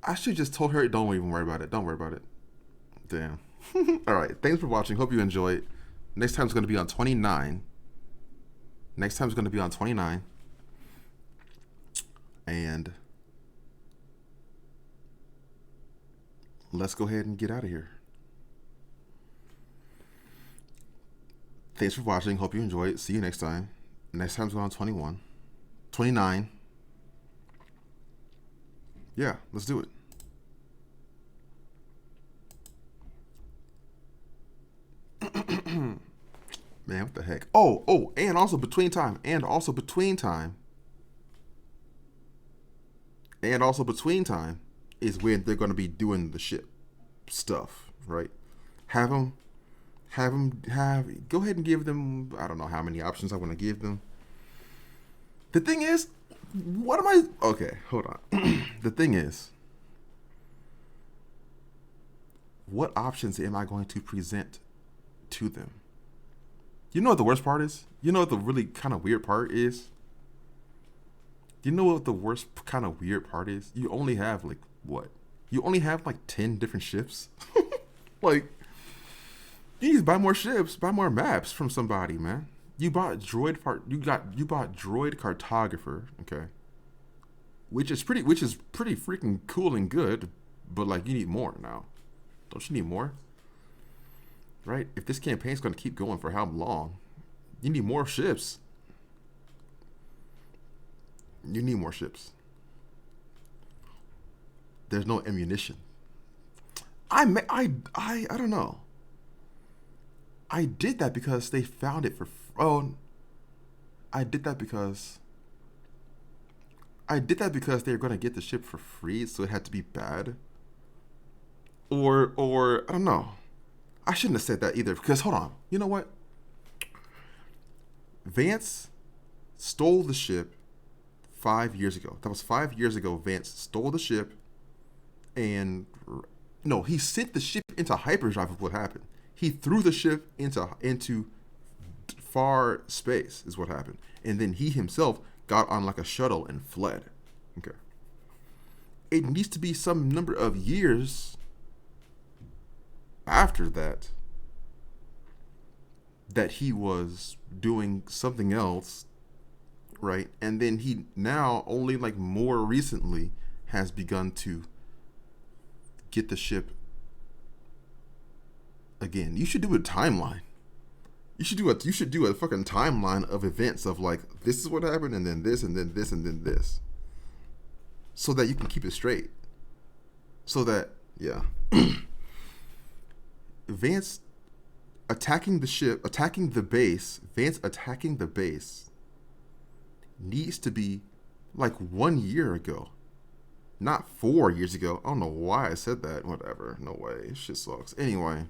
I should just told her, don't even worry about it. Don't worry about it. Damn. All right. Thanks for watching. Hope you enjoyed. Next time's going to be on 29. Next time's going to be on 29. And let's go ahead and get out of here. Thanks for watching. Hope you enjoyed. See you next time. Next time's going on 21. 29. Yeah, let's do it. Man, what the heck? Oh, and also between time. And also between time is when they're going to be doing the ship stuff, right? Go ahead and give them, I don't know how many options I want to give them. The thing is, okay, hold on. The thing is, what options am I going to present to them? You know what the worst part is? You know what the really kind of weird part is? You know what the worst kind of weird part is? You only have like what? You only have like 10 different ships? Like, you need to buy more ships, buy more maps from somebody, man. You bought droid cartographer, okay? Which is pretty freaking cool and good, but like you need more now. Don't you need more? Right? If this campaign's going to keep going for how long, you need more ships. You need more ships. There's no ammunition. I don't know. I did that because they found it for. I did that because they were going to get the ship for free, so it had to be bad. Or I don't know. I shouldn't have said that either, because hold on. You know what? Vance stole the ship 5 years ago. That was 5 years ago. Vance stole the ship, and no, he sent the ship into hyperdrive. Is what happened. He threw the ship into far space. Is what happened, and then he himself got on like a shuttle and fled. Okay. It needs to be some number of years after that he was doing something else, right? And then he now only like more recently has begun to get the ship again. You should do a timeline. You should do a fucking timeline of events of like, this is what happened, and then this, and then this, and then this, so that you can keep it straight. So that, yeah. Vance attacking the ship, attacking the base, Vance attacking the base needs to be like 1 year ago, not 4 years ago. I don't know why I said that. Whatever. No way. Shit sucks. Anyway.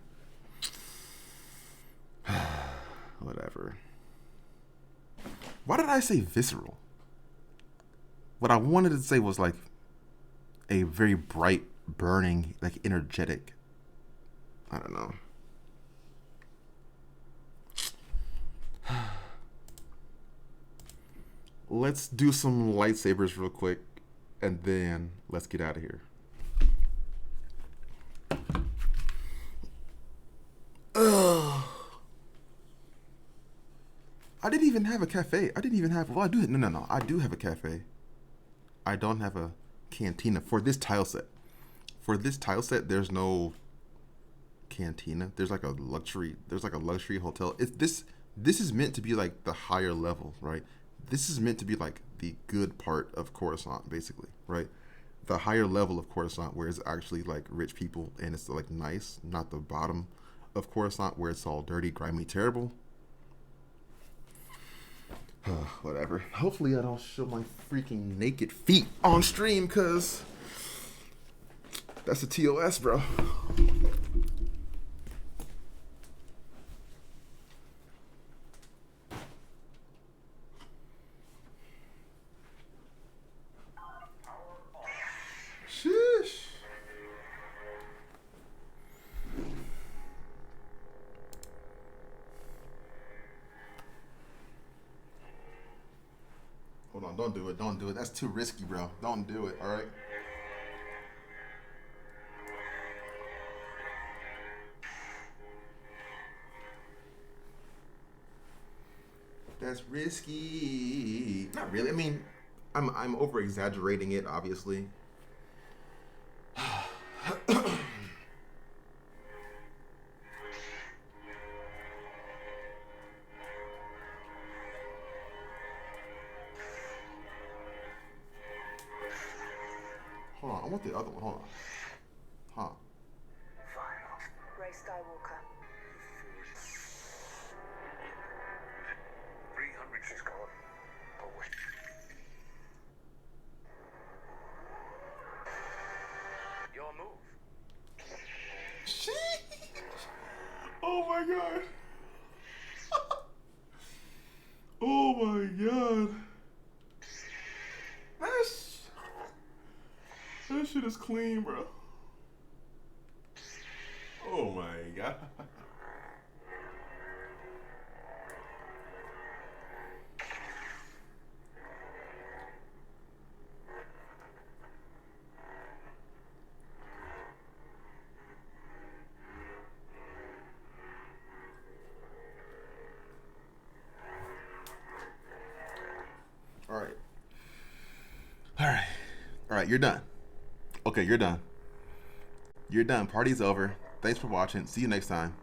Whatever. Why did I say visceral? What I wanted to say was like a very bright, burning, like energetic. I don't know. Let's do some lightsabers real quick, and then let's get out of here. Ugh. I didn't even have a cafe. I didn't even have. Well, I do. No. I do have a cafe. I don't have a cantina for this tile set. For this tile set, there's no cantina. There's like a luxury. There's like a luxury hotel. It's this. This is meant to be like the higher level, right? This is meant to be like the good part of Coruscant, basically, right? The higher level of Coruscant, where it's actually like rich people and it's like nice, not the bottom of Coruscant where it's all dirty, grimy, terrible. Whatever. Hopefully, I don't show my freaking naked feet on stream, cause that's a TOS, bro. Sheesh. Hold on, don't do it. Don't do it. That's too risky, bro. Don't do it, alright? That's risky. Not really. I mean, I'm over exaggerating it, obviously. Hold on, I want the other one. Hold on. Huh. Ray Skywalker. 300 she's gone. Oh, wait. Your move. Sheesh. Oh my god. Oh my god. That shit is clean, bro. Oh my god. All right. All right. All right, you're done. Okay, you're done. You're done. Party's over. Thanks for watching. See you next time.